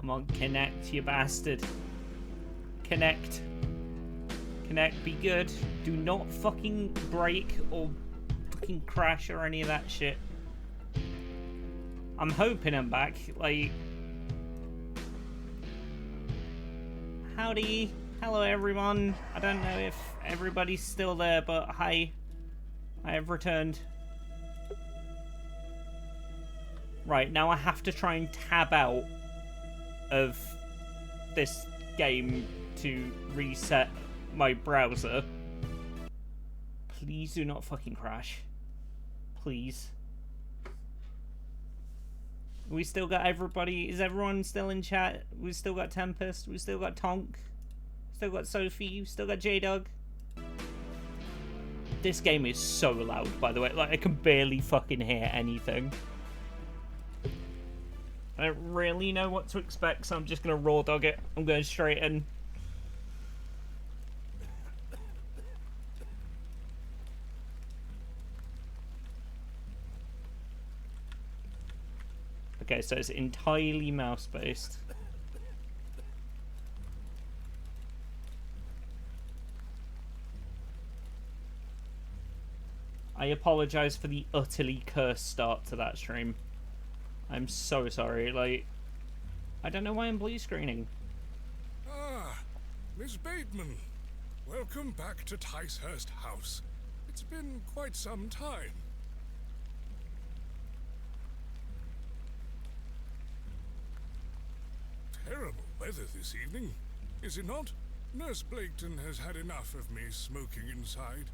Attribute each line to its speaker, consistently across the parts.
Speaker 1: Come on, connect, you bastard. Connect. Connect, be good. Do not fucking break or fucking crash or any of that shit. I'm hoping I'm back. Like, howdy. Hello, everyone. I don't know if everybody's still there, but hi. I have returned. Right, now I have to try and tab out of this game to reset my browser. Please do not fucking crash. Please. We still got everybody. Is everyone still in chat? We still got Tempest. We still got Tonk. Still got Sophie. We still got J-Dog. This game is so loud, by the way. Like, I can barely fucking hear anything. I don't really know what to expect, so I'm just going to raw dog it. I'm going straight in. Okay, so it's entirely mouse-based. I apologize for the utterly cursed start to that stream. I'm so sorry, like, I don't know why I'm blue screening.
Speaker 2: Ah, Miss Bateman. Welcome back to Ticehurst House. It's been quite some time. Terrible weather this evening, is it not? Nurse Blaketon has had enough of me smoking inside.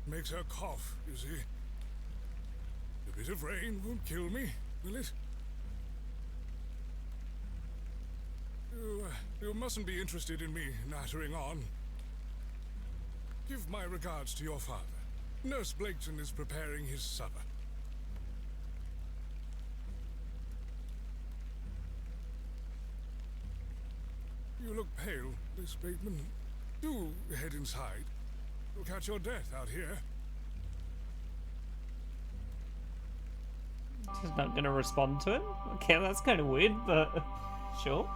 Speaker 2: Makes her cough, you see. A bit of rain won't kill me, will it? You mustn't be interested in me nattering on. Give my regards to your father. Nurse Blaketon is preparing his supper. You look pale, Miss Bateman. Do head inside. You'll catch your death out here.
Speaker 1: She's not going to respond to him? Okay, that's kind of weird, but sure.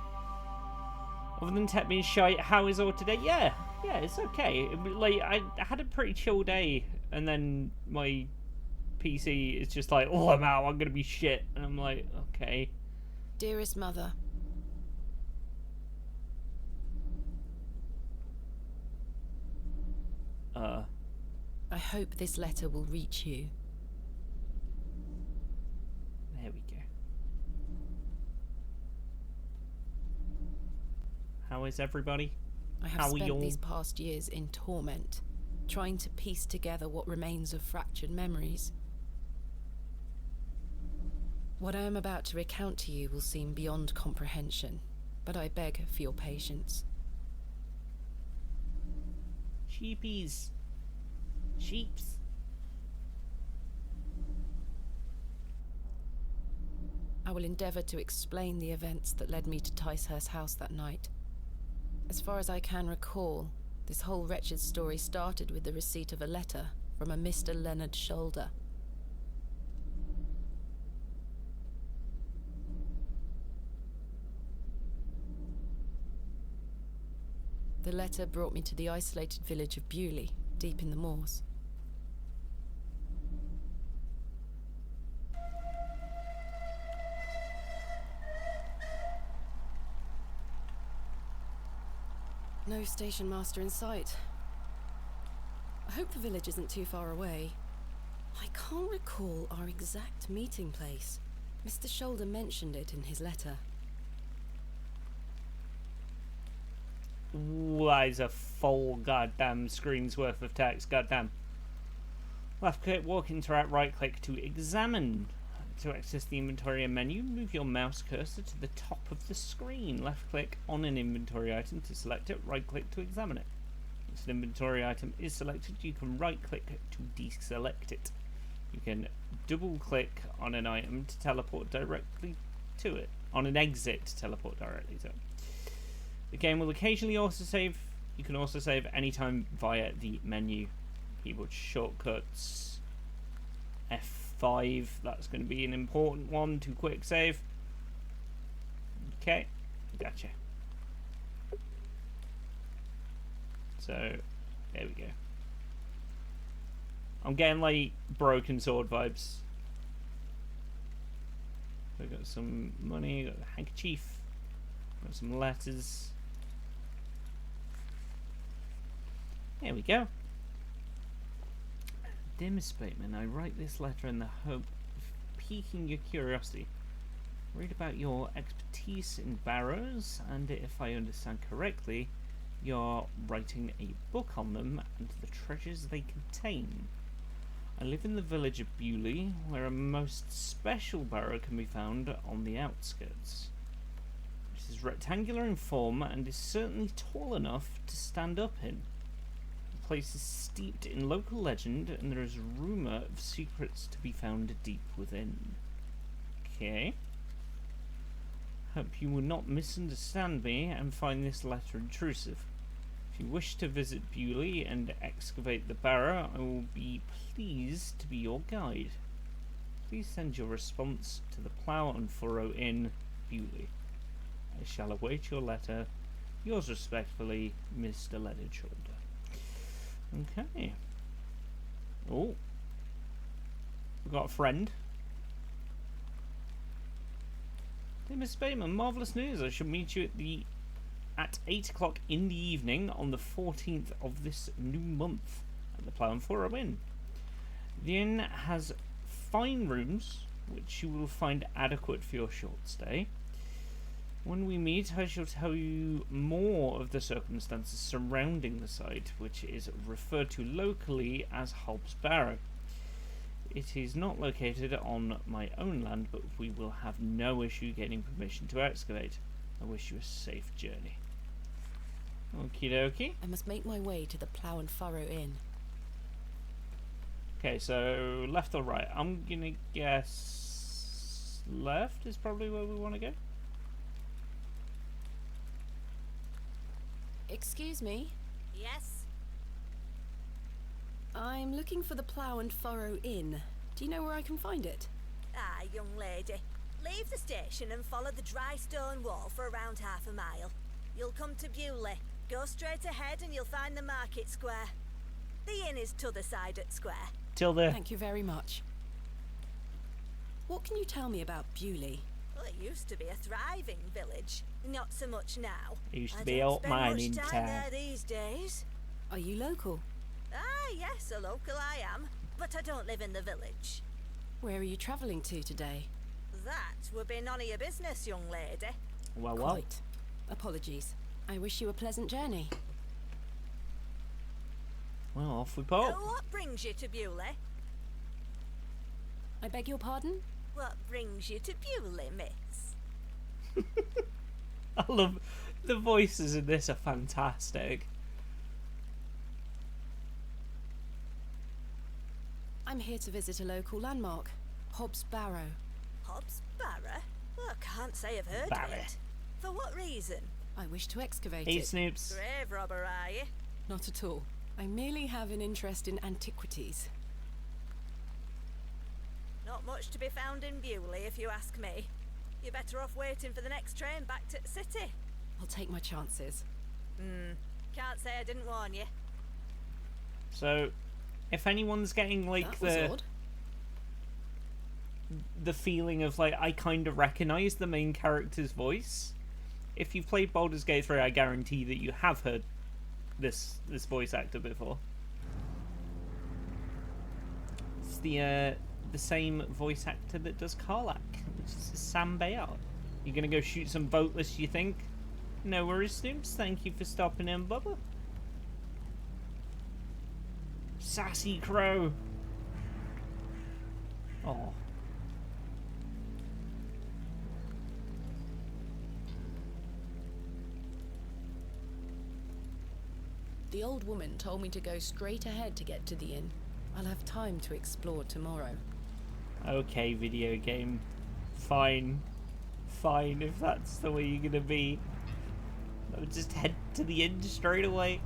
Speaker 1: Other than Tech being shy, how is all today? Yeah, it's okay. Like, I had a pretty chill day, and then my PC is just like, oh, I'm out, I'm going to be shit. And I'm like, okay.
Speaker 3: Dearest mother, I hope this letter will reach you.
Speaker 1: There we go. How is everybody?
Speaker 3: I have spent these past years in torment, trying to piece together what remains of fractured memories. What I am about to recount to you will seem beyond comprehension, but I beg for your patience.
Speaker 1: Sheepies. Sheeps.
Speaker 3: I will endeavour to explain the events that led me to Ticehurst House that night. As far as I can recall, this whole wretched story started with the receipt of a letter from a Mr. Leonard Shoulder. The letter brought me to the isolated village of Bewley, deep in the moors. No station master in sight. I hope the village isn't too far away. I can't recall our exact meeting place. Mr. Shoulder mentioned it in his letter.
Speaker 1: That is a full goddamn screen's worth of text, goddamn. Left click, walk into right click to examine. To access the inventory menu, move your mouse cursor to the top of the screen. Left click on an inventory item to select it, right click to examine it. Once an inventory item is selected, you can right click to deselect it. You can double click on an item to teleport directly to it. On an exit to teleport directly to it. The game will occasionally also save. You can also save anytime via the menu. Keyboard shortcuts. F5. That's going to be an important one to quick save. Okay. Gotcha. So, there we go. I'm getting like broken sword vibes. We got some money, got a handkerchief, got some letters. There we go. Dear Miss Bateman, I write this letter in the hope of piquing your curiosity. Read about your expertise in barrows, and if I understand correctly, you're writing a book on them and the treasures they contain. I live in the village of Bewley, where a most special barrow can be found on the outskirts. It is rectangular in form and is certainly tall enough to stand up in. The place is steeped in local legend, and there is rumour of secrets to be found deep within. Okay. Hope you will not misunderstand me and find this letter intrusive. If you wish to visit Bewley and excavate the barrow, I will be pleased to be your guide. Please send your response to the Plough and Furrow Inn, Bewley. I shall await your letter. Yours respectfully, Mr. Leaded-Shoulder. Okay. Oh. We've got a friend. Hey, Miss Bateman, marvellous news. I shall meet you at 8 o'clock in the evening on the 14th of this new month at the Plough and Furrow Inn. The inn has fine rooms, which you will find adequate for your short stay. When we meet, I shall tell you more of the circumstances surrounding the site, which is referred to locally as Hobbs Barrow. It is not located on my own land, but we will have no issue getting permission to excavate. I wish you a safe journey. Okie dokie.
Speaker 3: I must make my way to the Plough and Furrow Inn.
Speaker 1: Okay, so left or right? I'm gonna guess left is probably where we want to go.
Speaker 3: Excuse me?
Speaker 4: Yes?
Speaker 3: I'm looking for the Plough and Furrow Inn. Do you know where I can find it?
Speaker 4: Ah, young lady. Leave the station and follow the dry stone wall for around half a mile. You'll come to Bewley. Go straight ahead and you'll find the market square. The inn is t'other side at square.
Speaker 1: Till there.
Speaker 3: Thank you very much. What can you tell me about Bewley?
Speaker 4: Well, it used to be a thriving village. Not so much now.
Speaker 1: It used to
Speaker 4: I
Speaker 1: be
Speaker 4: don't
Speaker 1: old
Speaker 4: spend
Speaker 1: mining
Speaker 4: much time
Speaker 1: town.
Speaker 4: there these days.
Speaker 3: Are you local?
Speaker 4: Ah, yes, a local I am. But I don't live in the village.
Speaker 3: Where are you travelling to today?
Speaker 4: That would be none of your business, young lady.
Speaker 1: Well.
Speaker 3: Quite. Apologies. I wish you a pleasant journey.
Speaker 1: Well, off we pop.
Speaker 4: What brings you to Bewley?
Speaker 3: I beg your pardon?
Speaker 4: What brings you to Bewley, miss?
Speaker 1: I love the voices in this are fantastic.
Speaker 3: I'm here to visit a local landmark, Hobbs Barrow.
Speaker 4: Hobbs Barrow? Well, I can't say I've heard
Speaker 1: Barrow.
Speaker 4: of it. For what reason?
Speaker 3: I wish to excavate
Speaker 1: Hey,
Speaker 3: it.
Speaker 1: Snoops.
Speaker 4: Grave robber, are you?
Speaker 3: Not at all. I merely have an interest in antiquities.
Speaker 4: Not much to be found in Bewley, if you ask me. You're better off waiting for the next train back to the city.
Speaker 3: I'll take my chances.
Speaker 4: Can't say I didn't warn you.
Speaker 1: So, if anyone's getting like
Speaker 3: That was
Speaker 1: the
Speaker 3: odd.
Speaker 1: feeling of like I kind of recognize the main character's voice, if you've played Baldur's Gate 3, I guarantee that you have heard this voice actor before. It's the same voice actor that does Karlach, which is Sam Bayard. You're gonna go shoot some boatless, you think? No worries, Snoops. Thank you for stopping in, Bubba. Sassy crow. Oh.
Speaker 3: The old woman told me to go straight ahead to get to the inn. I'll have time to explore tomorrow.
Speaker 1: Okay, video game. Fine. Fine, if that's the way you're gonna be. I'll just head to the inn straight away.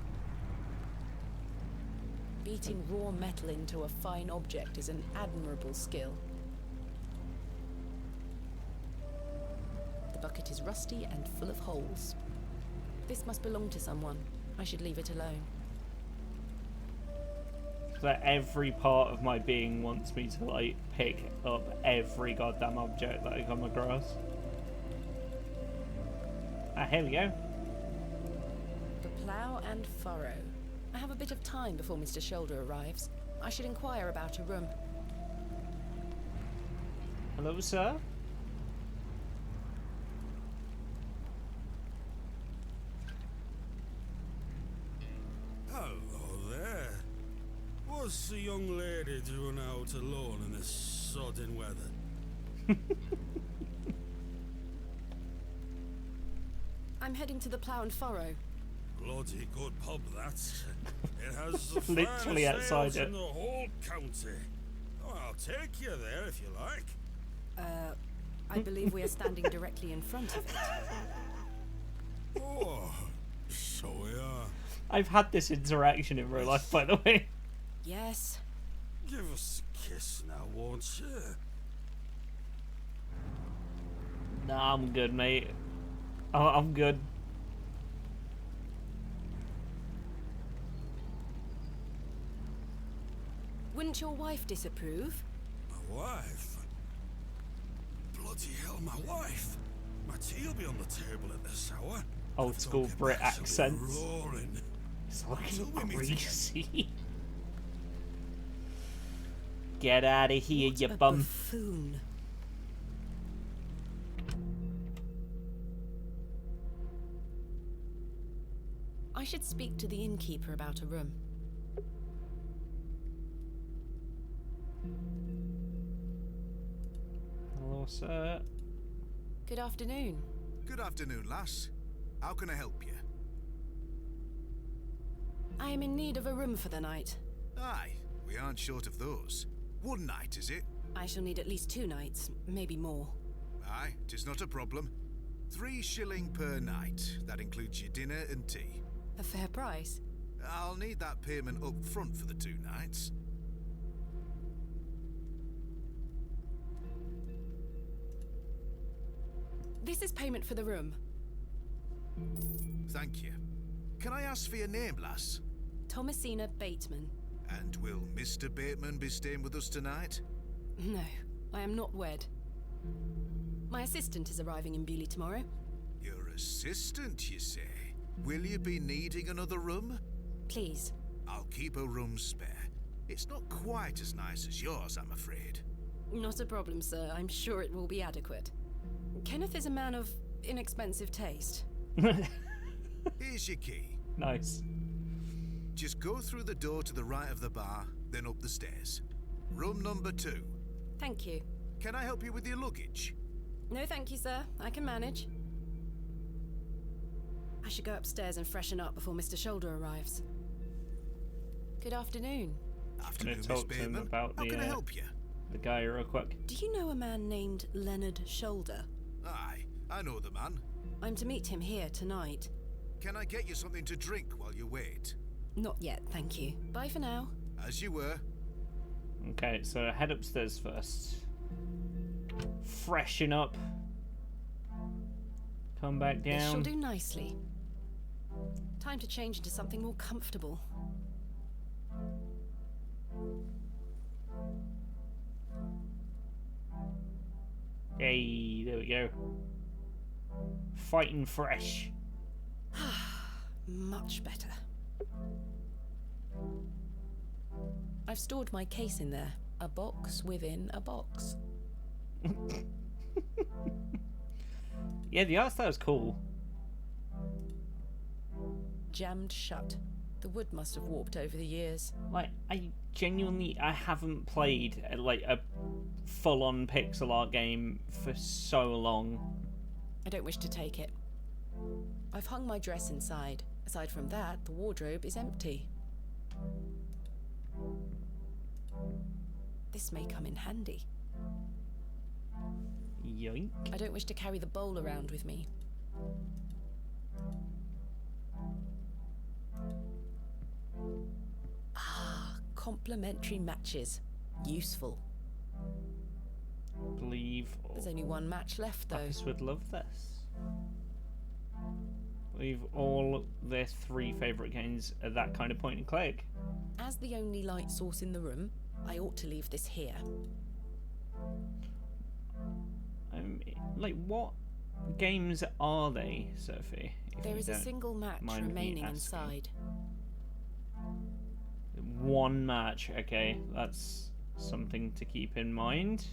Speaker 3: Beating raw metal into a fine object is an admirable skill. The bucket is rusty and full of holes. This must belong to someone. I should leave it alone.
Speaker 1: That every part of my being wants me to, like, pick up every goddamn object that I come across. Ah, here we go.
Speaker 3: The plough and furrow. I have a bit of time before Mr. Shoulder arrives. I should inquire about a room.
Speaker 1: Hello, sir?
Speaker 2: Hello there. What's the young lady doing out alone in this sodden weather?
Speaker 3: I'm heading to the plough and furrow.
Speaker 2: Bloody good pub, that. It has the
Speaker 1: Literally
Speaker 2: finest
Speaker 1: outside
Speaker 2: ales
Speaker 1: it.
Speaker 2: in the whole county. Oh, I'll take you there if you like.
Speaker 3: I believe we are standing directly in front of it.
Speaker 2: Oh, so we are.
Speaker 1: I've had this interaction in real life, by the way.
Speaker 3: Yes.
Speaker 2: Give us a kiss now, won't you?
Speaker 1: Nah, I'm good, mate. Oh, I'm good.
Speaker 3: Wouldn't your wife disapprove?
Speaker 2: My wife? Bloody hell, my wife. My tea'll be on the table at this hour.
Speaker 1: Old
Speaker 2: Don't
Speaker 1: school
Speaker 2: get
Speaker 1: Brit
Speaker 2: back to
Speaker 1: accents.
Speaker 2: roaring.
Speaker 1: It's
Speaker 2: Till
Speaker 1: looking
Speaker 2: we meet
Speaker 1: greasy. Get out of here,
Speaker 3: What
Speaker 1: you
Speaker 3: a
Speaker 1: bum.
Speaker 3: buffoon. I should speak to the innkeeper about a room.
Speaker 1: Hello, sir.
Speaker 3: Good afternoon.
Speaker 5: Good afternoon, lass. How can I help you?
Speaker 3: I am in need of a room for the night.
Speaker 5: Aye, we aren't short of those. One night, is it?
Speaker 3: I shall need at least 2 nights, maybe more.
Speaker 5: Aye, 'tis not a problem. 3 shilling per night. That includes your dinner and tea.
Speaker 3: A fair price.
Speaker 5: I'll need that payment up front for the 2 nights.
Speaker 3: This is payment for the room.
Speaker 5: Thank you. Can I ask for your name, lass?
Speaker 3: Thomasina Bateman.
Speaker 5: And will Mr. Bateman be staying with us tonight?
Speaker 3: No, I am not wed. My assistant is arriving in Bewley tomorrow.
Speaker 5: Your assistant, you say? Will you be needing another room?
Speaker 3: Please.
Speaker 5: I'll keep a room spare. It's not quite as nice as yours, I'm afraid.
Speaker 3: Not a problem, sir. I'm sure it will be adequate. Kenneth is a man of inexpensive taste.
Speaker 5: Here's your key.
Speaker 1: Nice.
Speaker 5: Just go through the door to the right of the bar, then up the stairs. Room number 2.
Speaker 3: Thank you.
Speaker 5: Can I help you with your luggage?
Speaker 3: No, thank you, sir. I can manage. I should go upstairs and freshen up before Mr. Shoulder arrives. Good afternoon.
Speaker 5: Afternoon, Miss
Speaker 1: talk to him
Speaker 5: Bateman.
Speaker 1: about
Speaker 5: How
Speaker 1: the,
Speaker 5: can I help you?
Speaker 1: The guy real quick.
Speaker 3: Do you know a man named Leonard Shoulder?
Speaker 5: Aye, I know the man.
Speaker 3: I'm to meet him here tonight.
Speaker 5: Can I get you something to drink while you wait?
Speaker 3: Not yet, thank you. Bye for now.
Speaker 5: As you were.
Speaker 1: Okay, so head upstairs first. Freshen up. Come back
Speaker 3: This shall
Speaker 1: down.
Speaker 3: do nicely. Time to change into something more comfortable.
Speaker 1: Hey, there we go. Fighting fresh.
Speaker 3: Much better. I've stored my case in there. A box within a box.
Speaker 1: Yeah, the art style's cool.
Speaker 3: Jammed shut. The wood must have warped over the years.
Speaker 1: Like, I haven't played like a full-on pixel art game for so long.
Speaker 3: I don't wish to take it. I've hung my dress inside. Aside from that, the wardrobe is empty. This may come in handy.
Speaker 1: Yoink.
Speaker 3: I don't wish to carry the bowl around with me. Ah, complementary matches. Useful.
Speaker 1: believe
Speaker 3: There's only one match left, though.
Speaker 1: Marcus would love this. I believe all their 3 favourite games are that kind of point and click.
Speaker 3: As the only light source in the room, I ought to leave this here.
Speaker 1: Like, what games are they, Sophie? If
Speaker 3: There
Speaker 1: you
Speaker 3: is a
Speaker 1: don't
Speaker 3: single match
Speaker 1: mind me
Speaker 3: remaining
Speaker 1: asking.
Speaker 3: inside.
Speaker 1: 1 match, okay, that's something to keep in mind.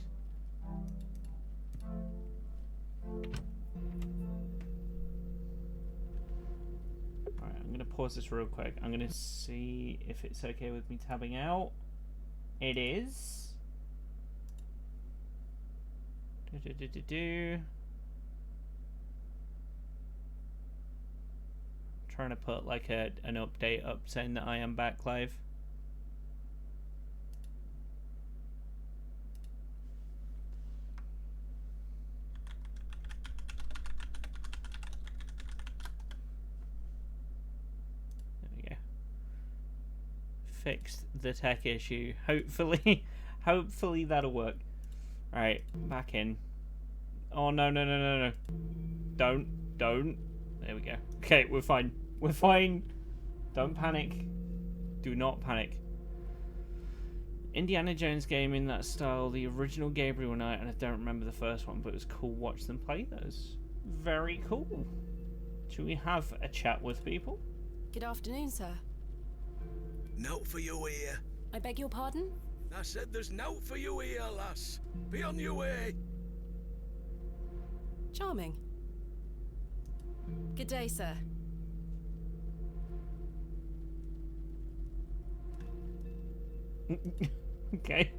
Speaker 1: Alright, I'm gonna pause this real quick. I'm gonna see if it's okay with me tabbing out. It is. Trying to put like an update up saying that I am back live. There we go. Fixed the tech issue. Hopefully, hopefully that'll work. All right, back in. Oh no no no no no! Don't. There we go. Okay, we're fine. We're fine. Don't panic. Do not panic. Indiana Jones game in that style, the original Gabriel Knight, and I don't remember the first one, but it was cool. Watch them play those. Very cool. Should we have a chat with people?
Speaker 3: Good afternoon, sir.
Speaker 6: Note for you here.
Speaker 3: I beg your pardon?
Speaker 6: I said there's note for you here, lass. Be on your way.
Speaker 3: Charming. Good day, sir.
Speaker 1: Okay.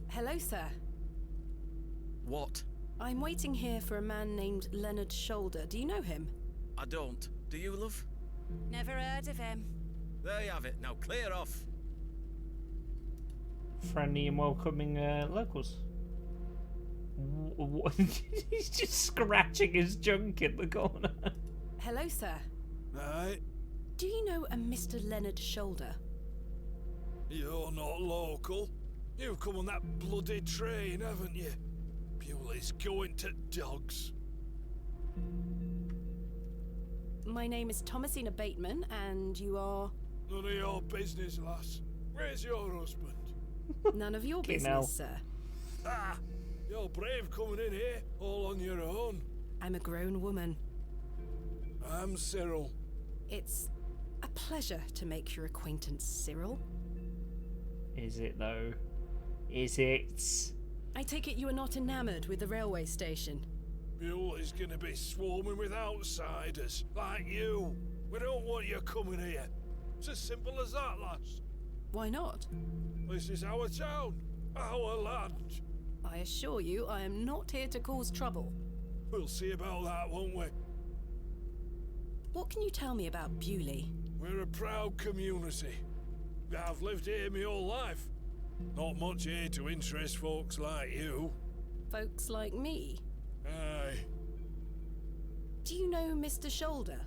Speaker 3: Hello, sir.
Speaker 6: What?
Speaker 3: I'm waiting here for a man named Leonard Shoulder. Do you know him?
Speaker 6: I don't. Do you, love?
Speaker 4: Never heard of him.
Speaker 6: There you have it. Now clear off.
Speaker 1: Friendly and welcoming locals. What? He's just scratching his junk in the corner.
Speaker 3: Hello, sir.
Speaker 2: Aye,
Speaker 3: Do you know a Mr. Leonard Shoulder?
Speaker 2: you're not local. You've come on that bloody train, haven't you? Bewley's going to dogs.
Speaker 3: My name is Thomasina Bateman, and you are
Speaker 2: None of your business, lass. Where's your husband?
Speaker 3: none of your
Speaker 1: Okay,
Speaker 3: business,
Speaker 1: now.
Speaker 3: sir.
Speaker 2: Ah, you're brave coming in here, all on your own.
Speaker 3: I'm a grown woman.
Speaker 2: I'm Cyril.
Speaker 3: It's a pleasure to make your acquaintance, Cyril.
Speaker 1: Is it though? Is it?
Speaker 3: I take it you are not enamored with the railway station.
Speaker 2: Bewley's gonna be swarming with outsiders, like you. We don't want you coming here. It's as simple as that, lass.
Speaker 3: Why not?
Speaker 2: This is our town, our land.
Speaker 3: I assure you, I am not here to cause trouble.
Speaker 2: We'll see about that, won't we?
Speaker 3: What can you tell me about Bewley?
Speaker 2: We're a proud community. I've lived here my whole life. Not much here to interest folks like you.
Speaker 3: Folks like me.
Speaker 2: Aye,
Speaker 3: Do you know Mr. Shoulder?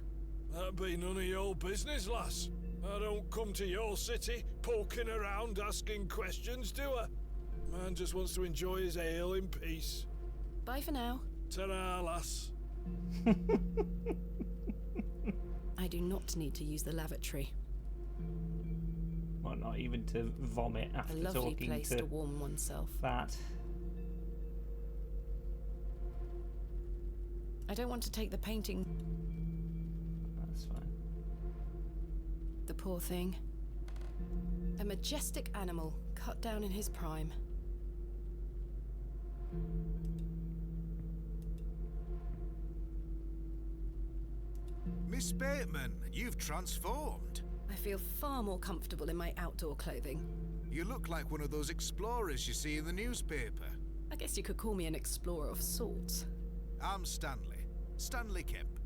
Speaker 2: that'd be none of your business, lass. I don't come to your city poking around asking questions, do I? Man just wants to enjoy his ale in peace.
Speaker 3: Bye for now.
Speaker 2: Ta-ra, lass.
Speaker 3: I do not need to use the lavatory.
Speaker 1: Well, not even to vomit
Speaker 3: A
Speaker 1: after
Speaker 3: lovely
Speaker 1: talking
Speaker 3: place
Speaker 1: to
Speaker 3: to warm oneself.
Speaker 1: that.
Speaker 3: I don't want to take the painting.
Speaker 1: That's fine.
Speaker 3: The poor thing. A majestic animal cut down in his prime.
Speaker 5: Miss Bateman, you've transformed.
Speaker 3: I feel far more comfortable in my outdoor clothing.
Speaker 5: You look like one of those explorers you see in the newspaper.
Speaker 3: I guess you could call me an explorer of sorts.
Speaker 5: I'm Stanley. Stanley Kemp.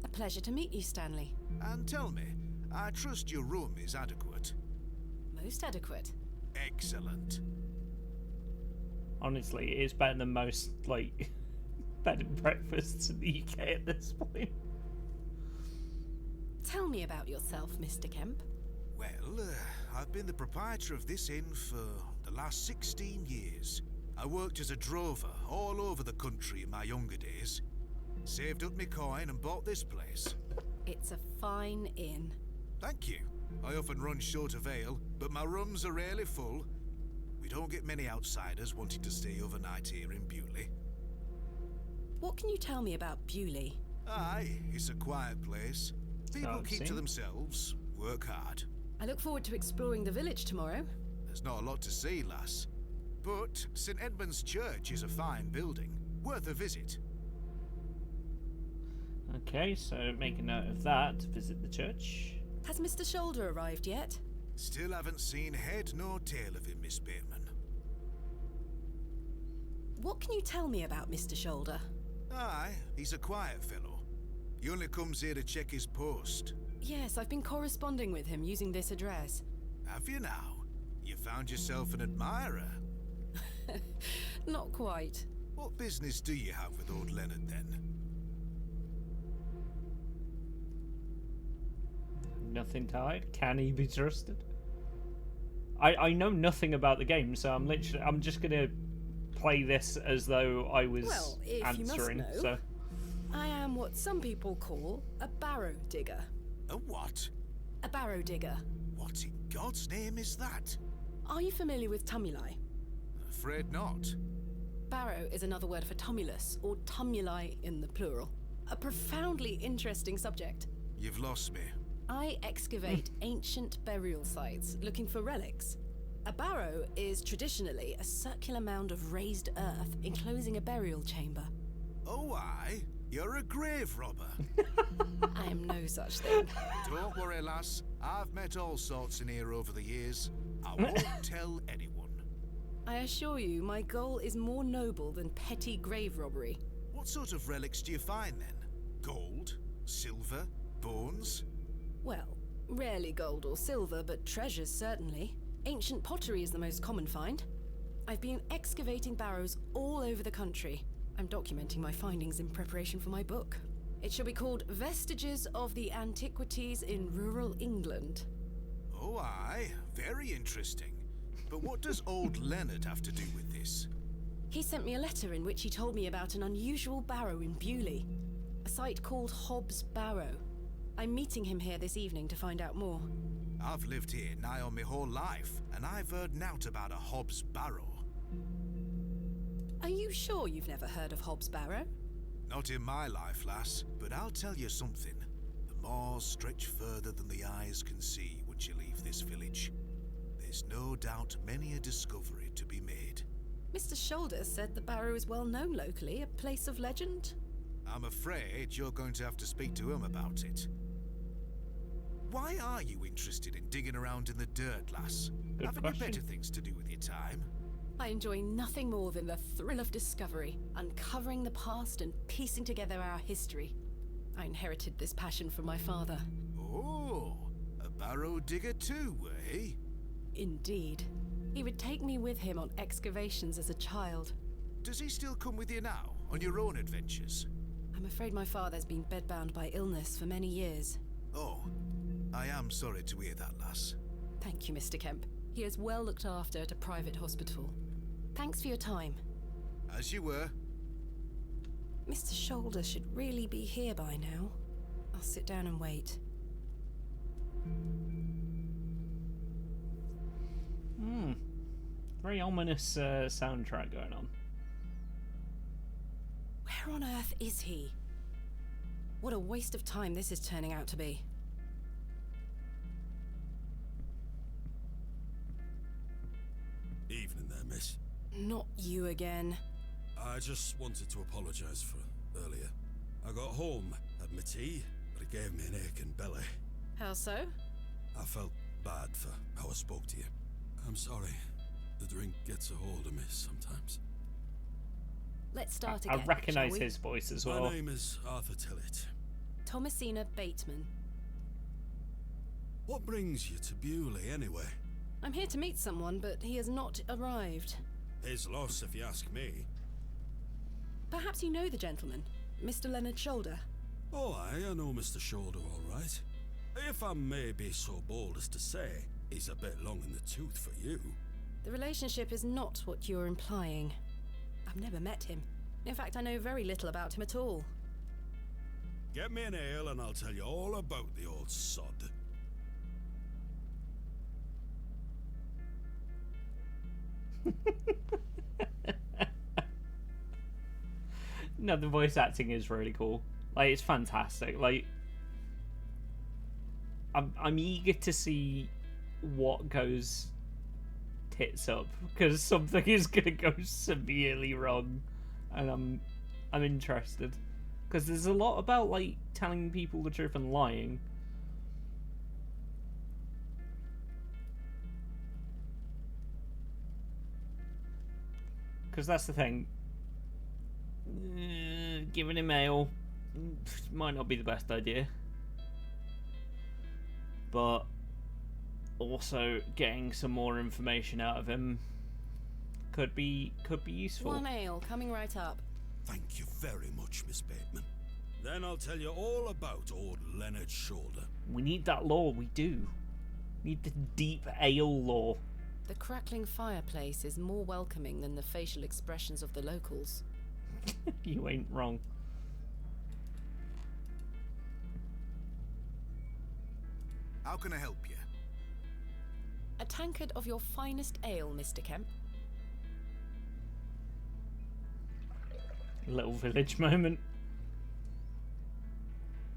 Speaker 3: A pleasure to meet you, Stanley.
Speaker 5: And tell me, I trust your room is adequate.
Speaker 3: Most adequate.
Speaker 5: Excellent.
Speaker 1: Honestly, it is better than most, like, bed and breakfasts in the UK at this point.
Speaker 3: Tell me about yourself, Mr. Kemp.
Speaker 5: Well, I've been the proprietor of this inn for the last 16 years. I worked as a drover all over the country in my younger days. Saved up my coin and bought this place.
Speaker 3: It's a fine inn.
Speaker 5: Thank you. I often run short of ale, but my rooms are rarely full. We don't get many outsiders wanting to stay overnight here in Bewley.
Speaker 3: What can you tell me about Bewley?
Speaker 5: Aye, it's a quiet place. People
Speaker 1: I've
Speaker 5: keep to
Speaker 1: seen.
Speaker 5: themselves, work hard.
Speaker 3: I look forward to exploring the village tomorrow.
Speaker 5: There's not a lot to see, lass. But St. Edmund's Church is a fine building, worth a visit.
Speaker 1: Okay, so make a note of that. Visit the church.
Speaker 3: Has Mr. Shoulder arrived yet?
Speaker 5: Still haven't seen head nor tail of him, Miss Bateman.
Speaker 3: What can you tell me about Mr. Shoulder?
Speaker 5: Aye, he's a quiet fellow. He only comes here to check his post.
Speaker 3: Yes, I've been corresponding with him using this address.
Speaker 5: Have you now? You found yourself an admirer.
Speaker 3: Not quite.
Speaker 5: What business do you have with old Leonard, then?
Speaker 1: Nothing to hide. Can he be trusted? I know nothing about the game, so I'm just gonna play this as though I was
Speaker 3: Well, if
Speaker 1: answering.
Speaker 3: you must know,
Speaker 1: So
Speaker 3: I am what some people call a barrow digger.
Speaker 5: A what?
Speaker 3: A barrow digger.
Speaker 5: What in God's name is that?
Speaker 3: Are you familiar with tumuli?
Speaker 5: Afraid not.
Speaker 3: Barrow is another word for tumulus, or tumuli in the plural. A profoundly interesting subject.
Speaker 5: You've lost me.
Speaker 3: I excavate ancient burial sites looking for relics. A barrow is traditionally a circular mound of raised earth enclosing a burial chamber.
Speaker 5: Oh, aye. You're a grave robber.
Speaker 3: I am no such thing.
Speaker 5: Don't worry, lass. I've met all sorts in here over the years. I won't tell anyone.
Speaker 3: I assure you, my goal is more noble than petty grave robbery.
Speaker 5: What sort of relics do you find, then? Gold? Silver? Bones?
Speaker 3: Well, rarely gold or silver, but treasures certainly. Ancient pottery is the most common find. I've been excavating barrows all over the country. I'm documenting my findings in preparation for my book. It shall be called Vestiges of the Antiquities in Rural England.
Speaker 5: Oh, aye. Very interesting. But what does old Leonard have to do with this?
Speaker 3: He sent me a letter in which he told me about an unusual barrow in Bewley, a site called Hobbs Barrow. I'm meeting him here this evening to find out more.
Speaker 5: I've lived here nigh on my whole life, and I've heard naught about a Hobbs Barrow.
Speaker 3: Are you sure you've never heard of Hobbs Barrow?
Speaker 5: Not in my life, lass, but I'll tell you something. The moors stretch further than the eyes can see once you leave this village. There's no doubt many a discovery to be made.
Speaker 3: Mr. Shoulder said the barrow is well known locally, a place of legend.
Speaker 5: I'm afraid you're going to have to speak to him about it. Why are you interested in digging around in the dirt, lass?
Speaker 1: Good
Speaker 5: Haven't
Speaker 1: question.
Speaker 3: you
Speaker 5: better things to do with your time?
Speaker 3: I enjoy nothing more than the thrill of discovery, uncovering the past and piecing together our history. I inherited this passion from my father.
Speaker 5: Oh, a barrow digger too, eh?
Speaker 3: Indeed. He would take me with him on excavations as a child.
Speaker 5: Does he still come with you now, on your own adventures?
Speaker 3: I'm afraid my father's been bedbound by illness for many years.
Speaker 5: Oh, I am sorry to hear that, lass.
Speaker 3: Thank you, Mr. Kemp. He is well looked after at a private hospital. Thanks for your time.
Speaker 5: As you were.
Speaker 3: Mr. Shoulder should really be here by now. I'll sit down and wait.
Speaker 1: very ominous soundtrack going on.
Speaker 3: Where on earth is he? What a waste of time this is turning out to be.
Speaker 6: Evening there, miss.
Speaker 3: Not you again.
Speaker 6: I just wanted to apologise for earlier. I got home, had my tea, but it gave me an aching belly.
Speaker 3: How so?
Speaker 6: I felt bad for how I spoke to you. I'm sorry. The drink gets a hold of me sometimes.
Speaker 3: Let's start
Speaker 1: I
Speaker 3: again.
Speaker 1: recognise
Speaker 3: shall we?
Speaker 1: his voice as
Speaker 6: My
Speaker 1: well.
Speaker 6: name is Arthur Tillett.
Speaker 3: Thomasina Bateman.
Speaker 6: What brings you to Bewley, anyway?
Speaker 3: I'm here to meet someone, but he has not arrived.
Speaker 6: His loss, if you ask me.
Speaker 3: Perhaps you know the gentleman, Mr. Leonard Shoulder.
Speaker 6: Oh, I know Mr. Shoulder all right. If I may be so bold as to say, he's a bit long in the tooth for you.
Speaker 3: The relationship is not what you're implying. I've never met him. In fact, I know very little about him at all.
Speaker 6: Get me an ale and I'll tell you all about the old sod.
Speaker 1: No, the voice acting is really cool. Like, it's fantastic. Like, I'm eager to see what goes tits up, because something is gonna go severely wrong, and I'm interested, because there's a lot about like telling people the truth and lying. Because that's the thing. Giving him ale might not be the best idea, but also getting some more information out of him could be useful.
Speaker 3: One ale, coming right up.
Speaker 6: Thank you very much, Miss Bateman. Then I'll tell you all about old Leonard's shoulder.
Speaker 1: We need that lore, we do. We need the deep ale lore.
Speaker 3: The crackling fireplace is more welcoming than the facial expressions of the locals.
Speaker 1: You ain't wrong.
Speaker 5: How can I help you?
Speaker 3: A tankard of your finest ale, Mr. Kemp.
Speaker 1: Little village moment.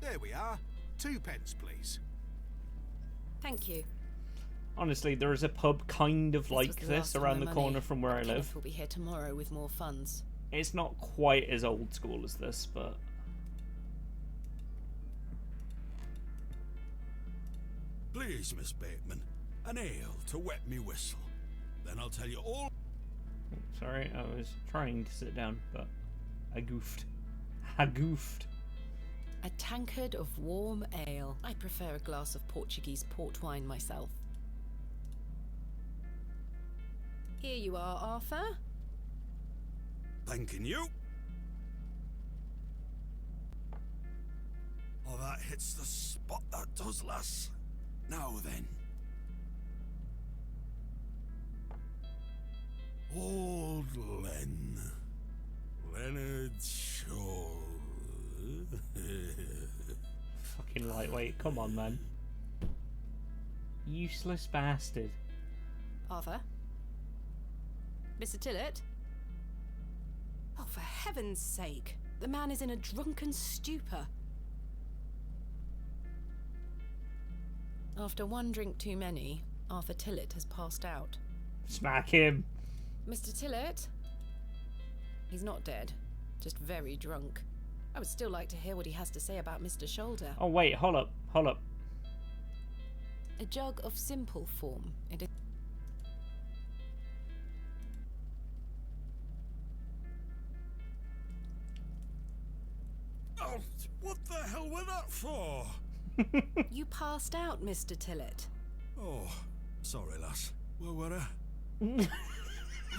Speaker 5: There we are. 2 pence, please.
Speaker 3: Thank you.
Speaker 1: Honestly, there is a pub kind of
Speaker 3: was
Speaker 1: like
Speaker 3: the
Speaker 1: this
Speaker 3: last of
Speaker 1: around
Speaker 3: my
Speaker 1: the
Speaker 3: money,
Speaker 1: corner from where
Speaker 3: but
Speaker 1: I
Speaker 3: Kenneth
Speaker 1: live.
Speaker 3: will be here tomorrow with more funds.
Speaker 1: It's not quite as old school as this, but
Speaker 6: Please, Miss Bateman, an ale to wet me whistle. Then I'll tell you all.
Speaker 1: sorry, I was trying to sit down, but I goofed. I goofed.
Speaker 3: A tankard of warm ale. I prefer a glass of Portuguese port wine myself. Here you are, Arthur.
Speaker 6: Thanking you. Oh, that hits the spot, that does, lass. Now then. Old Len. Leonard Shaw.
Speaker 1: Fucking lightweight, come on, man. Useless bastard.
Speaker 3: Arthur? Mr. Tillett? Oh, for heaven's sake. The man is in a drunken stupor. After one drink too many, Arthur Tillett has passed out.
Speaker 1: Smack him.
Speaker 3: Mr. Tillett? He's not dead, just very drunk. I would still like to hear what he has to say about Mr. Shoulder.
Speaker 1: Oh wait, hold up.
Speaker 3: A jug of simple form. It is.
Speaker 6: Oh, what the hell was that for?
Speaker 3: You passed out, Mr. Tillett.
Speaker 6: Oh, sorry, lass. Where were I?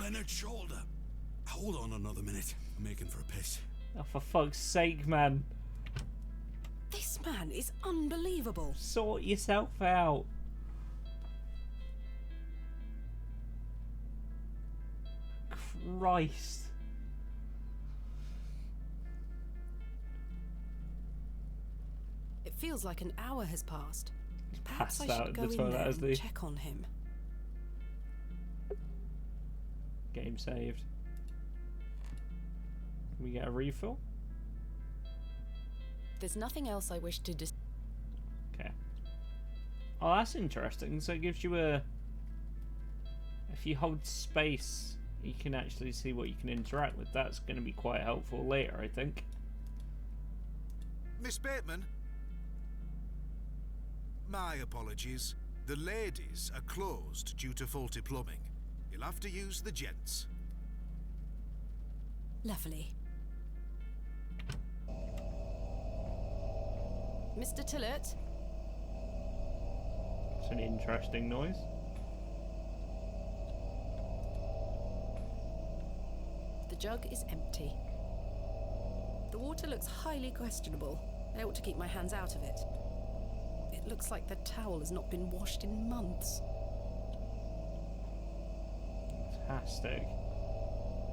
Speaker 6: Leonard's shoulder. Hold on another minute. I'm making for a piss.
Speaker 1: Oh, for fuck's sake, man.
Speaker 3: This man is unbelievable.
Speaker 1: Sort yourself out. Christ.
Speaker 3: It feels like an hour has passed. Perhaps I
Speaker 1: Passed out
Speaker 3: should
Speaker 1: in
Speaker 3: go
Speaker 1: the
Speaker 3: in
Speaker 1: toilet
Speaker 3: there
Speaker 1: as
Speaker 3: and
Speaker 1: the
Speaker 3: check on him.
Speaker 1: game saved. Can we get a refill?
Speaker 3: There's nothing else I wish to
Speaker 1: Okay. Oh, that's interesting. So it gives you a... If you hold space, you can actually see what you can interact with. That's going to be quite helpful later, I think.
Speaker 5: Miss Bateman? My apologies. The ladies are closed due to faulty plumbing. You'll have to use the gents.
Speaker 3: Lovely. Mr. Tillett?
Speaker 1: It's an interesting noise.
Speaker 3: The jug is empty. The water looks highly questionable. I ought to keep my hands out of it. It It looks like the towel has not been washed in months.
Speaker 1: Fantastic.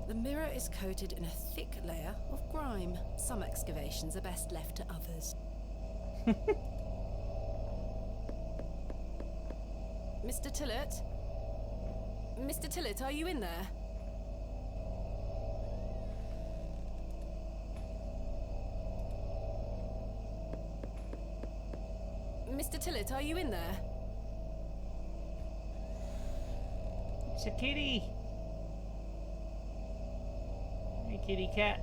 Speaker 3: The mirror is coated in a thick layer of grime. Some excavations are best left to others. Mr. Tillett? Mr. Tillett, are you in there? Mr. Tillett, are you in there?
Speaker 1: It's a kitty. Hey, kitty cat.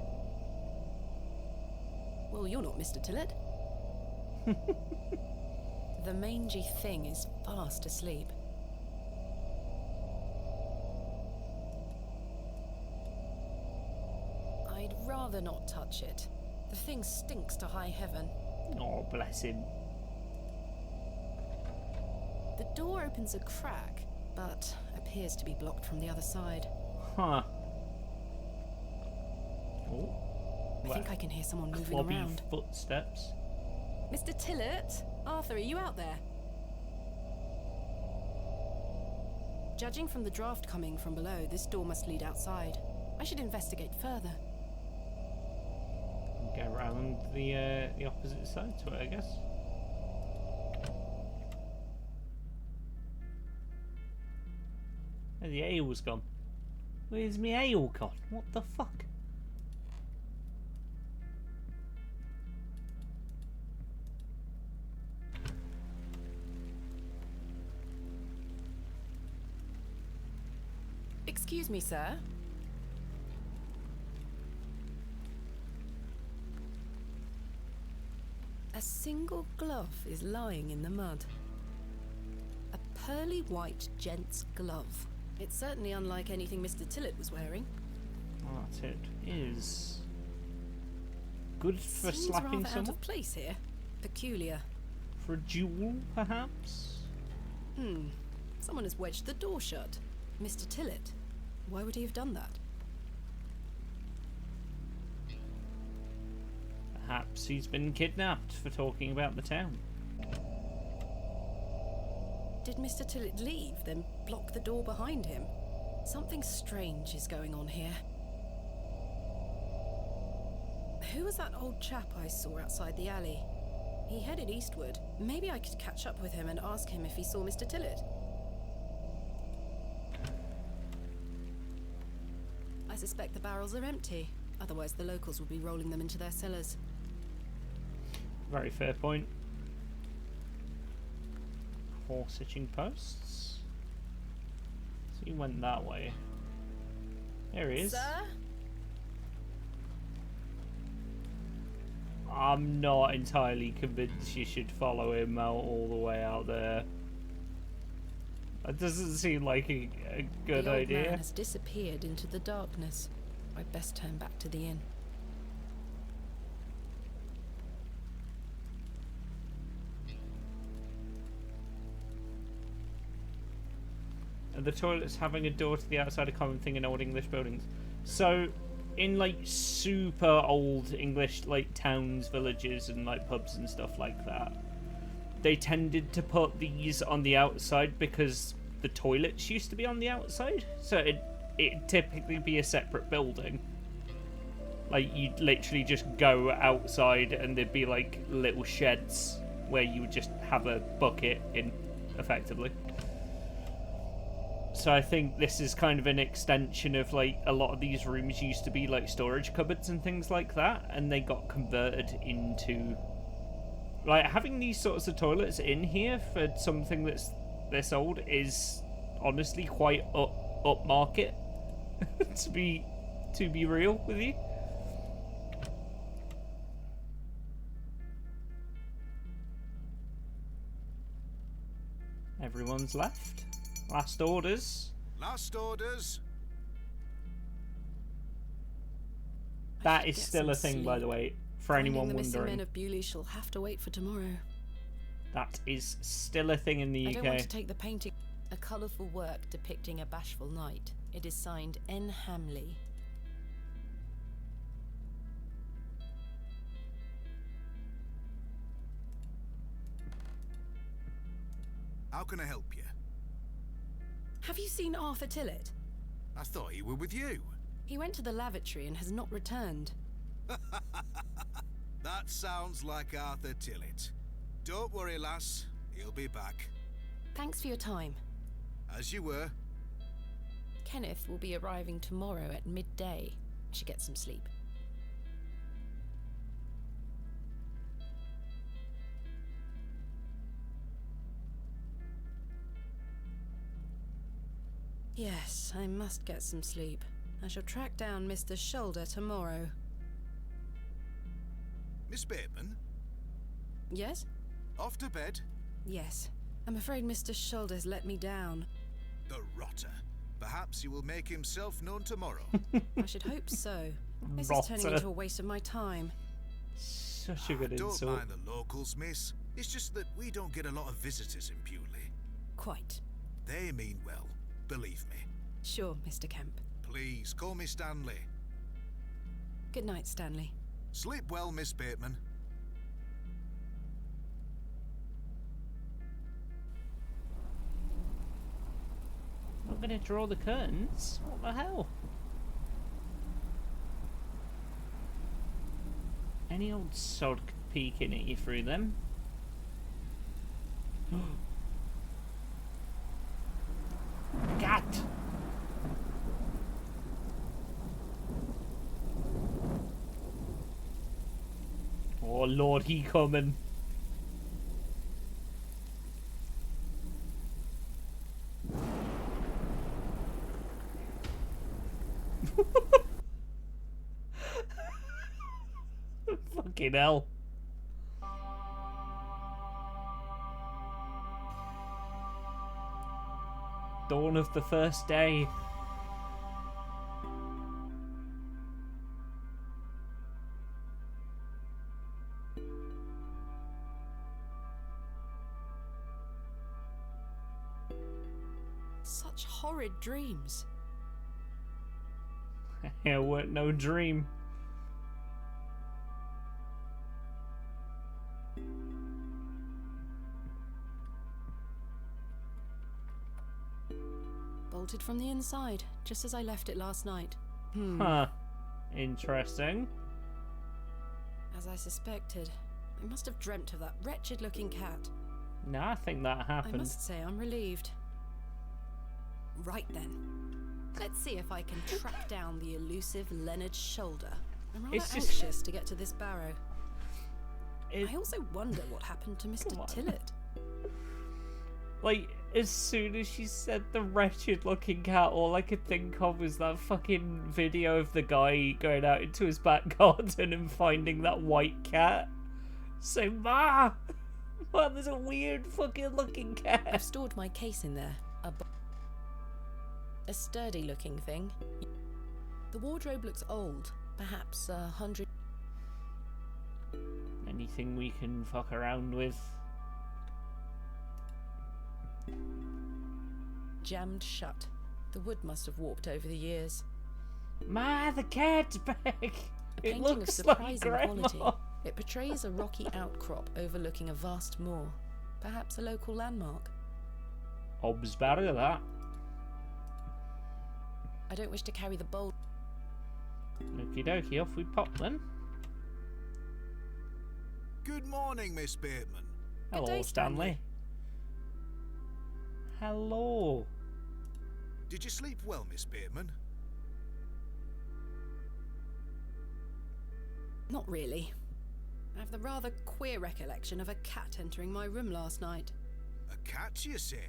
Speaker 3: Well, you're not Mr. Tillett. The mangy thing is fast asleep. I'd rather not touch it. The thing stinks to high heaven.
Speaker 1: Oh, bless him.
Speaker 3: The door opens a crack, but appears to be blocked from the other side.
Speaker 1: Huh. Oh.
Speaker 3: I think I can hear someone moving
Speaker 1: Clobby
Speaker 3: around.
Speaker 1: footsteps.
Speaker 3: Mr. Tillett? Arthur, are you out there? Judging from the draft coming from below, this door must lead outside. I should investigate further.
Speaker 1: Go around the opposite side to it, I guess. Oh, the ale's gone. Where's my ale gone? What the fuck?
Speaker 3: Excuse me, sir. A single glove is lying in the mud. A pearly white gent's glove. It's certainly unlike anything Mr. Tillett was wearing.
Speaker 1: That it is. Good for
Speaker 3: Seems
Speaker 1: slapping
Speaker 3: rather out
Speaker 1: someone?
Speaker 3: of place here. Peculiar.
Speaker 1: For a duel, perhaps?
Speaker 3: Someone has wedged the door shut. Mr. Tillett. Why would he have done that?
Speaker 1: Perhaps he's been kidnapped for talking about the town.
Speaker 3: Did Mr. Tillett leave, then block the door behind him? Something strange is going on here. Who was that old chap I saw outside the alley? He headed eastward. Maybe I could catch up with him and ask him if he saw Mr. Tillett. I suspect the barrels are empty. Otherwise the locals will be rolling them into their cellars.
Speaker 1: Very fair point. 4 stitching posts. So he went that way. There he is.
Speaker 3: Sir?
Speaker 1: I'm not entirely convinced you should follow him out all the way out there. That doesn't seem like a good
Speaker 3: The old
Speaker 1: idea.
Speaker 3: man has disappeared into the darkness. I'd best turn back to the inn.
Speaker 1: And the toilets having a door to the outside, a common thing in old English buildings. So, in like super old English like towns, villages, and like pubs and stuff like that, they tended to put these on the outside because the toilets used to be on the outside. So it'd typically be a separate building. Like you'd literally just go outside and there'd be like little sheds where you would just have a bucket in, effectively. So I think this is kind of an extension of like a lot of these rooms used to be like storage cupboards and things like that, and they got converted into like having these sorts of toilets in here for something that's this old is honestly quite upmarket to be real with you. Everyone's left. Last orders.
Speaker 5: Last orders.
Speaker 1: That
Speaker 3: should
Speaker 1: is
Speaker 3: get
Speaker 1: still
Speaker 3: some
Speaker 1: a thing, by
Speaker 3: sleep.
Speaker 1: the way, for
Speaker 3: Finding
Speaker 1: anyone
Speaker 3: the missing men
Speaker 1: wondering.
Speaker 3: of Bewley shall have to wait for tomorrow.
Speaker 1: That is still a thing in the
Speaker 3: I
Speaker 1: UK.
Speaker 3: don't want to take the painting. A colourful work depicting a bashful knight. It is signed N. Hamley.
Speaker 5: How can I help you?
Speaker 3: Have you seen Arthur Tillett?
Speaker 5: I thought he were with you.
Speaker 3: He went to the lavatory and has not returned.
Speaker 5: That sounds like Arthur Tillett. Don't worry, lass. He'll be back.
Speaker 3: Thanks for your time.
Speaker 5: As you were.
Speaker 3: Kenneth will be arriving tomorrow at midday. I should get some sleep. Yes, I must get some sleep. I shall track down Mr. Shoulder tomorrow.
Speaker 5: Miss Bateman,
Speaker 3: Yes?
Speaker 5: off to bed?
Speaker 3: Yes. I'm afraid Mr. Shoulder's let me down.
Speaker 5: The rotter. Perhaps he will make himself known tomorrow.
Speaker 3: I should hope so. This is turning
Speaker 1: Rotter.
Speaker 3: into a waste of my time.
Speaker 1: Such a good
Speaker 5: Don't
Speaker 1: insult.
Speaker 5: mind the locals, miss. It's just that we don't get a lot of visitors in Bewley.
Speaker 3: Quite.
Speaker 5: They mean well, believe me.
Speaker 3: Sure, Mr. Kemp.
Speaker 5: Please, call me Stanley.
Speaker 3: Good night, Stanley.
Speaker 5: Sleep well, Miss Bateman.
Speaker 1: I'm gonna draw the curtains? What the hell? Any old sod peeking at you through them? Cat! Oh Lord, he coming. Fucking hell. Dawn of the first day.
Speaker 3: Such horrid dreams.
Speaker 1: It weren't no dream.
Speaker 3: Bolted from the inside, just as I left it last night.
Speaker 1: Huh. Interesting.
Speaker 3: As I suspected. I must have dreamt of that wretched-looking cat.
Speaker 1: Nah, I think that
Speaker 3: I
Speaker 1: happened.
Speaker 3: must say I'm relieved. Right then. Let's see if I can track down the elusive Leonard Shoulder. I'm rather
Speaker 1: It's just-
Speaker 3: anxious to get to this barrow.
Speaker 1: It-
Speaker 3: I also wonder what happened to Mr.
Speaker 1: Come on.
Speaker 3: Tillett.
Speaker 1: Like, as soon as she said the wretched looking cat, all I could think of was that fucking video of the guy going out into his back garden and finding that white cat. So, Ma! There's a weird fucking looking
Speaker 3: I've
Speaker 1: cat.
Speaker 3: stored my case in there. A sturdy looking thing. The wardrobe looks old. Perhaps 100.
Speaker 1: Anything we can fuck around with?
Speaker 3: Jammed shut. The wood must have warped over the years.
Speaker 1: Ma, the cat's back!
Speaker 3: A
Speaker 1: It
Speaker 3: painting
Speaker 1: looks
Speaker 3: of
Speaker 1: like
Speaker 3: surprising
Speaker 1: Grandma.
Speaker 3: quality. It portrays a rocky outcrop overlooking a vast moor. Perhaps a local landmark.
Speaker 1: Hobbs Barrow, that.
Speaker 3: I don't wish to carry the bold.
Speaker 1: Okie dokie, off we pop then.
Speaker 5: Good morning, Miss Bateman.
Speaker 1: Hello,
Speaker 3: day,
Speaker 1: Stanley. Hello.
Speaker 5: Did you sleep well, Miss Bateman?
Speaker 3: Not really. I have the rather queer recollection of a cat entering my room last night.
Speaker 5: A cat, you say?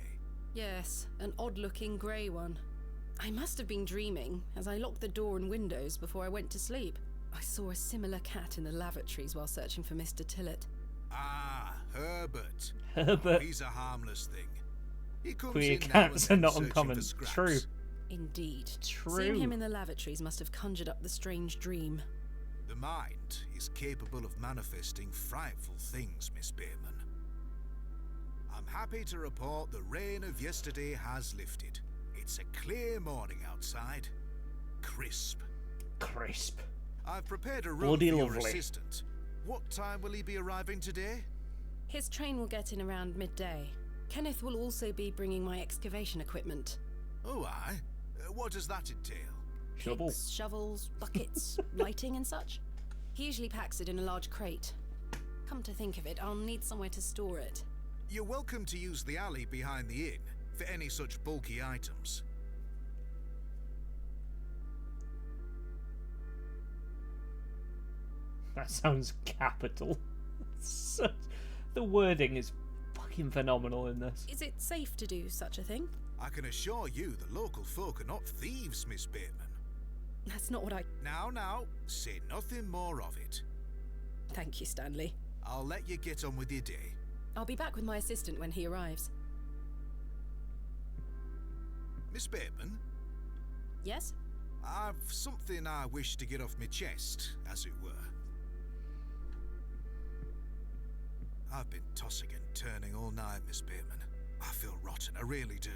Speaker 3: Yes, an odd-looking grey one. I must have been dreaming, as I locked the door and windows before I went to sleep. I saw a similar cat in the lavatories while searching for Mr. Tillett.
Speaker 5: Ah, Herbert.
Speaker 1: Herbert.
Speaker 5: He's a harmless thing. He comes
Speaker 1: Queer
Speaker 5: in now
Speaker 1: cats are
Speaker 5: and then
Speaker 1: not
Speaker 5: searching
Speaker 1: uncommon.
Speaker 5: for scraps.
Speaker 1: True.
Speaker 3: Indeed.
Speaker 1: True.
Speaker 3: Seeing him in the lavatories must have conjured up the strange dream.
Speaker 5: The mind is capable of manifesting frightful things, Miss Bateman. I'm happy to report the rain of yesterday has lifted. It's a clear morning outside. Crisp.
Speaker 1: Crisp.
Speaker 5: I've prepared a room
Speaker 1: Bloody
Speaker 5: for your
Speaker 1: lovely.
Speaker 5: assistant. What time will he be arriving today?
Speaker 3: His train will get in around midday. Kenneth will also be bringing my excavation equipment.
Speaker 5: Oh, aye? What does that entail?
Speaker 1: Shovel.
Speaker 3: Picks, shovels, buckets, lighting and such. He usually packs it in a large crate. Come to think of it, I'll need somewhere to store it.
Speaker 5: You're welcome to use the alley behind the inn for any such bulky items.
Speaker 1: That sounds capital. The wording is fucking phenomenal in this.
Speaker 3: Is it safe to do such a thing?
Speaker 5: I can assure you the local folk are not thieves, Miss Bateman.
Speaker 3: That's not what I...
Speaker 5: Now, say nothing more of it.
Speaker 3: Thank you, Stanley.
Speaker 5: I'll let you get on with your day.
Speaker 3: I'll be back with my assistant when he arrives.
Speaker 5: Miss Bateman,
Speaker 3: Yes?
Speaker 5: I've something I wish to get off my chest, as it were. I've been tossing and turning all night, Miss Bateman. I feel rotten, I really do.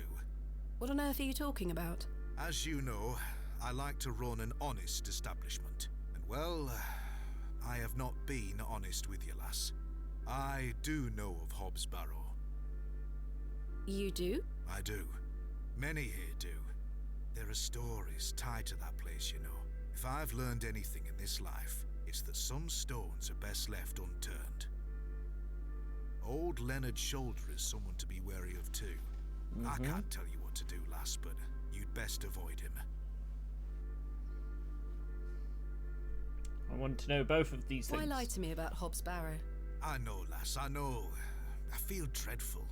Speaker 3: What on earth are you talking about?
Speaker 5: As you know, I like to run an honest establishment. And well, I have not been honest with you, lass. I do know of Hobbs Barrow.
Speaker 3: You do?
Speaker 5: I do. Many here do. There are stories tied to that place, you know. If I've learned anything in this life, it's that some stones are best left unturned. Old Leonard Shoulder is someone to be wary of too. I can't tell you what to do, lass, but you'd best avoid him.
Speaker 1: I want to know both of these
Speaker 3: Why
Speaker 1: things.
Speaker 3: lie to me about Hobbs Barrow?
Speaker 5: I know, lass, I know. I feel dreadful.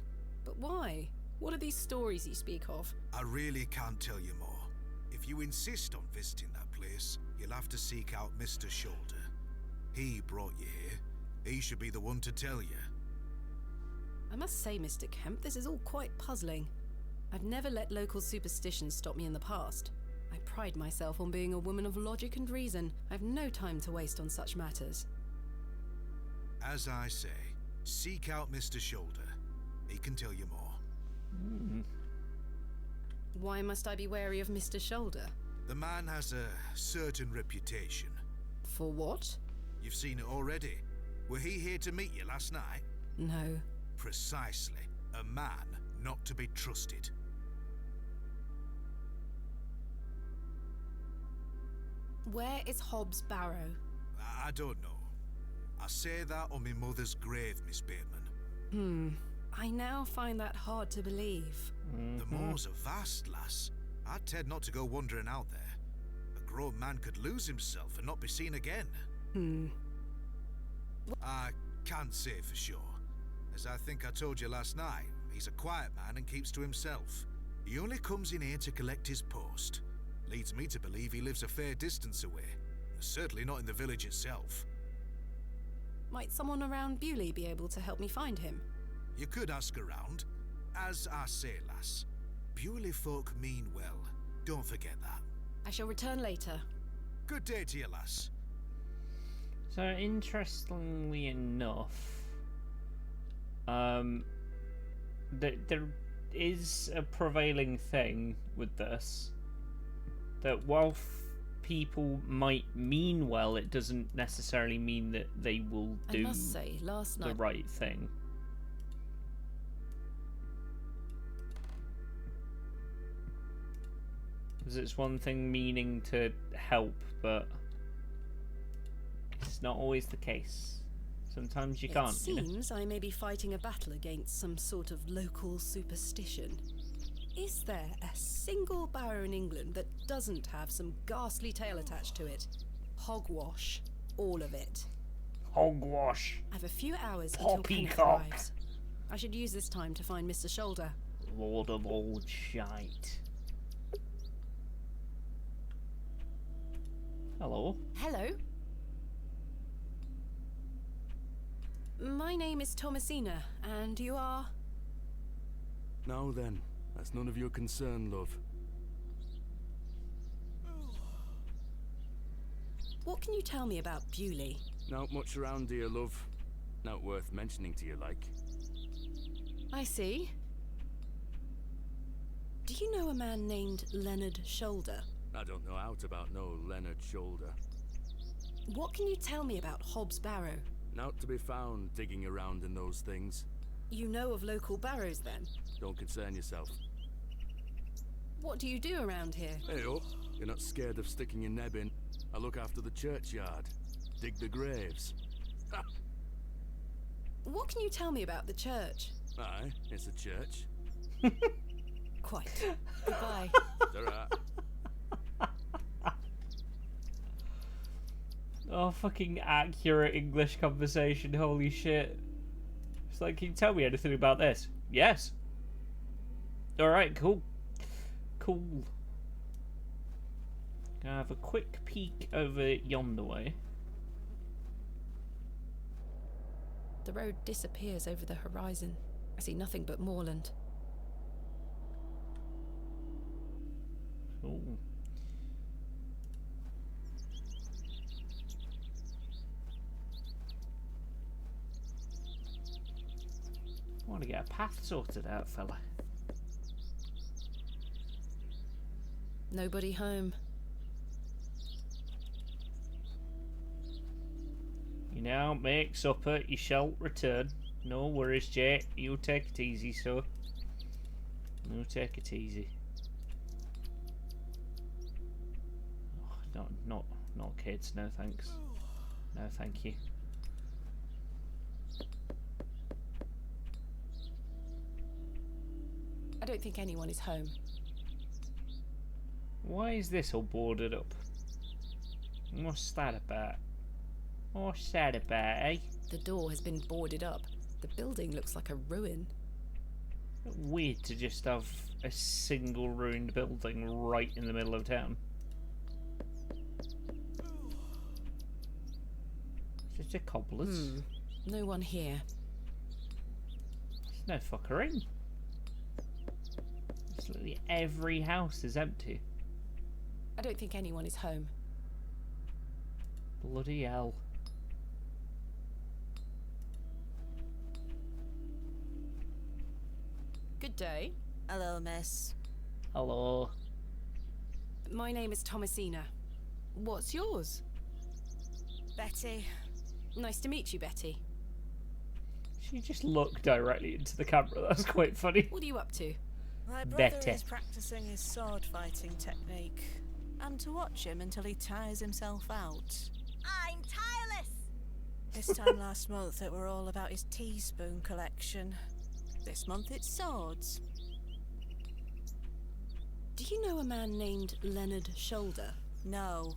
Speaker 3: But why? What are these stories you speak of?
Speaker 5: I really can't tell you more. If you insist on visiting that place, you'll have to seek out Mr. Shoulder. He brought you here. He should be the one to tell you.
Speaker 3: I must say, Mr. Kemp, this is all quite puzzling. I've never let local superstitions stop me in the past. I pride myself on being a woman of logic and reason. I've no time to waste on such matters.
Speaker 5: As I say, seek out Mr. Shoulder. He can tell you more.
Speaker 3: Why must I be wary of Mr. Shoulder?
Speaker 5: The man has a certain reputation.
Speaker 3: For what?
Speaker 5: You've seen it already. Were he here to meet you last night?
Speaker 3: No.
Speaker 5: Precisely. A man not to be trusted.
Speaker 3: Where is Hobbs Barrow?
Speaker 5: I don't know. I say that on my mother's grave, Miss Bateman.
Speaker 3: I now find that hard to believe.
Speaker 5: The moors are vast, lass. I'd tend not to go wandering out there. A grown man could lose himself and not be seen again. I can't say for sure. As I think I told you last night, he's a quiet man and keeps to himself. He only comes in here to collect his post. Leads me to believe he lives a fair distance away. Certainly not in the village itself.
Speaker 3: Might someone around Bewley be able to help me find him?
Speaker 5: You could ask around. As I say, lass, Bewley folk mean well. Don't forget that.
Speaker 3: I shall return later.
Speaker 5: Good day to you, lass.
Speaker 1: So, interestingly enough, there is a prevailing thing with this, that while people might mean well, it doesn't necessarily mean that they will do
Speaker 3: I must say, last
Speaker 1: the
Speaker 3: night...
Speaker 1: right thing. Because it's one thing meaning to help, but it's not always the case. Sometimes you can't.
Speaker 3: It seems I may be fighting a battle against some sort of local superstition. Is there a single barrow in England that doesn't have some ghastly tale attached to it? Hogwash. All of it.
Speaker 1: Hogwash.
Speaker 3: I have a few hours until Kenneth
Speaker 1: Poppycock.
Speaker 3: arrives. I should use this time to find Mr. Shoulder.
Speaker 1: Lord of old shite. Hello.
Speaker 3: Hello. My name is Thomasina, and you are...
Speaker 6: Now then, that's none of your concern, love.
Speaker 3: What can you tell me about Bewley?
Speaker 6: Not much around here, love. Not worth mentioning to you, like.
Speaker 3: I see. Do you know a man named Leonard Shoulder?
Speaker 6: I don't know out about no Leonard Shoulder.
Speaker 3: What can you tell me about Hobbs Barrow?
Speaker 6: Not to be found digging around in those things.
Speaker 3: You know of local Barrows, then?
Speaker 6: Don't concern yourself.
Speaker 3: What do you do around here?
Speaker 6: Hey, oh, you're not scared of sticking your neb in. I look after the churchyard. Dig the graves. Ha!
Speaker 3: What can you tell me about the church?
Speaker 6: Aye, it's a church.
Speaker 3: Quite. Goodbye.
Speaker 6: Ta-ra.
Speaker 1: Oh, fucking accurate English conversation, holy shit. It's like, can you tell me anything about this? Yes. Alright, cool. Cool. Gonna have a quick peek over yonder way.
Speaker 3: The road disappears over the horizon. I see nothing but moorland.
Speaker 1: Cool. I want to get a path sorted out, fella.
Speaker 3: Nobody home.
Speaker 1: You now make supper, you shall return. No worries, Jay. You take it easy, so. You take it easy. Oh, not kids. No thanks. No, thank you.
Speaker 3: I don't think anyone is home.
Speaker 1: Why is this all boarded up? What's that about? What's that about, eh?
Speaker 3: The door has been boarded up. The building looks like a ruin.
Speaker 1: Weird to just have a single ruined building right in the middle of town. Just a cobblers.
Speaker 3: No one here.
Speaker 1: There's no fucker in. Absolutely every house is empty.
Speaker 3: I don't think anyone is home.
Speaker 1: Bloody hell.
Speaker 3: Good day.
Speaker 4: Hello, miss.
Speaker 1: Hello.
Speaker 3: My name is Thomasina. What's yours?
Speaker 4: Betty.
Speaker 3: Nice to meet you, Betty.
Speaker 1: She just looked directly into the camera. That's quite funny.
Speaker 3: What are you up to?
Speaker 7: My brother
Speaker 1: Betty.
Speaker 7: is practicing his sword fighting technique. I'm to watch him until he tires himself out.
Speaker 4: I'm tireless.
Speaker 7: This time last month it were all about his teaspoon collection. This month it's swords.
Speaker 3: Do you know a man named Leonard Shoulder?
Speaker 7: No.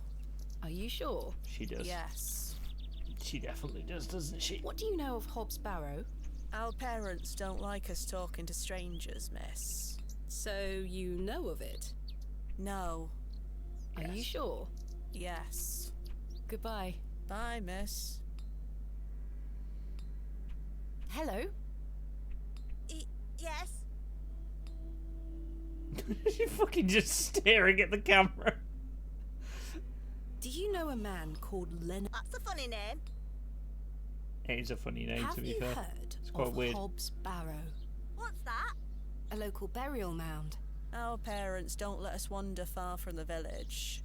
Speaker 3: Are you sure?
Speaker 1: She does.
Speaker 7: Yes.
Speaker 1: She definitely does, doesn't she?
Speaker 3: What do you know of Hobbs Barrow?
Speaker 7: Our parents don't like us talking to strangers, miss.
Speaker 3: So you know of it?
Speaker 7: No.
Speaker 3: Are you
Speaker 1: Yes.
Speaker 3: sure?
Speaker 7: Yes.
Speaker 3: Goodbye.
Speaker 7: Bye, miss.
Speaker 3: Hello?
Speaker 4: Yes.
Speaker 1: She's fucking just staring at the camera.
Speaker 3: Do you know a man called Leonard?
Speaker 4: That's a funny name.
Speaker 1: It is a funny name,
Speaker 3: Have
Speaker 1: to be
Speaker 3: you
Speaker 1: fair.
Speaker 3: heard
Speaker 1: quite
Speaker 3: of
Speaker 1: weird.
Speaker 3: Hobbs Barrow?
Speaker 4: What's that?
Speaker 3: A local burial mound.
Speaker 7: Our parents don't let us wander far from the village.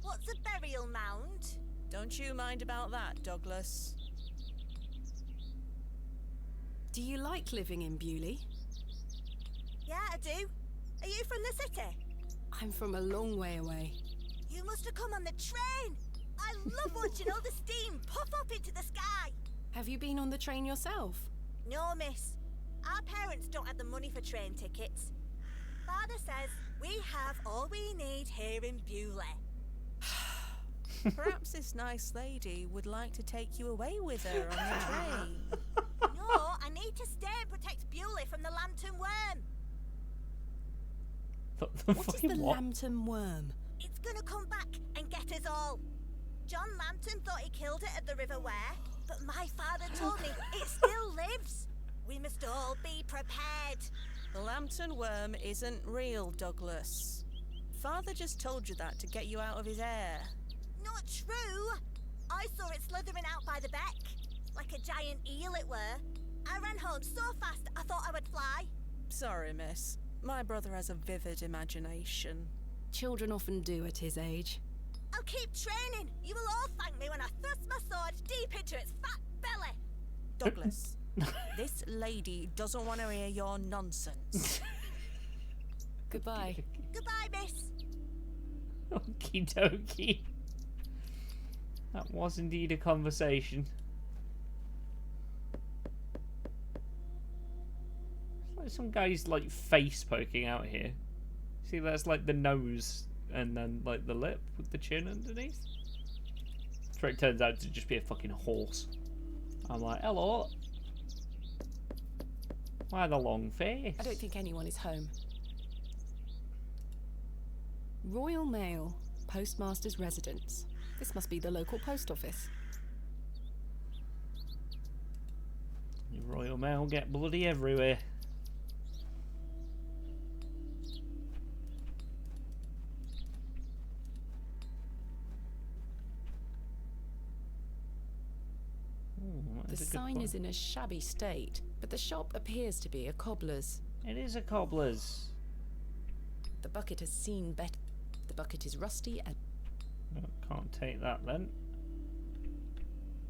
Speaker 4: What's a burial mound?
Speaker 7: Don't you mind about that, Douglas?
Speaker 3: Do you like living in Bewley?
Speaker 4: Yeah, I do. Are you from the city?
Speaker 3: I'm from a long way away.
Speaker 4: You must have come on the train. I love watching all the steam puff up into the sky.
Speaker 3: Have you been on the train yourself?
Speaker 4: No, miss. Our parents don't have the money for train tickets. Father says we have all we need here in Bewley.
Speaker 7: Perhaps this nice lady would like to take you away with her on the train.
Speaker 4: No, I need to stay and protect Bewley from the lantern worm.
Speaker 1: The
Speaker 3: What is
Speaker 1: fucking
Speaker 3: the
Speaker 1: what?
Speaker 3: lantern worm?
Speaker 4: It's gonna come back and get us all. John Lantern thought he killed it at the River Ware, but my father told me it still lives. We must all be prepared.
Speaker 7: The lantern worm isn't real, Douglas. Father just told you that to get you out of his hair.
Speaker 4: Not true. I saw it slithering out by the beck, like a giant eel it were. I ran home so fast I thought I would fly.
Speaker 7: Sorry, miss. My brother has a vivid imagination.
Speaker 3: Children often do at his age.
Speaker 4: I'll keep training. You will all thank me when I thrust my sword deep into its fat belly.
Speaker 7: Douglas, This lady doesn't want to hear your nonsense.
Speaker 3: Goodbye.
Speaker 4: Goodbye, miss.
Speaker 1: Okie dokie. That was indeed a conversation. It's like some guy's like face poking out here. See, that's like the nose and then like the lip with the chin underneath. So it turns out to just be a fucking horse. I'm like, hello. Why the long face?
Speaker 3: I don't think anyone is home. Royal Mail, Postmaster's Residence. This must be the local post office.
Speaker 1: Your Royal Mail get bloody everywhere. Ooh, that
Speaker 3: The
Speaker 1: is a good
Speaker 3: sign
Speaker 1: one.
Speaker 3: is in a shabby state, but the shop appears to be a cobbler's.
Speaker 1: It is a cobbler's.
Speaker 3: The bucket has seen better. The bucket is rusty and
Speaker 1: No, can't take that then.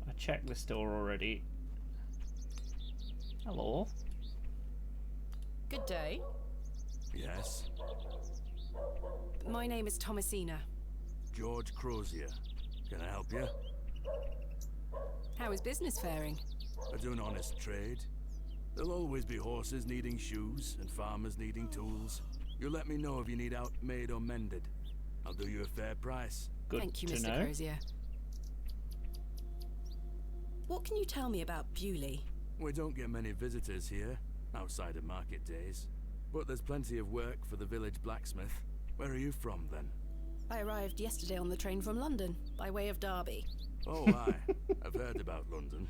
Speaker 1: I checked the store already. Hello.
Speaker 3: good day.
Speaker 6: Yes?
Speaker 3: My name is Thomasina.
Speaker 6: George Crozier. Can I help you?
Speaker 3: How is business faring?
Speaker 6: I do an honest trade. There'll always be horses needing shoes and farmers needing tools. You let me know if you need out made or mended. I'll do you a fair price.
Speaker 1: Good
Speaker 3: Thank you,
Speaker 1: to
Speaker 3: Mr.
Speaker 1: know.
Speaker 3: Crozier. What can you tell me about Bewley?
Speaker 6: We don't get many visitors here, outside of market days. But there's plenty of work for the village blacksmith. Where are you from, then?
Speaker 3: I arrived yesterday on the train from London, by way of Derby.
Speaker 6: Oh, aye. I've heard about London.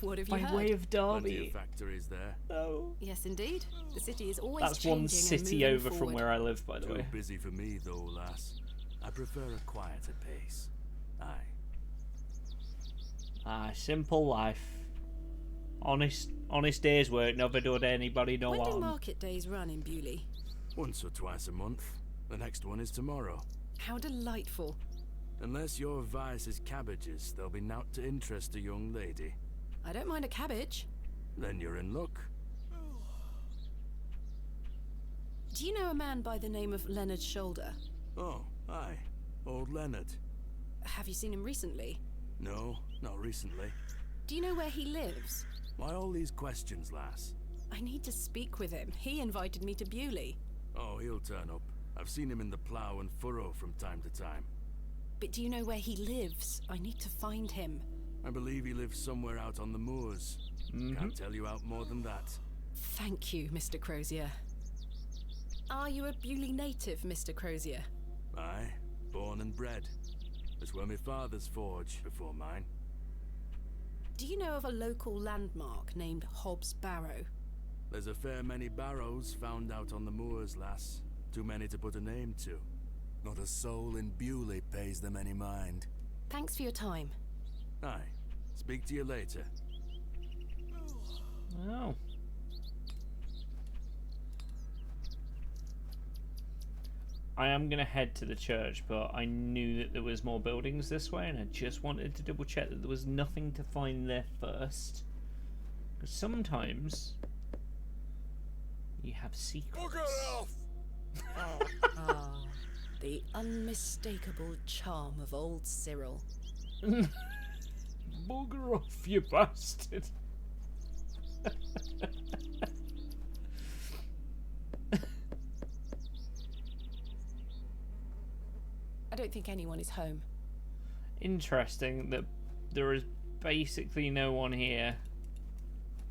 Speaker 3: What have you
Speaker 1: By
Speaker 3: heard?
Speaker 1: way of
Speaker 6: Plenty
Speaker 1: Derby.
Speaker 6: of factories there.
Speaker 1: No.
Speaker 3: Yes, indeed. The city is always
Speaker 1: That's
Speaker 3: changing
Speaker 1: one
Speaker 3: and
Speaker 1: city
Speaker 3: moving
Speaker 1: over from
Speaker 3: forward.
Speaker 1: where I live, by the
Speaker 6: Too
Speaker 1: way.
Speaker 6: busy for me, though, lass. I prefer a quieter pace. Aye.
Speaker 1: Simple life. Honest day's work, never done anybody no
Speaker 3: When do
Speaker 1: harm.
Speaker 3: market days run in Bewley?
Speaker 6: Once or twice a month. The next one is tomorrow.
Speaker 3: How delightful.
Speaker 6: Unless your vice is cabbages, there'll be naught to interest a young lady.
Speaker 3: I don't mind a cabbage.
Speaker 6: Then you're in luck.
Speaker 3: Do you know a man by the name of Leonard Shoulder?
Speaker 6: Oh, aye. Old Leonard.
Speaker 3: Have you seen him recently?
Speaker 6: No, not recently.
Speaker 3: Do you know where he lives?
Speaker 6: Why all these questions, lass?
Speaker 3: I need to speak with him. He invited me to Bewley.
Speaker 6: Oh, he'll turn up. I've seen him in the plough and furrow from time to time.
Speaker 3: But do you know where he lives? I need to find him.
Speaker 6: I believe he lives somewhere out on the moors. Can't tell you out more than that.
Speaker 3: Thank you, Mr. Crozier. Are you a Bewley native, Mr. Crozier?
Speaker 6: Aye, born and bred. That's where my father's forge before mine.
Speaker 3: Do you know of a local landmark named Hobbs Barrow?
Speaker 6: There's a fair many barrows found out on the moors, lass. Too many to put a name to. Not a soul in Bewley pays them any mind.
Speaker 3: Thanks for your time.
Speaker 6: Aye. Speak to you later.
Speaker 1: Oh. I am going to head to the church, but I knew that there was more buildings this way, and I just wanted to double check that there was nothing to find there first. Because sometimes you have secrets.
Speaker 3: The unmistakable charm of old Cyril.
Speaker 1: Bugger off, you bastard.
Speaker 3: I don't think anyone is home.
Speaker 1: Interesting that there is basically no one here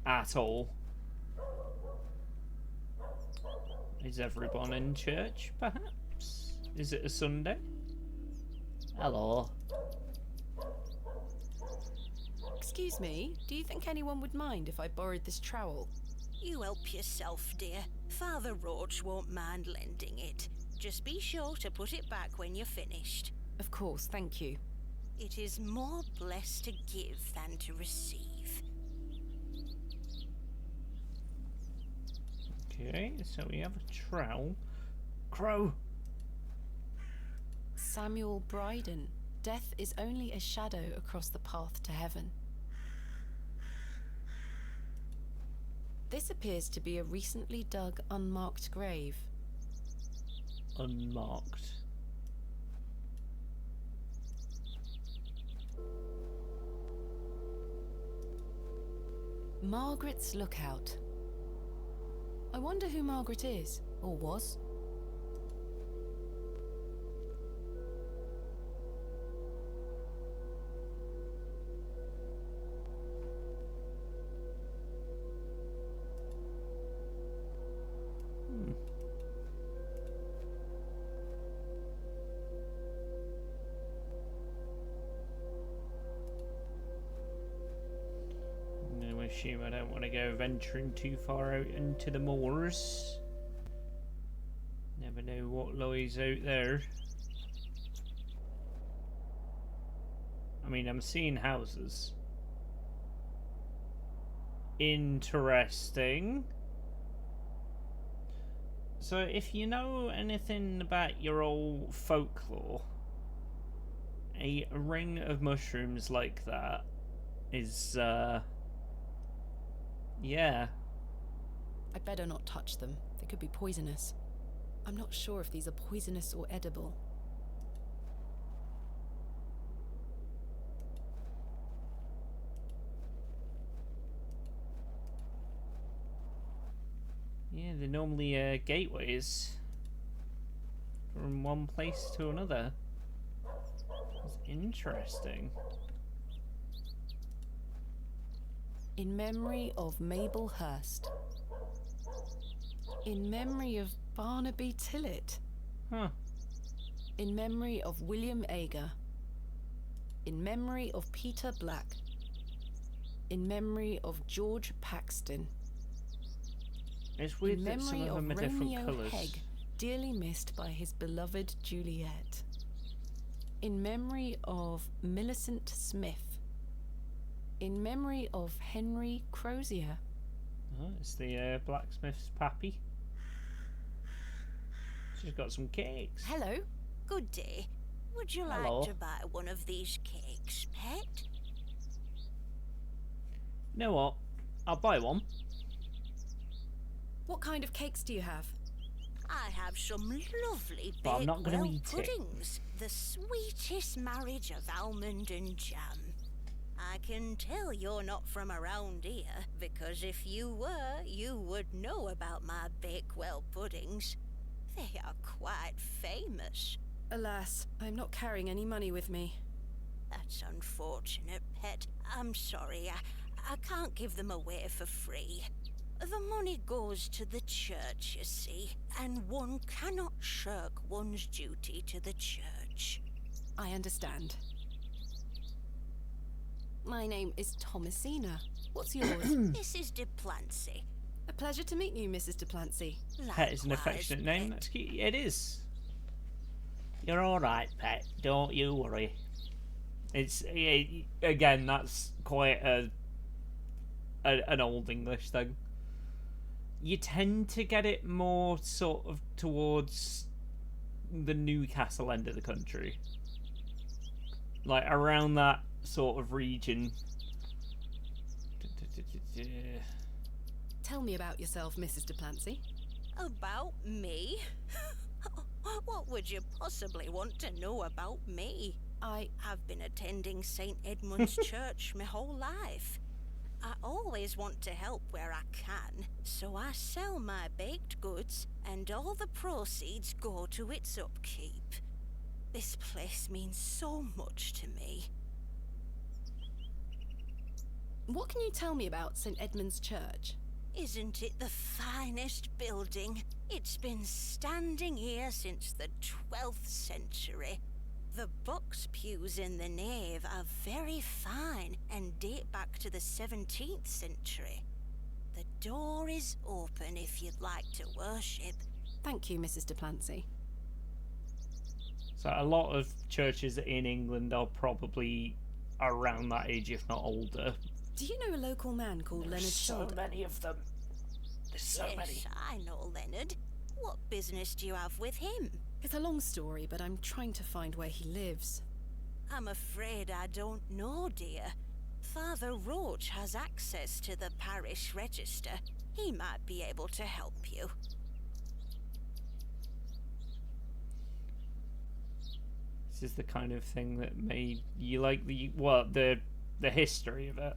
Speaker 1: at all. Is everyone in church, perhaps? Is it a Sunday? Hello.
Speaker 3: Excuse me, do you think anyone would mind if I borrowed this trowel?
Speaker 7: You help yourself, dear. Father Roach won't mind lending it. Just be sure to put it back when you're finished.
Speaker 3: Of course, thank you.
Speaker 7: It is more blessed to give than to receive.
Speaker 1: Okay, so we have a trowel. Crow!
Speaker 3: Samuel Bryden. Death is only a shadow across the path to heaven. This appears to be a recently dug, unmarked grave.
Speaker 1: Unmarked.
Speaker 3: Margaret's Lookout. I wonder who Margaret is, or was.
Speaker 1: Assume I don't want to go venturing too far out into the moors. Never know what lies out there. I mean, I'm seeing houses. Interesting. So, if you know anything about your old folklore, a ring of mushrooms like that is, yeah.
Speaker 3: I'd better not touch them. They could be poisonous. I'm not sure if these are poisonous or edible.
Speaker 1: Yeah, they're normally gateways from one place to another. It's interesting.
Speaker 3: In memory of Mabel Hurst. In memory of Barnaby Tillett.
Speaker 1: Huh.
Speaker 3: In memory of William Ager. In memory of Peter Black. In memory of George Paxton.
Speaker 1: It's weird
Speaker 3: In
Speaker 1: that some
Speaker 3: memory
Speaker 1: of them
Speaker 3: of
Speaker 1: are different
Speaker 3: Romeo
Speaker 1: colours.
Speaker 3: Hegg, dearly missed by his beloved Juliet. In memory of Millicent Smith. In memory of Henry Crozier.
Speaker 1: Oh, it's the blacksmith's pappy. She's got some cakes.
Speaker 7: Hello. Good day. Would you
Speaker 1: Hello.
Speaker 7: like to buy one of these cakes, pet?
Speaker 1: You know what? I'll buy one.
Speaker 3: What kind of cakes do you have?
Speaker 7: I have some lovely
Speaker 1: But I'm not gonna
Speaker 7: Bakewell
Speaker 1: eat it.
Speaker 7: puddings. The sweetest marriage of almond and jam. I can tell you're not from around here, because if you were, you would know about my Bakewell puddings. They are quite famous.
Speaker 3: Alas, I'm not carrying any money with me.
Speaker 7: That's unfortunate, pet. I'm sorry, I can't give them away for free. The money goes to the church, you see, and one cannot shirk one's duty to the church.
Speaker 3: I understand. My name is Thomasina. What's yours?
Speaker 7: Mrs. de Plancy.
Speaker 3: A pleasure to meet you, Mrs. de Plancy.
Speaker 1: Pet is an
Speaker 7: Likewise,
Speaker 1: affectionate name.
Speaker 7: pet.
Speaker 1: That's cute. It is. You're all right, Pet. Don't you worry. It's again. That's quite an old English thing. You tend to get it more sort of towards the Newcastle end of the country, like around that sort of region.
Speaker 3: Tell me about yourself, Mrs. de Plancy.
Speaker 7: About me? What would you possibly want to know about me? I have been attending St. Edmund's Church my whole life. I always want to help where I can, so I sell my baked goods, and all the proceeds go to its upkeep. This place means so much to me.
Speaker 3: What can you tell me about St. Edmund's Church?
Speaker 7: Isn't it the finest building? It's been standing here since the 12th century. The box pews in the nave are very fine and date back to the 17th century. The door is open if you'd like to worship.
Speaker 3: Thank you, Mrs. de Plancy.
Speaker 1: So a lot of churches in England are probably around that age, if not older.
Speaker 3: Do you know a local man called Leonard Shard?
Speaker 1: many of them. There's so
Speaker 7: Yes, I know Leonard. What business do you have with him?
Speaker 3: It's a long story, but I'm trying to find where he lives.
Speaker 7: I'm afraid I don't know, dear. Father Roach has access to the parish register, He might be able to help you.
Speaker 1: This is the kind of thing that made you like the history of it.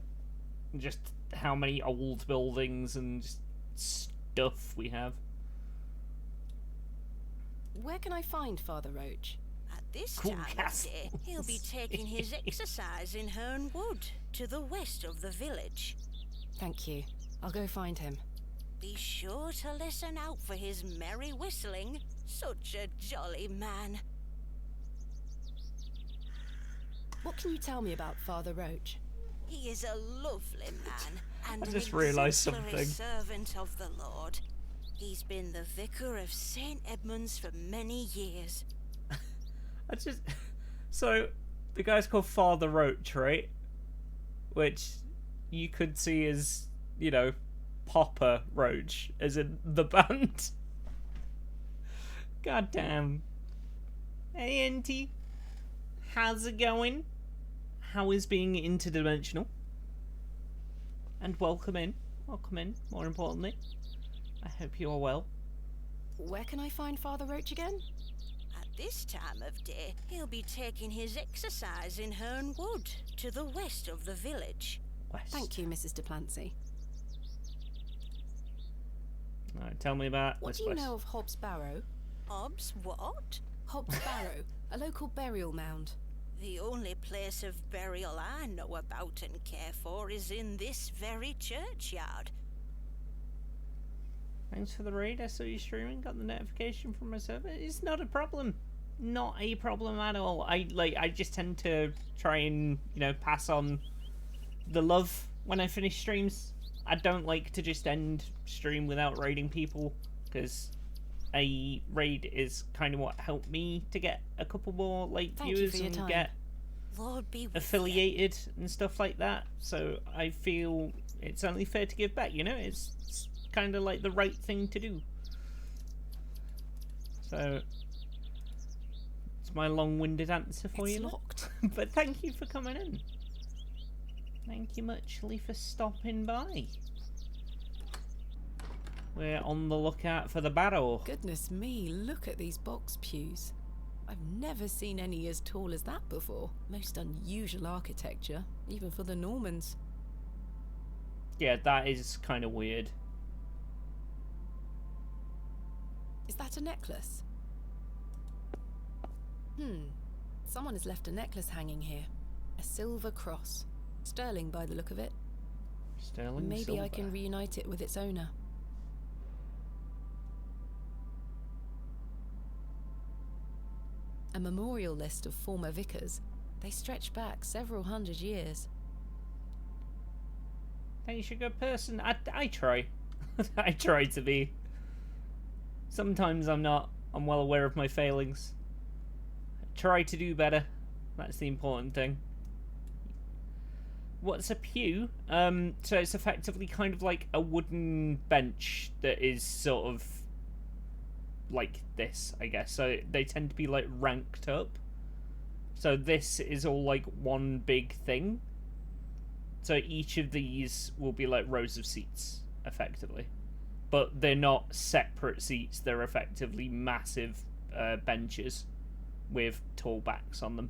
Speaker 1: Just how many old buildings and just stuff we have.
Speaker 3: Where can I find Father Roach?
Speaker 7: At this
Speaker 1: Cool
Speaker 7: time of
Speaker 1: castles.
Speaker 7: day, he'll be taking his exercise in Herne Wood, to the west of the village.
Speaker 3: Thank you. I'll go find him.
Speaker 7: Be sure to listen out for his merry whistling. Such a jolly man.
Speaker 3: What can you tell me about Father Roach?
Speaker 7: He is a lovely man and
Speaker 1: I
Speaker 7: an
Speaker 1: just realised
Speaker 7: exemplary
Speaker 1: something.
Speaker 7: servant of the Lord. He's been the vicar of St. Edmund's for many years.
Speaker 1: So the guy's called Father Roach, right? Which you could see as, you know, Papa Roach, as in the band. God damn. Hey, Auntie. How's it going? How is being interdimensional? And welcome in. Welcome in, more importantly. I hope you are well.
Speaker 3: Where can I find Father Roach again?
Speaker 7: At this time of day, he'll be taking his exercise in Herne Wood, to the west of the village.
Speaker 1: West.
Speaker 3: Thank you, Mrs. Duplancy.
Speaker 1: Alright, tell me about
Speaker 3: What
Speaker 1: this
Speaker 3: do you
Speaker 1: place.
Speaker 3: know of Hobbs Barrow?
Speaker 7: Hobbs what?
Speaker 3: Hobbs Barrow, a local burial mound.
Speaker 7: The only place of burial I know about and care for is in this very churchyard.
Speaker 1: Thanks for the raid. I saw you streaming. Got the notification from my server. It's not a problem. Not a problem at all. I just tend to try and, you know, pass on the love when I finish streams. I don't like to just end stream without raiding people, because a raid is kind of what helped me to get a couple more
Speaker 3: Thank you
Speaker 1: viewers
Speaker 3: for your
Speaker 1: and
Speaker 3: time.
Speaker 1: get
Speaker 7: Lord be with
Speaker 1: affiliated and stuff like that. So I feel it's only fair to give back, you know? It's kind of like the right thing to do. So it's my long-winded answer for
Speaker 3: It's
Speaker 1: you.
Speaker 3: locked.
Speaker 1: But thank you for coming in. Thank you muchly for stopping by. We're on the lookout for the Barrow.
Speaker 3: Goodness me, look at these box pews. I've never seen any as tall as that before. Most unusual architecture, even for the Normans.
Speaker 1: Yeah, that is kind of weird.
Speaker 3: Is that a necklace? Someone has left a necklace hanging here. A silver cross. Sterling by the look of it.
Speaker 1: Sterling
Speaker 3: Maybe
Speaker 1: silver.
Speaker 3: I can reunite it with its owner. A memorial list of former vicars. They stretch back several hundred years.
Speaker 1: Thanks, you good person. I try. I try to be. Sometimes I'm not. I'm well aware of my failings. I try to do better. That's the important thing. What's a pew? So it's effectively kind of like a wooden bench that is sort of like this, I guess. So they tend to be like ranked up. So this is all like one big thing. So each of these will be like rows of seats, effectively. But they're not separate seats, they're effectively massive benches with tall backs on them.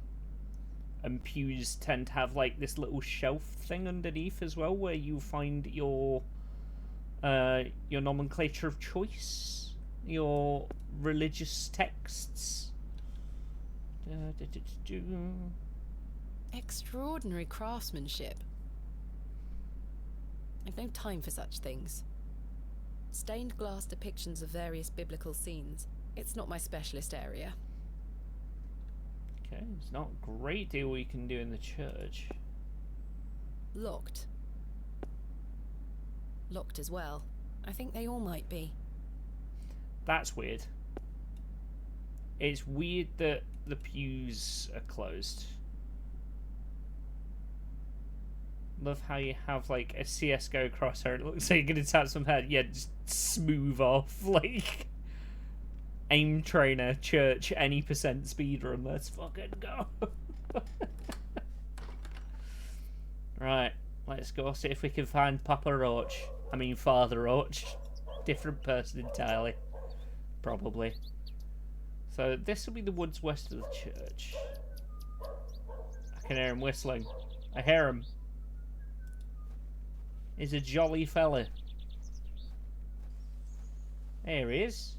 Speaker 1: And pews tend to have like this little shelf thing underneath as well, where you find your nomenclature of choice, your religious texts.
Speaker 3: Extraordinary craftsmanship. I've no time for such things. Stained glass depictions of various biblical scenes. It's not my specialist area.
Speaker 1: Okay, there's not a great deal we can do in the church.
Speaker 3: Locked. Locked as well. I think they all might be.
Speaker 1: That's weird. It's weird that the pews are closed. Love how you have like a CSGO crosshair. It looks like you're gonna tap some head. Yeah, just smooth off like aim trainer church any percent speedrun. Let's fucking go. Right, let's go see if we can find Papa Roach. I mean, Father Roach. Different person entirely. Probably. So this will be the woods west of the church. I can hear him whistling. I hear him. He's a jolly fella. There he is.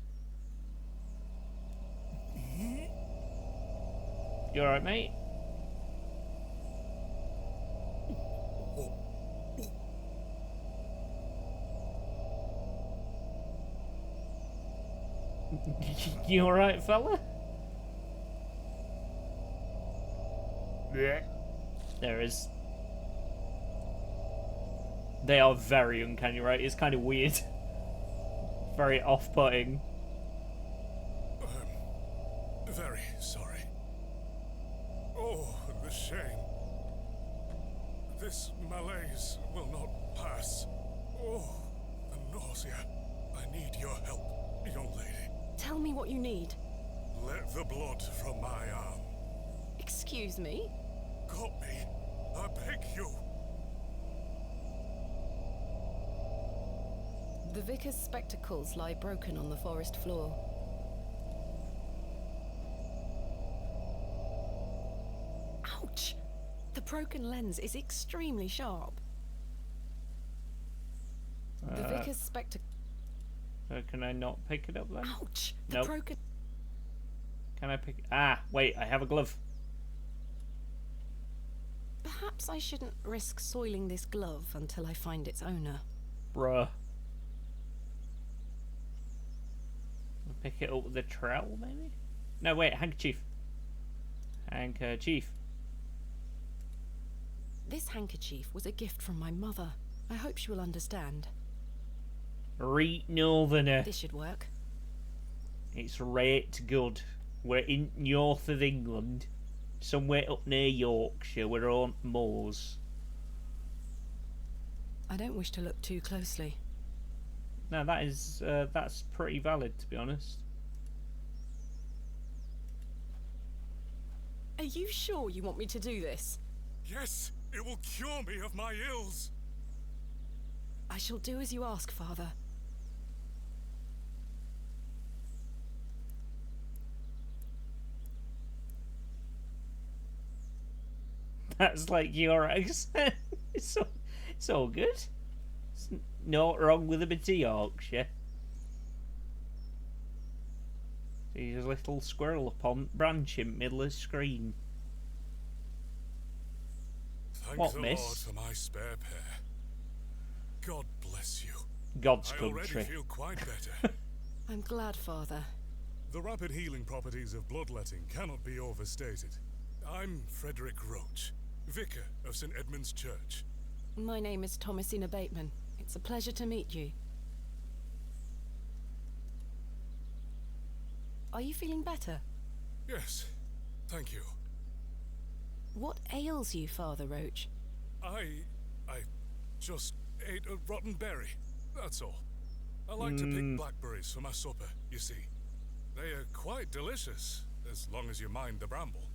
Speaker 1: You alright, mate? You alright, fella? Yeah. There is. They are very uncanny, right? It's kind of weird. Very off-putting.
Speaker 2: Very sorry. Oh, the shame. This malaise will not pass. Oh, the nausea. I need your help, young lady.
Speaker 3: Tell me what you need.
Speaker 2: Let the blood from my arm.
Speaker 3: Excuse me?
Speaker 2: Got me. I beg you.
Speaker 3: The vicar's spectacles lie broken on the forest floor. Ouch! The broken lens is extremely sharp. The vicar's spectacles.
Speaker 1: Can I not pick it up then?
Speaker 3: Ouch! The
Speaker 1: Nope.
Speaker 3: broken.
Speaker 1: Can I pick... Ah, wait, I have a glove.
Speaker 3: Perhaps I shouldn't risk soiling this glove until I find its owner.
Speaker 1: Bruh. Pick it up with a trowel, maybe? No, wait, handkerchief. Handkerchief.
Speaker 3: This handkerchief was a gift from my mother. I hope she will understand.
Speaker 1: Right, Northerner.
Speaker 3: This should work.
Speaker 1: It's right good. We're in north of England. Somewhere up near Yorkshire. We're on moors.
Speaker 3: I don't wish to look too closely.
Speaker 1: No, that's pretty valid, to be honest.
Speaker 3: Are you sure you want me to do this?
Speaker 2: Yes, it will cure me of my ills.
Speaker 3: I shall do as you ask, Father.
Speaker 1: That's like your accent. It's all good. It's not wrong with a bit of Yorkshire. He's a little squirrel upon branch in middle of screen.
Speaker 2: Thank
Speaker 1: What,
Speaker 2: the
Speaker 1: miss?
Speaker 2: Lord for my spare pair. God bless you.
Speaker 1: God's
Speaker 2: I already
Speaker 1: country.
Speaker 2: feel quite better.
Speaker 3: I'm glad, Father.
Speaker 2: The rapid healing properties of bloodletting cannot be overstated. I'm Frederick Roach, vicar of St. Edmund's Church.
Speaker 3: My name is Thomasina Bateman. It's a pleasure to meet you. Are you feeling better?
Speaker 2: Yes, thank you.
Speaker 3: What ails you, Father Roach?
Speaker 2: I just ate a rotten berry, that's all. I like to pick blackberries for my supper, you see. They are quite delicious, as long as you mind the bramble.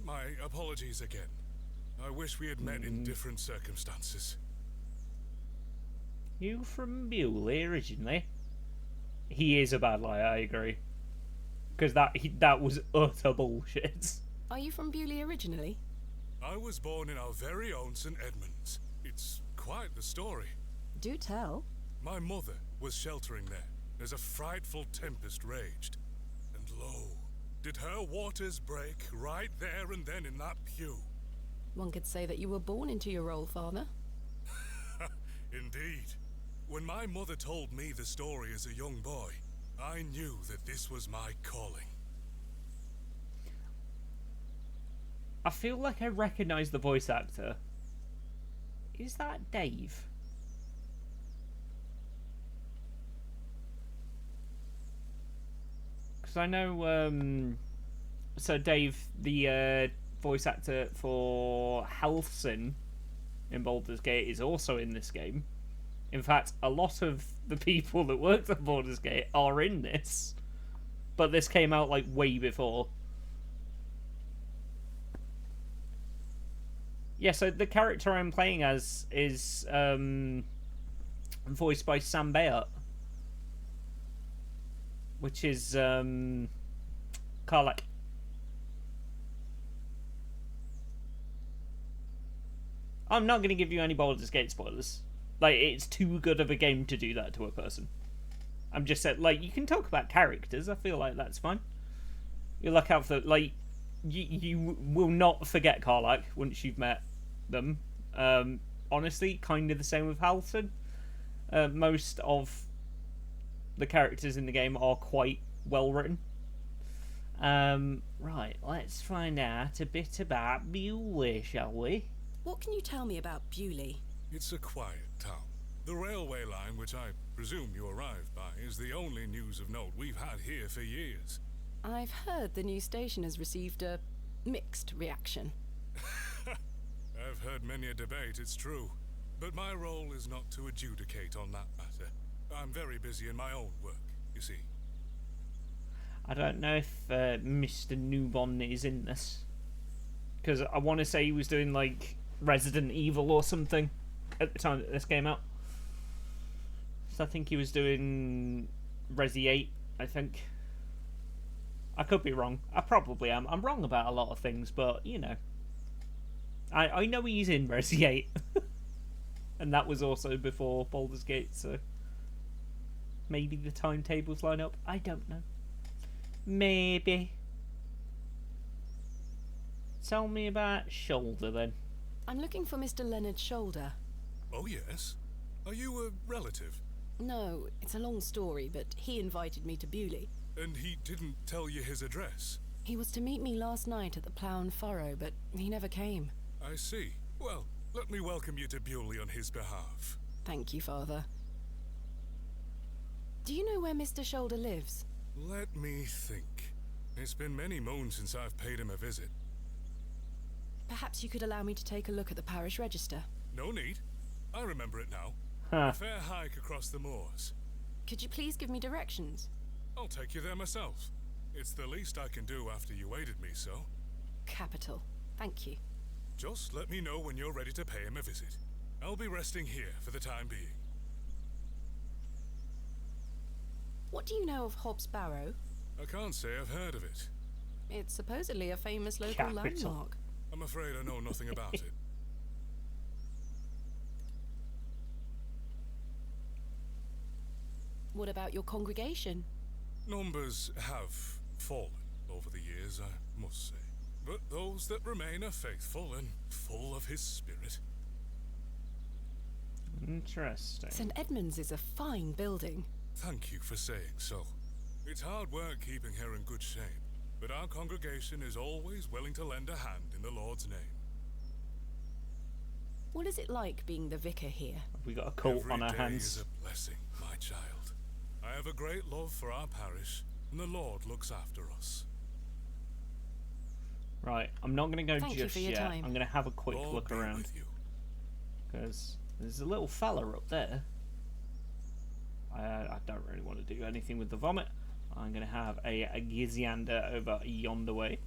Speaker 2: My apologies again. I wish we had met in different circumstances.
Speaker 1: You from Bewley originally? He is a bad liar, I agree. Because that was utter bullshit.
Speaker 3: Are you from Bewley originally?
Speaker 2: I was born in our very own St. Edmunds. It's quite the story.
Speaker 3: Do tell.
Speaker 2: My mother was sheltering there as a frightful tempest raged. And lo, did her waters break right there and then in that pew.
Speaker 3: One could say that you were born into your role, Father.
Speaker 2: Indeed. When my mother told me the story as a young boy, I knew that this was my calling.
Speaker 1: I feel like I recognise the voice actor. Is that Dave? Because I know, so Dave, the voice actor for Halfson in Baldur's Gate, is also in this game. In fact, a lot of the people that worked on Baldur's Gate are in this. But this came out, like, way before. Yeah, so the character I'm playing as is, voiced by Sam Bayard, which is Karlach. I'm not going to give you any Baldur's Gate spoilers. Like, it's too good of a game to do that to a person. I'm just saying, like, you can talk about characters. I feel like that's fine. You look out for, like, you will not forget Karlach once you've met them. Honestly, kind of the same with Halton. Most of the characters in the game are quite well written. Right, let's find out a bit about Bewley, shall we?
Speaker 3: What can you tell me about Bewley?
Speaker 2: It's a quiet town. The railway line, which I presume you arrived by, is the only news of note we've had here for years.
Speaker 3: I've heard the new station has received a mixed reaction.
Speaker 2: I've heard many a debate, it's true. But my role is not to adjudicate on that matter. I'm very busy in my own work, you see.
Speaker 1: I don't know if Mr. Newbon is in this. Because I want to say he was doing, like, Resident Evil or something at the time that this came out. So I think he was doing Resi 8, I think. I could be wrong. I probably am. I'm wrong about a lot of things, but, you know. I know he's in Resi 8. And that was also before Baldur's Gate, so... maybe the timetables line up. I don't know. Maybe. Tell me about Shoulder, then.
Speaker 3: I'm looking for Mr. Leonard Shoulder.
Speaker 2: Oh, yes? Are you a relative?
Speaker 3: No, it's a long story, but he invited me to Bewley.
Speaker 2: And he didn't tell you his address?
Speaker 3: He was to meet me last night at the Plough and Furrow, but he never came.
Speaker 2: I see. Well, let me welcome you to Bewley on his behalf.
Speaker 3: Thank you, Father. Do you know where Mr. Shoulder lives?
Speaker 2: Let me think. It's been many moons since I've paid him a visit.
Speaker 3: Perhaps you could allow me to take a look at the parish register.
Speaker 2: No need. I remember it now.
Speaker 1: Huh.
Speaker 2: A fair hike across the moors.
Speaker 3: Could you please give me directions?
Speaker 2: I'll take you there myself. It's the least I can do after you aided me so.
Speaker 3: Capital. Thank you.
Speaker 2: Just let me know when you're ready to pay him a visit. I'll be resting here for the time being.
Speaker 3: What do you know of Hobbs Barrow?
Speaker 2: I can't say I've heard of it.
Speaker 3: It's supposedly a famous local
Speaker 1: Capital.
Speaker 3: landmark.
Speaker 2: I'm afraid I know nothing about it.
Speaker 3: What about your congregation?
Speaker 2: Numbers have fallen over the years, I must say. But those that remain are faithful and full of his spirit.
Speaker 1: Interesting.
Speaker 3: St. Edmund's is a fine building.
Speaker 2: Thank you for saying so. It's hard work keeping her in good shape, but our congregation is always willing to lend a hand in the Lord's name.
Speaker 3: What is it like being the vicar here?
Speaker 1: Have we got a cult
Speaker 2: Every
Speaker 1: on our
Speaker 2: day
Speaker 1: hands?
Speaker 2: is a blessing, my child. I have a great love for our parish, and the Lord looks after us.
Speaker 1: Right, I'm not going to go
Speaker 3: Thank you
Speaker 1: just
Speaker 3: for your
Speaker 1: yet.
Speaker 3: time.
Speaker 1: I'm going to have a quick
Speaker 2: Lord
Speaker 1: look
Speaker 2: be
Speaker 1: around.
Speaker 2: with you.
Speaker 1: Because there's a little fella up there. I don't really want to do anything with the vomit. I'm going to have a Giziander over yonder way.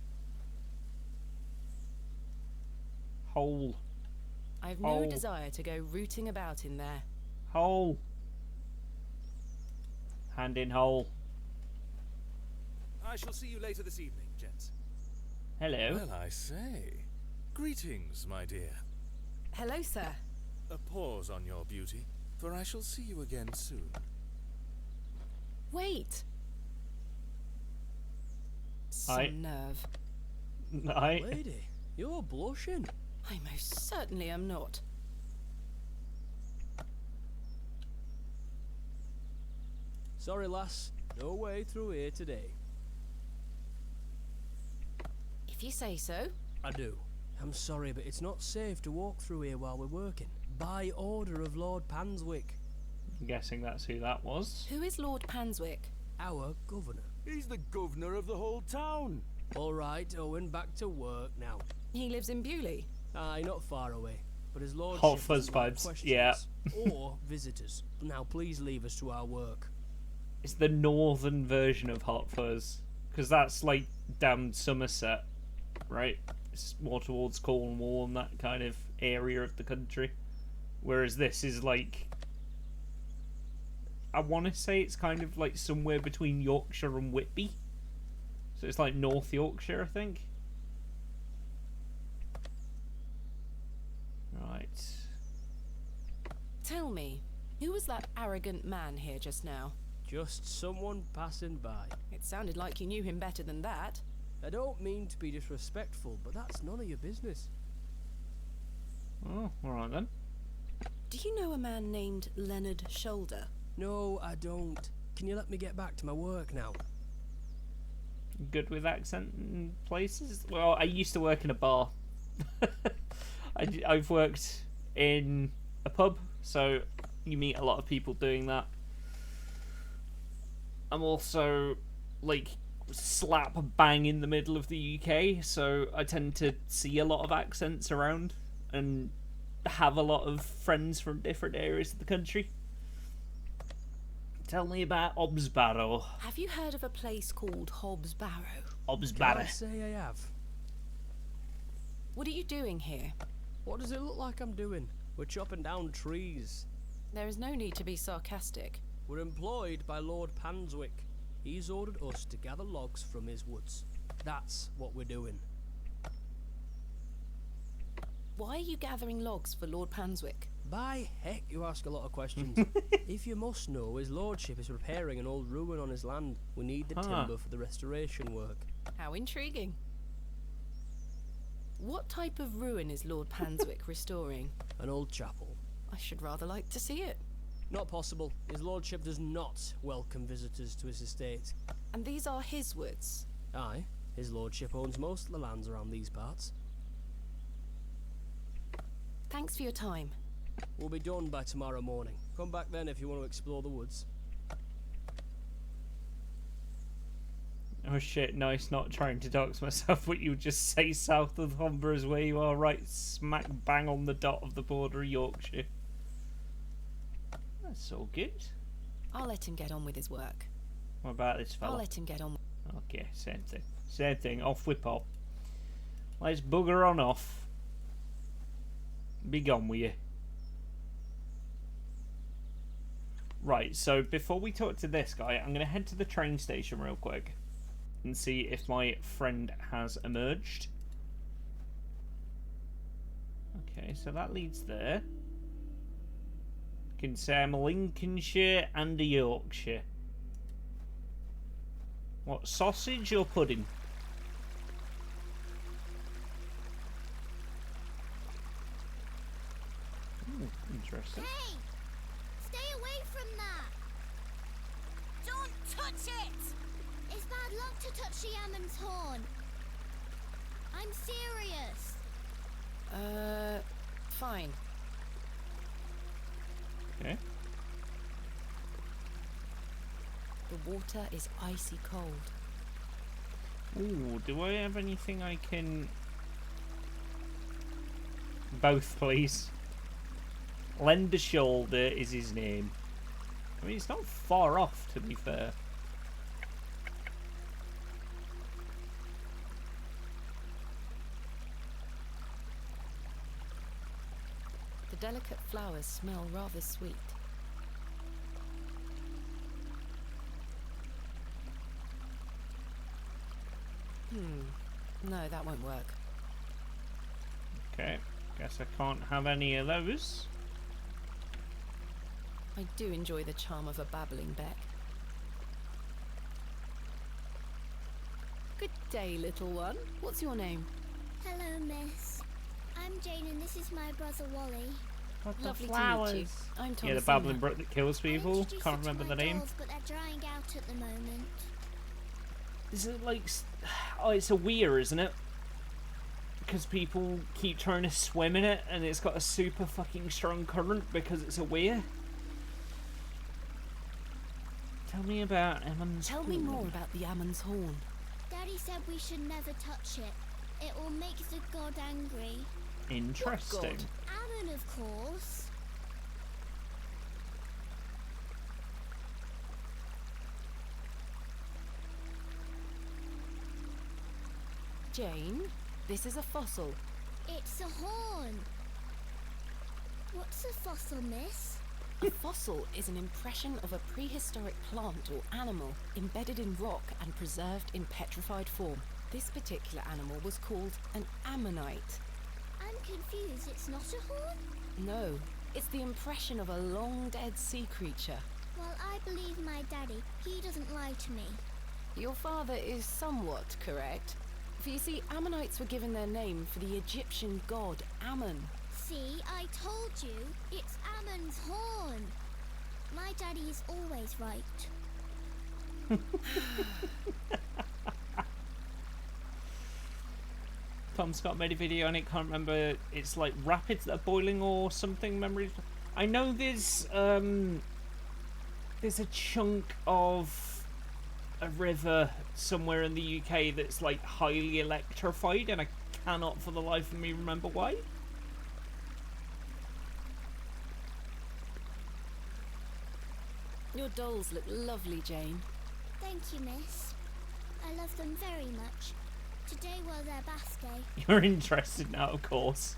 Speaker 1: Hole.
Speaker 3: I have no
Speaker 1: Oh.
Speaker 3: desire to go rooting about in there.
Speaker 1: Hole. Hand in hole.
Speaker 8: I shall see you later this evening, gents.
Speaker 1: Hello.
Speaker 8: Well, I say. Greetings, my dear.
Speaker 3: Hello, sir.
Speaker 8: A pause on your beauty, for I shall see you again soon.
Speaker 3: Wait.
Speaker 1: Aye.
Speaker 3: Some nerve.
Speaker 1: Aye.
Speaker 9: Lady, you're blushing.
Speaker 3: I most certainly am not.
Speaker 9: Sorry, lass. No way through here today.
Speaker 3: If you say so.
Speaker 9: I do. I'm sorry, but it's not safe to walk through here while we're working. By order of Lord Panswick,
Speaker 1: I'm guessing that's who that was.
Speaker 3: Who is Lord Panswick?
Speaker 9: our governor.
Speaker 6: He's the governor of the whole town.
Speaker 9: All right, Owen, back to work now.
Speaker 3: He lives in Bewley.
Speaker 9: Aye, not far away. But his lordship
Speaker 1: Hot fuzz
Speaker 9: doesn't like
Speaker 1: vibes,
Speaker 9: questions
Speaker 1: yeah.
Speaker 9: or visitors. Now, please leave us to our work.
Speaker 1: It's the northern version of Hot Fuzz. Because that's like down Somerset, right? It's more towards Cornwall and that kind of area of the country. Whereas this is like I want to say it's kind of like somewhere between Yorkshire and Whitby. So it's like North Yorkshire, I think. Right.
Speaker 3: Tell me, who was that arrogant man here just now?
Speaker 9: Just someone passing by.
Speaker 3: It sounded like you knew him better than that.
Speaker 9: I don't mean to be disrespectful, but that's none of your business.
Speaker 1: Oh, alright then.
Speaker 3: Do you know a man named Leonard Shoulder?
Speaker 9: No, I don't. Can you let me get back to my work now?
Speaker 1: Good with accent and places? Well, I used to work in a bar. I've worked in a pub, so you meet a lot of people doing that. I'm also, like, slap bang in the middle of the UK, so I tend to see a lot of accents around and have a lot of friends from different areas of the country. Tell me about Hobbs Barrow.
Speaker 3: Have you heard of a place called Hobbs Barrow?
Speaker 1: Hobbs Barrow.
Speaker 9: Can't say I have.
Speaker 3: What are you doing here?
Speaker 9: What does it look like I'm doing? We're chopping down trees.
Speaker 3: There is no need to be sarcastic.
Speaker 9: We're employed by Lord Panswick. He's ordered us to gather logs from his woods. That's what we're doing.
Speaker 3: Why are you gathering logs for Lord Panswick?
Speaker 9: By heck, you ask a lot of questions. If you must know, his lordship is repairing an old ruin on his land. We need the timber for the restoration work.
Speaker 3: How intriguing. What type of ruin is Lord Panswick restoring?
Speaker 9: An old chapel.
Speaker 3: I should rather like to see it.
Speaker 9: Not possible. His lordship does not welcome visitors to his estate.
Speaker 3: And these are his woods?
Speaker 9: Aye. His lordship owns most of the lands around these parts.
Speaker 3: Thanks for your time.
Speaker 9: We'll be done by tomorrow morning. Come back then if you want to explore the woods.
Speaker 1: Oh shit, nice, not trying to dox myself, but you just say south of Humber is where you are, right smack bang on the dot of the border of Yorkshire. That's all good.
Speaker 3: I'll let him get on with his work.
Speaker 1: What about this fella?
Speaker 3: I'll let him get on.
Speaker 1: Okay, same thing. Same thing, off we pop. Let's bugger on off. Be gone with you. Right, so before we talk to this guy, I'm going to head to the train station real quick and see if my friend has emerged. Okay, so that leads there. Can say I'm a Lincolnshire and a Yorkshire. What, sausage or pudding? Interesting.
Speaker 10: Hey! Stay away from that!
Speaker 7: Don't touch it!
Speaker 10: It's bad luck to touch the Ammon's horn. I'm serious.
Speaker 3: Fine.
Speaker 1: Okay.
Speaker 3: The water is icy cold.
Speaker 1: Ooh, do I have anything I can... Both, please. Lend a Shoulder is his name. I mean, it's not far off, to be fair.
Speaker 3: The delicate flowers smell rather sweet. No, that won't work.
Speaker 1: Okay, guess I can't have any of those.
Speaker 3: I do enjoy the charm of a babbling beck. Good day, little one. What's your name?
Speaker 10: Hello, miss. I'm Jane and this is my brother Wally.
Speaker 3: Lovely to meet you. I'm Thomasina.
Speaker 1: Yeah, the babbling brook that kills
Speaker 10: I
Speaker 1: people.
Speaker 10: introduced
Speaker 1: Can't
Speaker 10: her to
Speaker 1: remember
Speaker 10: my
Speaker 1: the name.
Speaker 10: dolls, but they're drying out at the moment.
Speaker 1: Is it like... Oh, it's a weir, isn't it? Because people keep trying to swim in it and it's got a super fucking strong current because it's a weir. Tell me about Ammon's
Speaker 3: Tell
Speaker 1: Horn.
Speaker 3: me more about the Ammon's Horn.
Speaker 10: Daddy said we should never touch it. It will make the god angry.
Speaker 1: Interesting.
Speaker 10: Ammon, of course.
Speaker 3: Jane, this is a fossil.
Speaker 10: It's a horn. What's a fossil, miss?
Speaker 3: A fossil is an impression of a prehistoric plant or animal embedded in rock and preserved in petrified form. This particular animal was called an ammonite.
Speaker 10: I'm confused. It's not a horn?
Speaker 3: No, it's the impression of a long-dead sea creature.
Speaker 10: Well, I believe my daddy. He doesn't lie to me.
Speaker 3: Your father is somewhat correct. For you see, ammonites were given their name for the Egyptian god Ammon.
Speaker 10: See, I told you. It's Ammon's horn. My daddy is always right.
Speaker 1: Tom Scott made a video on it, can't remember. It's like rapids that are boiling or something. Memories. I know there's a chunk of a river somewhere in the UK that's like highly electrified, and I cannot for the life of me remember why.
Speaker 3: Your dolls look lovely, Jane.
Speaker 10: Thank you, miss. I love them very much. Today was their birthday.
Speaker 1: You're interested now, of course.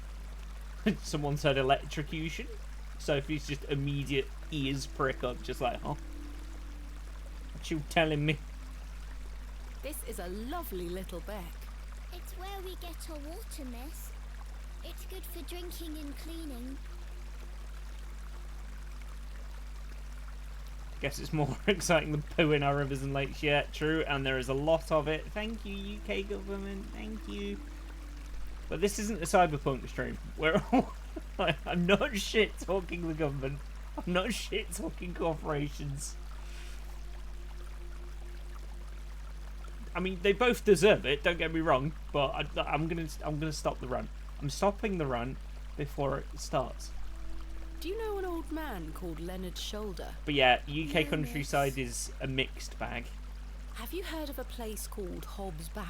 Speaker 1: Someone said electrocution. Sophie's just immediate ears prick up, just like, huh? What you telling me?
Speaker 3: This is a lovely little beck.
Speaker 10: It's where we get our water, miss. It's good for drinking and cleaning.
Speaker 1: Guess it's more exciting than poo in our rivers and lakes. Yeah, true, and there is a lot of it. Thank you, UK government. Thank you. But this isn't a cyberpunk stream. We're all... I'm not shit talking the government. I'm not shit talking corporations. I mean, they both deserve it. Don't get me wrong, but I'm gonna stop the run. I'm stopping the run before it starts.
Speaker 3: Do you know an old man called Leonard Shoulder?
Speaker 1: But yeah, UK countryside is a mixed bag.
Speaker 3: Have you heard of a place called Hobbs Barrow?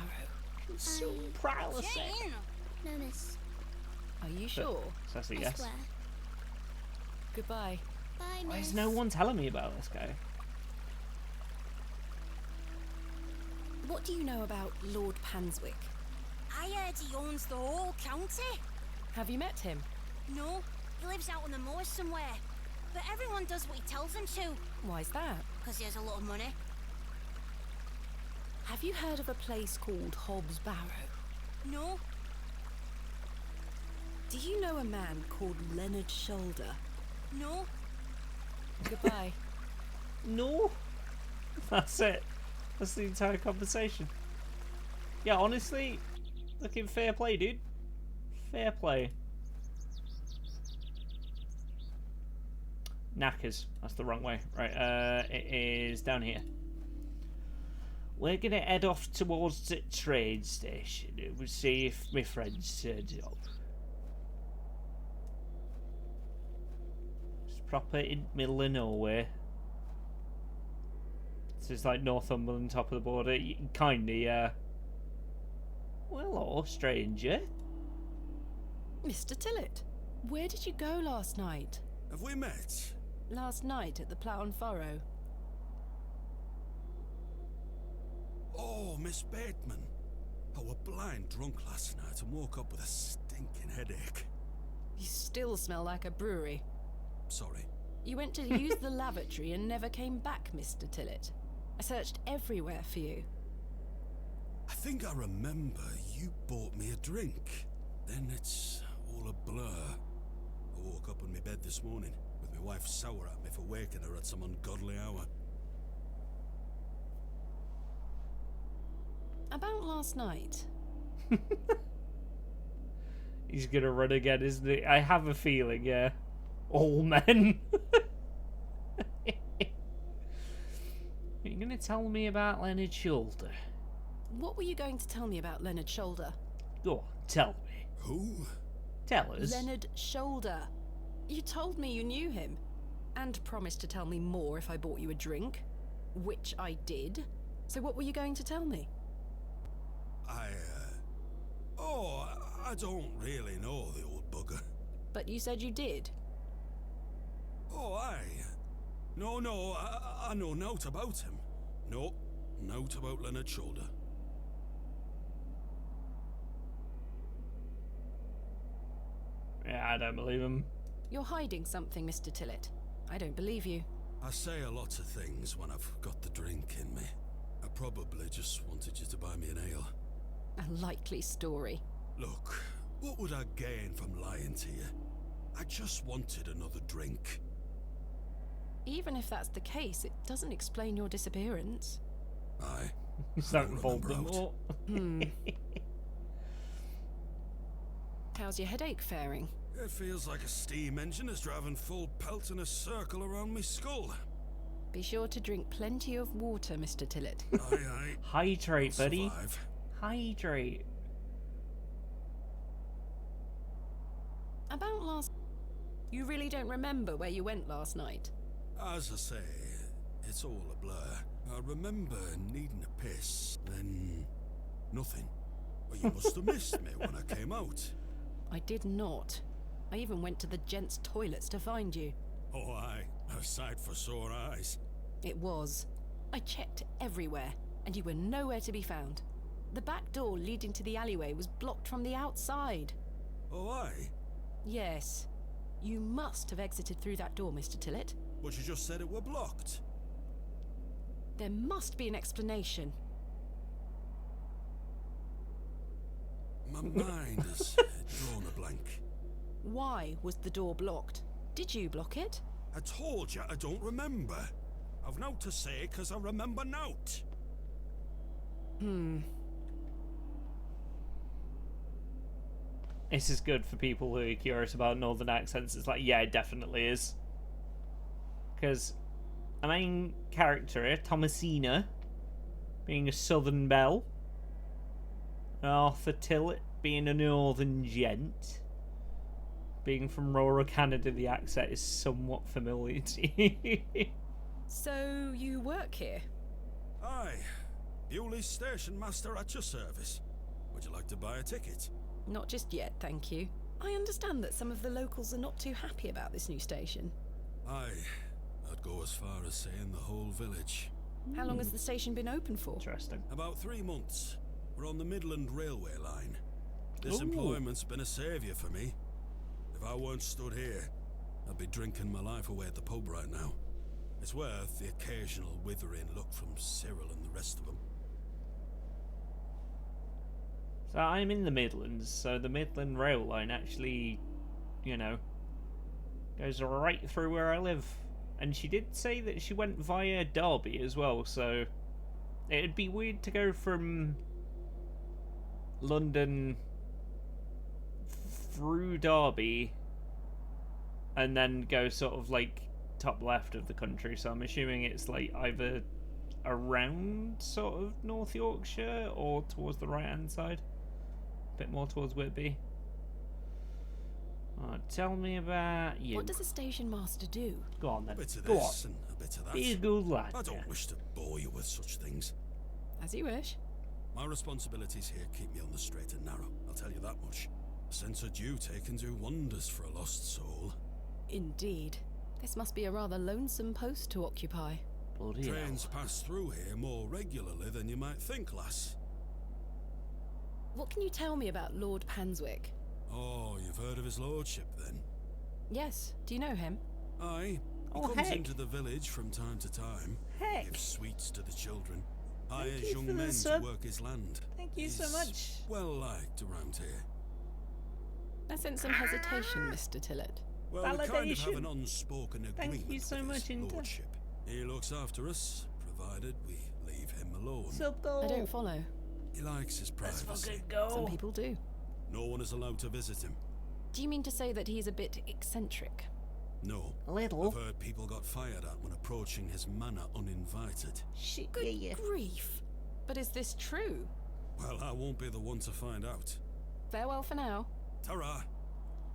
Speaker 10: Jane! No, miss.
Speaker 3: Are you sure?
Speaker 1: So that's a
Speaker 10: I
Speaker 1: yes.
Speaker 10: swear.
Speaker 3: Goodbye.
Speaker 10: Bye,
Speaker 1: Why
Speaker 10: miss.
Speaker 1: is no one telling me about this guy?
Speaker 3: What do you know about Lord Panswick?
Speaker 7: I heard he owns the whole county.
Speaker 3: Have you met him?
Speaker 7: No, he lives out on the moors somewhere. But everyone does what he tells them to,
Speaker 3: Why's that?
Speaker 7: because he has a lot of money.
Speaker 3: Have you heard of a place called Hobbs Barrow?
Speaker 7: No,
Speaker 3: Do you know a man called Leonard Shoulder?
Speaker 7: no.
Speaker 3: Goodbye.
Speaker 1: No. That's it. That's the entire conversation. Yeah, honestly, looking fair play, dude. Fair play. Knackers. That's the wrong way. Right, it is down here. We're gonna head off towards the train station. We'll see if my friends turned up. It's proper in the middle of nowhere. So it's like Northumberland, top of the border. You can kinda, Well, hello, stranger.
Speaker 3: Mr. Tillett, where did you go last night?
Speaker 6: Have we met?
Speaker 3: Last night at the Plough and Furrow.
Speaker 6: Oh, Miss Bateman. I were blind drunk last night and woke up with a stinking headache.
Speaker 3: You still smell like a brewery.
Speaker 6: Sorry.
Speaker 3: You went to use the lavatory and never came back, Mr. Tillett. I searched everywhere for you.
Speaker 6: I think I remember you bought me a drink. Then it's all a blur. I woke up in my bed this morning with my wife sour at me for waking her at some ungodly hour.
Speaker 3: About last night.
Speaker 1: He's gonna run again, isn't he? I have a feeling, yeah. All men. Are you gonna tell me about Leonard Shoulder?
Speaker 3: What were you going to tell me about Leonard Shoulder?
Speaker 1: Go on, tell me.
Speaker 6: Who?
Speaker 1: Tell us.
Speaker 3: Leonard Shoulder. You told me you knew him. And promised to tell me more if I bought you a drink. Which I did. So what were you going to tell me?
Speaker 6: I don't really know the old bugger.
Speaker 3: But you said you did.
Speaker 6: Oh, aye. No, I know naught about him. No, naught about Leonard Shoulder.
Speaker 1: Yeah, I don't believe him.
Speaker 3: You're hiding something, Mr. Tillett. I don't believe you.
Speaker 6: I say a lot of things when I've got the drink in me. I probably just wanted you to buy me an ale.
Speaker 3: A likely story.
Speaker 6: Look, what would I gain from lying to you? I just wanted another drink.
Speaker 3: Even if that's the case, it doesn't explain your disappearance.
Speaker 6: Aye.
Speaker 1: Does
Speaker 6: I
Speaker 1: that
Speaker 6: don't
Speaker 1: involve
Speaker 6: remember
Speaker 1: them
Speaker 6: out.
Speaker 1: all?
Speaker 3: How's your headache faring?
Speaker 6: It feels like a steam engine is driving full pelt in a circle around me skull.
Speaker 3: Be sure to drink plenty of water, Mr. Tillett.
Speaker 6: Aye.
Speaker 1: Hydrate,
Speaker 6: I'll
Speaker 1: buddy.
Speaker 6: survive.
Speaker 1: Hydrate.
Speaker 3: About last... You really don't remember where you went last night?
Speaker 6: As I say, it's all a blur. I remember needing a piss, then nothing. Well, you must have missed me when I came out.
Speaker 3: I did not. I even went to the gents' toilets to find you.
Speaker 6: Oh, aye. A sight for sore eyes.
Speaker 3: It was. I checked everywhere, and you were nowhere to be found. The back door leading to the alleyway was blocked from the outside.
Speaker 6: Oh, aye?
Speaker 3: Yes. You must have exited through that door, Mr. Tillett.
Speaker 6: But you just said it were blocked.
Speaker 3: There must be an explanation.
Speaker 6: My mind has drawn a blank.
Speaker 3: Why was the door blocked? Did you block it?
Speaker 6: I told you I don't remember. I've naught to say 'cause I remember naught.
Speaker 1: This is good for people who are curious about northern accents. It's like, yeah, it definitely is. Because the main character, Thomasina, being a southern belle, Arthur Tillett being a northern gent, being from rural Canada, the accent is somewhat familiar to you.
Speaker 3: So, you work here?
Speaker 6: Aye. Bewley's station master at your service. Would you like to buy a ticket?
Speaker 3: Not just yet, thank you. I understand that some of the locals are not too happy about this new station.
Speaker 6: Aye. I'd go as far as saying the whole village.
Speaker 3: How long has the station been open for?
Speaker 1: Interesting.
Speaker 6: About 3 months. We're on the Midland Railway line. This
Speaker 1: Ooh.
Speaker 6: employment's been a saviour for me. If I weren't stood here, I'd be drinking my life away at the pub right now. It's worth the occasional withering look from Cyril and the rest of them.
Speaker 1: So I'm in the Midlands, so the Midland Rail line actually, you know, goes right through where I live. And she did say that she went via Derby as well, so it'd be weird to go from London through Derby and then go sort of like top left of the country. So I'm assuming it's like either around sort of North Yorkshire or towards the right hand side. A bit more towards Whitby. Tell me about you.
Speaker 3: What does a station master do?
Speaker 1: Go on then.
Speaker 6: A bit of
Speaker 1: Go on.
Speaker 6: this and a bit of that.
Speaker 1: Be a good lad.
Speaker 6: I don't wish to bore you with such things.
Speaker 3: As you wish.
Speaker 6: My responsibilities here keep me on the straight and narrow, I'll tell you that much. A sense of duty can do wonders for a lost soul.
Speaker 3: Indeed. This must be a rather lonesome post to occupy.
Speaker 1: Bloody hell.
Speaker 6: Trains pass through here more regularly than you might think, lass.
Speaker 3: What can you tell me about Lord Panswick?
Speaker 6: Oh, you've heard of his lordship, then?
Speaker 3: Yes. Do you know him?
Speaker 6: Aye. He
Speaker 1: Oh,
Speaker 6: comes
Speaker 1: heck.
Speaker 6: into the village from time to time.
Speaker 1: Heck.
Speaker 6: Gives sweets to the children.
Speaker 1: Thank
Speaker 6: Hires
Speaker 1: you
Speaker 6: young
Speaker 1: for the
Speaker 6: men to
Speaker 1: sub.
Speaker 6: work his land.
Speaker 1: Thank you so
Speaker 6: He's
Speaker 1: much.
Speaker 6: well liked around here.
Speaker 3: I sense some hesitation, Mr. Tillett.
Speaker 6: Well, we kind of have
Speaker 1: Validation.
Speaker 6: an unspoken
Speaker 1: Thank
Speaker 6: agreement
Speaker 1: you so
Speaker 6: with
Speaker 1: much,
Speaker 6: his
Speaker 1: Inter.
Speaker 6: lordship. He looks after us, provided we leave him alone.
Speaker 1: So go.
Speaker 3: I don't follow.
Speaker 6: He likes his
Speaker 1: Let's
Speaker 6: privacy.
Speaker 1: fucking go.
Speaker 3: Some people do.
Speaker 6: No one is allowed to visit him.
Speaker 3: Do you mean to say that he's a bit eccentric?
Speaker 6: No.
Speaker 1: A little.
Speaker 6: I've heard people got fired at when approaching his manor uninvited.
Speaker 1: Shit,
Speaker 3: Good
Speaker 1: yeah, yeah.
Speaker 3: grief. But is this true?
Speaker 6: Well, I won't be the one to find out.
Speaker 3: Farewell for now.
Speaker 6: Ta-ra!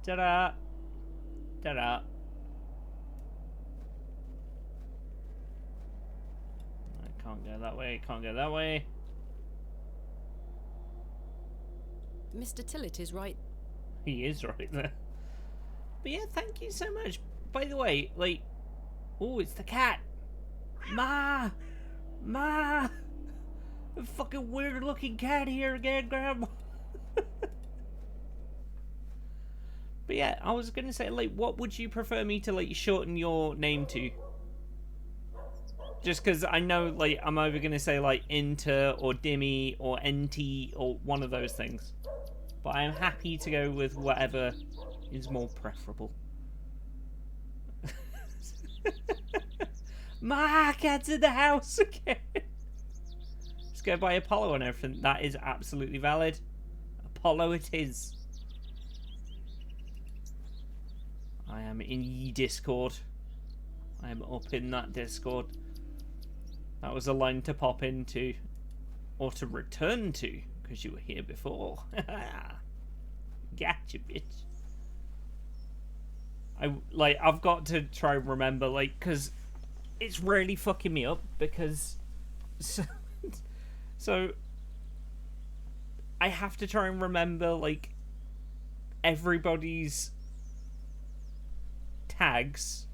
Speaker 1: Ta-da. Ta-da. I can't go that way, can't go that way.
Speaker 3: Mr. Tillett is right.
Speaker 1: He is right there. But yeah, thank you so much. By the way, like... Oh, it's the cat. Ma! Ma! A fucking weird looking cat here again, Grandma. But yeah, I was gonna say, like, what would you prefer me to, like, shorten your name to? Just because I know, like, I'm either gonna say, like, Inter or Dimmy or NT or one of those things. But I am happy to go with whatever is more preferable. Ma, cat's in the house again. Let's go by Apollo and everything. That is absolutely valid. Apollo it is. I am in ye Discord. I am up in that Discord. That was a line to pop into. Or to return to. Because you were here before. Gotcha, bitch. I've got to try and remember, like, because it's really fucking me up, because so I have to try and remember, like, everybody's tags,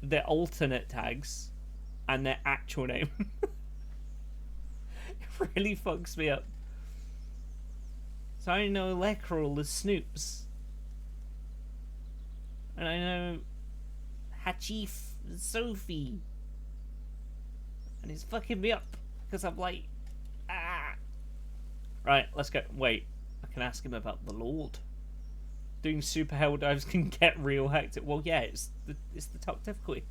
Speaker 1: their alternate tags, and their actual name. It really fucks me up. So I know Leckrell as Snoops. And I know Hachif as Sophie. And it's fucking me up. Because I'm like, ah. Right, let's go. Wait, I can ask him about the Lord. Doing super hell dives can get real hectic. Well, yeah, it's the top difficulty.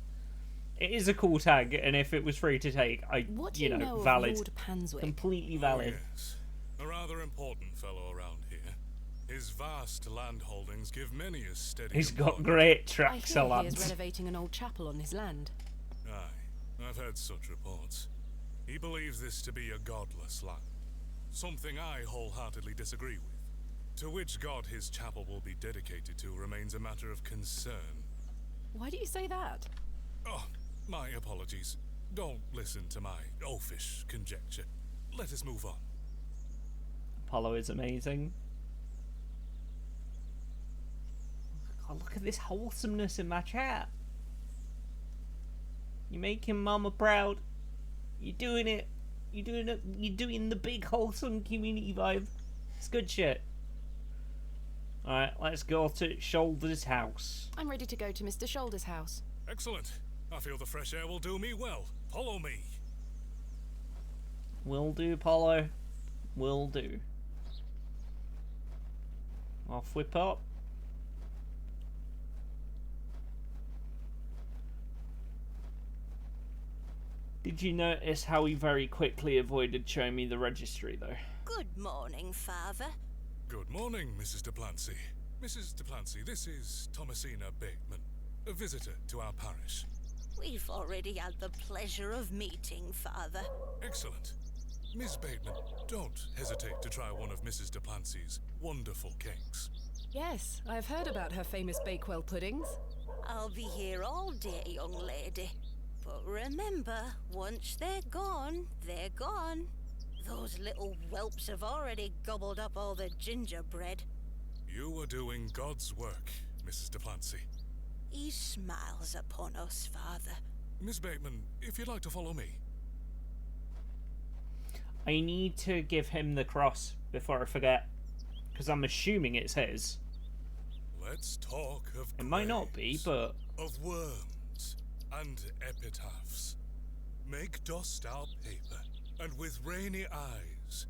Speaker 1: It is a cool tag, and if it was free to take,
Speaker 3: what do you know
Speaker 1: valid.
Speaker 3: of Lord Panswick?
Speaker 1: Completely valid.
Speaker 2: Oh, yes. A rather important fellow around here. His vast land holdings give many a steady
Speaker 1: He's got
Speaker 2: employment.
Speaker 1: great
Speaker 3: I
Speaker 1: tracks
Speaker 3: hear
Speaker 1: of
Speaker 3: he
Speaker 1: land.
Speaker 3: is renovating an old chapel on his land.
Speaker 2: Aye, I've heard such reports. He believes this to be a godless land. Something I wholeheartedly disagree with. To which god his chapel will be dedicated to remains a matter of concern.
Speaker 3: Why do you say that?
Speaker 2: Oh, my apologies. Don't listen to my oafish conjecture. Let us move on.
Speaker 1: Apollo is amazing. God, look at this wholesomeness in my chat. You're making Mama proud. You're doing it. You're doing it. You're doing the big wholesome community vibe. It's good shit. Alright, let's go to Shoulder's house.
Speaker 3: I'm ready to go to Mr. Shoulder's house.
Speaker 2: Excellent. I feel the fresh air will do me well. Follow me.
Speaker 1: Will do, Apollo. Will do. Off we pop. Did you notice how he very quickly avoided showing me the registry, though?
Speaker 7: Good morning, Father.
Speaker 2: Good morning, Mrs. Duplancy. Mrs. Duplancy, this is Thomasina Bateman, a visitor to our parish.
Speaker 7: We've already had the pleasure of meeting, Father.
Speaker 2: Excellent. Miss Bateman, don't hesitate to try one of Mrs. Duplancy's wonderful cakes.
Speaker 3: Yes, I've heard about her famous Bakewell puddings.
Speaker 7: I'll be here all day, young lady. But remember, once they're gone, they're gone. Those little whelps have already gobbled up all the gingerbread.
Speaker 2: You are doing God's work, Mrs. Duplancy.
Speaker 7: He smiles upon us, Father.
Speaker 2: Miss Bateman, if you'd like to follow me.
Speaker 1: I need to give him the cross before I forget, because I'm assuming it's his.
Speaker 2: Let's talk of
Speaker 1: It might not be,
Speaker 2: graves,
Speaker 1: but
Speaker 2: of worms and epitaphs. Make dust our paper, and with rainy eyes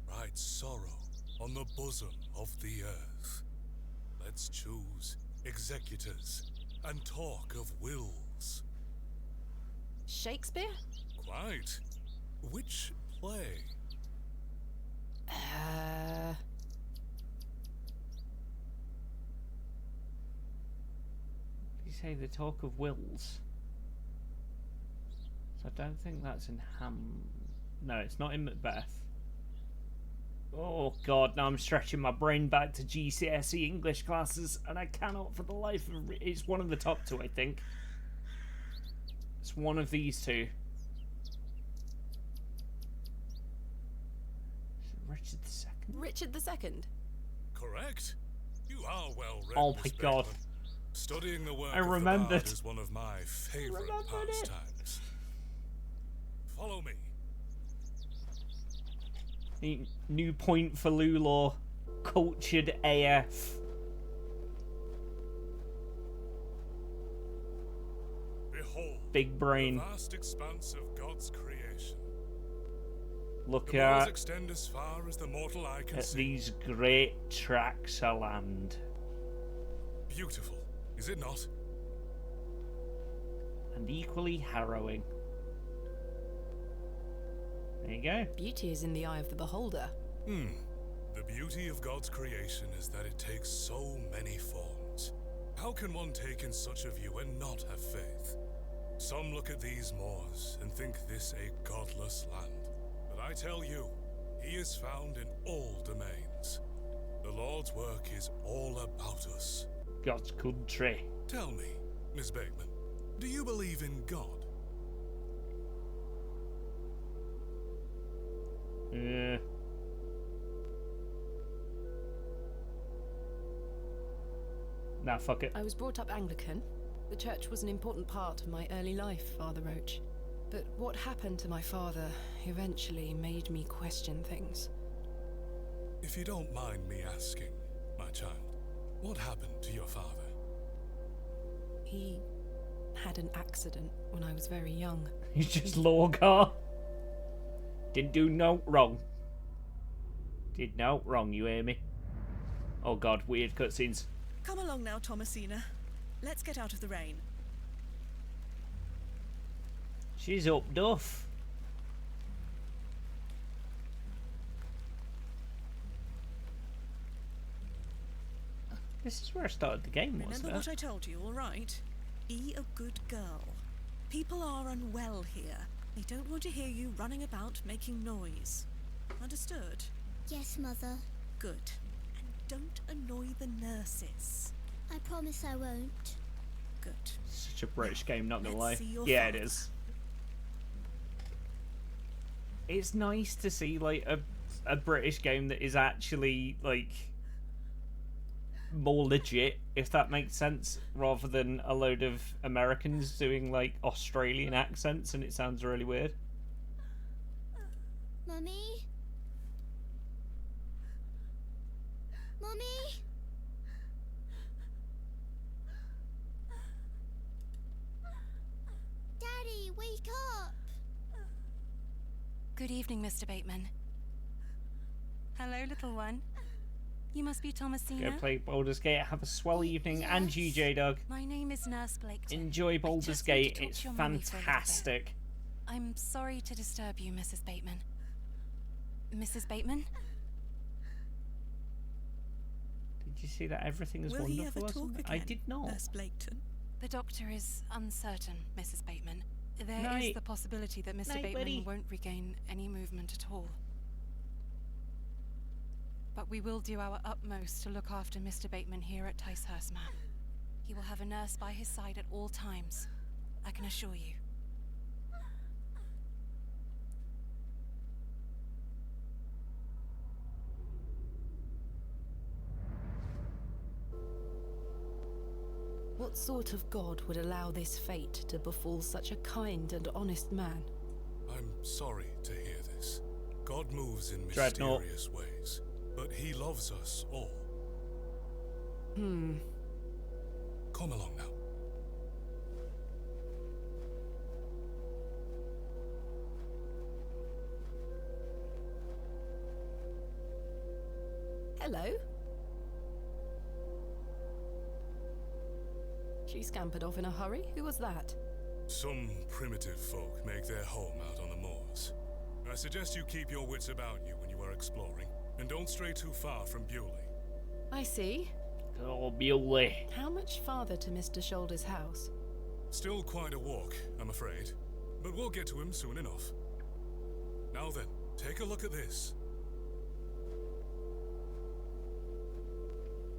Speaker 2: write sorrow on the bosom of the earth. Let's choose executors and talk of wills.
Speaker 3: Shakespeare?
Speaker 2: Quite. Which play?
Speaker 1: you say the talk of wills. So I don't think that's in No, it's not in Macbeth. Oh god, now I'm stretching my brain back to GCSE English classes, and I cannot for the life of it's one of the top two, I think. It's one of these two. Richard II?
Speaker 3: Richard II?
Speaker 2: Correct. You are well read.
Speaker 1: Oh
Speaker 2: Miss
Speaker 1: my god.
Speaker 2: Bateman. Studying the work
Speaker 1: I
Speaker 2: of the
Speaker 1: remembered.
Speaker 2: bard is one of my favorite
Speaker 1: remembered it.
Speaker 2: pastimes. Follow me.
Speaker 1: New point for Lulaw. Cultured AF.
Speaker 2: Behold,
Speaker 1: big brain.
Speaker 2: the vast expanse of God's creation.
Speaker 1: Look
Speaker 2: The moors
Speaker 1: at
Speaker 2: extend as far as the mortal eye can see.
Speaker 1: these great tracts of land.
Speaker 2: Beautiful, is it not?
Speaker 1: And equally harrowing. There you go.
Speaker 3: Beauty is in the eye of the beholder.
Speaker 2: The beauty of God's creation is that it takes so many forms. How can one take in such a view and not have faith? Some look at these moors and think this a godless land. But I tell you, he is found in all domains. The Lord's work is all about us.
Speaker 1: God's country.
Speaker 2: Tell me, Miss Bateman, do you believe in God?
Speaker 1: Nah, fuck it.
Speaker 3: I was brought up Anglican. The church was an important part of my early life, Father Roach. But what happened to my father eventually made me question things.
Speaker 2: If you don't mind me asking, my child, what happened to your father?
Speaker 3: He had an accident when I was very young.
Speaker 1: He's just Lorgar. Didn't do no wrong. Did no wrong, you hear me? Oh god, weird cutscenes.
Speaker 11: Come along now, Thomasina. Let's get out of the rain.
Speaker 1: She's up duff. This is where I started the game, wasn't
Speaker 11: Remember
Speaker 1: it?
Speaker 11: what I told you, all right? Be a good girl. People are unwell here. They don't want to hear you running about making noise. Understood?
Speaker 10: Yes, Mother.
Speaker 11: Good. And don't annoy the nurses.
Speaker 10: I promise I won't.
Speaker 11: Good.
Speaker 1: Such a British game, not gonna
Speaker 11: Let's
Speaker 1: lie.
Speaker 11: see your
Speaker 1: Yeah, it
Speaker 11: father.
Speaker 1: is. It's nice to see like a British game that is actually like more legit, if that makes sense, rather than a load of Americans doing like Australian accents and it sounds really weird.
Speaker 10: Mummy? Mummy? Daddy, wake up!
Speaker 12: Good evening, Mr. Bateman. Hello, little one. You must be Thomasina.
Speaker 1: Go play Baldur's Gate, have a swell evening, and you, J-Dog.
Speaker 12: My name is Nurse Blaketon.
Speaker 1: Enjoy Baldur's
Speaker 12: just need to
Speaker 1: Gate,
Speaker 12: talk
Speaker 1: it's
Speaker 12: to your mummy for a little bit.
Speaker 1: fantastic.
Speaker 12: I'm sorry to disturb you, Mrs. Bateman. Mrs. Bateman?
Speaker 1: Did you see that everything is
Speaker 11: Will he ever
Speaker 1: wonderful or
Speaker 11: talk
Speaker 1: something?
Speaker 11: again,
Speaker 1: I did not.
Speaker 11: Nurse Blaketon?
Speaker 12: The doctor is uncertain, Mrs. Bateman. There is
Speaker 1: Night.
Speaker 12: the possibility that Mr.
Speaker 1: Night,
Speaker 12: Bateman
Speaker 1: buddy.
Speaker 12: won't regain any movement at all. But we will do our utmost to look after Mr. Bateman here at Ticehurst, ma'am. He will have a nurse by his side at all times, I can assure you.
Speaker 3: What sort of god would allow this fate to befall such a kind and honest man?
Speaker 2: I'm sorry to hear this. God moves in
Speaker 1: Dreadnought.
Speaker 2: mysterious ways, but he loves us all.
Speaker 3: Hmm.
Speaker 2: Come along now.
Speaker 3: Hello? She scampered off in a hurry? Who was that?
Speaker 2: Some primitive folk make their home out on the moors. I suggest you keep your wits about you when you are exploring, and don't stray too far from Bewley.
Speaker 3: I see.
Speaker 1: Oh, Bewley.
Speaker 3: How much farther to Mr. Shoulder's house?
Speaker 2: Still quite a walk, I'm afraid, but we'll get to him soon enough. Now then, take a look at this.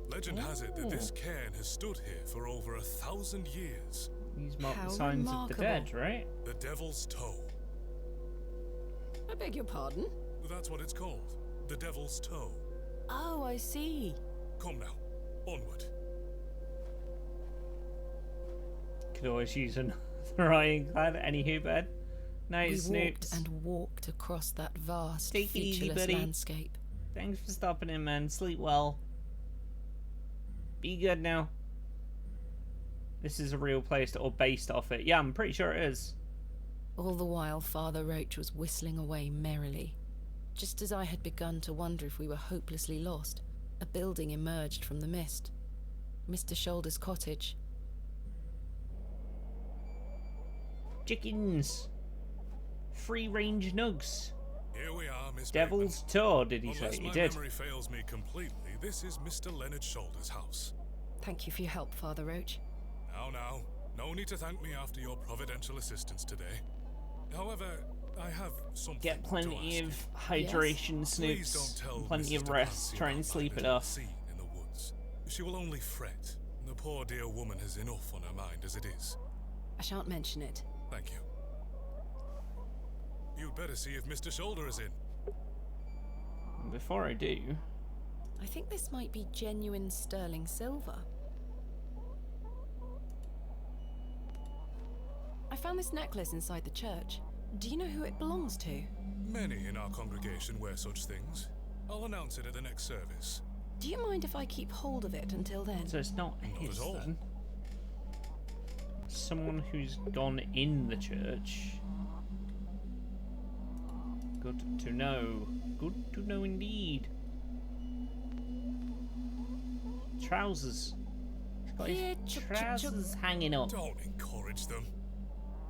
Speaker 2: Legend has it that this cairn has stood here for over 1,000 years.
Speaker 1: These mark
Speaker 3: How
Speaker 1: the signs of the
Speaker 3: remarkable.
Speaker 1: dead, right?
Speaker 2: The Devil's Toe.
Speaker 3: I beg your pardon?
Speaker 2: That's what it's called. The Devil's Toe.
Speaker 3: Oh, I see.
Speaker 2: Come now, onward.
Speaker 1: Could always use another ironclad. Anywho, bed. Night,
Speaker 3: We
Speaker 1: Snoops.
Speaker 3: walked and walked across that vast,
Speaker 1: Take it easy,
Speaker 3: featureless
Speaker 1: buddy.
Speaker 3: landscape.
Speaker 1: Thanks for stopping in, man. Sleep well. Be good now. this is a real place or based off it. Yeah, I'm pretty sure it is.
Speaker 3: All the while, Father Roach was whistling away merrily. Just as I had begun to wonder if we were hopelessly lost, a building emerged from the mist. Mr. Shoulder's cottage.
Speaker 1: Chickens. Free-range nugs.
Speaker 2: Here we are, Miss
Speaker 1: Devil's
Speaker 2: Bateman.
Speaker 1: Tour, did he say?
Speaker 2: Unless
Speaker 1: He
Speaker 2: my
Speaker 1: did.
Speaker 2: memory fails me completely, this is Mr. Leonard Shoulder's house.
Speaker 3: Thank you for your help, Father Roach.
Speaker 2: Now, no need to thank me after your providential assistance today. However, I have something
Speaker 1: Get plenty
Speaker 2: to
Speaker 1: of
Speaker 2: ask
Speaker 1: hydration,
Speaker 2: you. Please
Speaker 1: Snoops.
Speaker 2: don't tell
Speaker 1: Plenty
Speaker 2: Mrs.
Speaker 1: of
Speaker 2: de
Speaker 1: rest.
Speaker 2: Pansy
Speaker 1: Try
Speaker 2: about
Speaker 1: and
Speaker 2: my
Speaker 1: sleep it
Speaker 2: little
Speaker 1: off.
Speaker 2: scene in the woods. She will only fret. The poor dear woman has enough on her mind as it is.
Speaker 3: I shan't mention it.
Speaker 2: Thank you. You'd better see if Mr. Shoulder is in.
Speaker 1: Before I do,
Speaker 3: I think this might be genuine sterling silver. I found this necklace inside the church. Do you know who it belongs to?
Speaker 2: Many in our congregation wear such things. I'll announce it at the next service.
Speaker 3: Do you mind if I keep hold of it until then?
Speaker 1: so it's not
Speaker 2: Not
Speaker 1: his
Speaker 2: at all.
Speaker 1: then. Someone who's gone in the church. Good to know. Good to know indeed. Trousers. He's got
Speaker 3: Here,
Speaker 1: his
Speaker 3: chuck, chuck, chuck.
Speaker 1: trousers hanging up.
Speaker 2: Don't encourage them.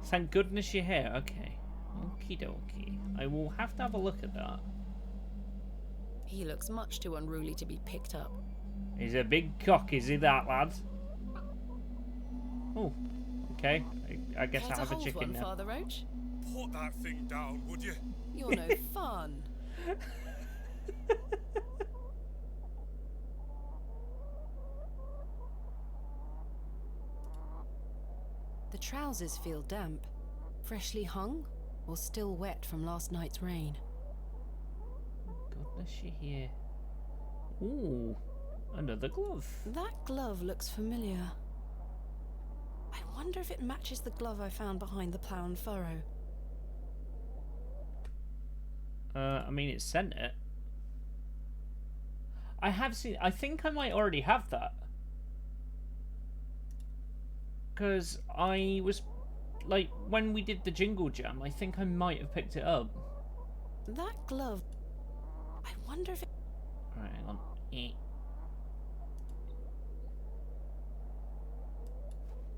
Speaker 1: Thank goodness you're here. Okay. Okie dokie. I will have to have a look at that.
Speaker 3: He looks much too unruly to be picked up.
Speaker 1: He's a big cock, is he, that lad? Oh, okay. I guess
Speaker 3: Care
Speaker 1: I
Speaker 3: to
Speaker 1: have a
Speaker 3: hold
Speaker 1: chicken
Speaker 3: one,
Speaker 1: now.
Speaker 3: Father Roach?
Speaker 2: Put that thing down, would you?
Speaker 3: You're no fun. The trousers feel damp. Freshly hung, or still wet from last night's rain?
Speaker 1: Goodness, you here. Ooh, another glove.
Speaker 3: That glove looks familiar. I wonder if it matches the glove I found behind the plough and furrow.
Speaker 1: I mean, it sent it. I have seen. I think I might already have that. Because I was. Like, when we did the Jingle Jam, I think I might have picked it up.
Speaker 3: That glove. I wonder if it.
Speaker 1: Alright, hang on.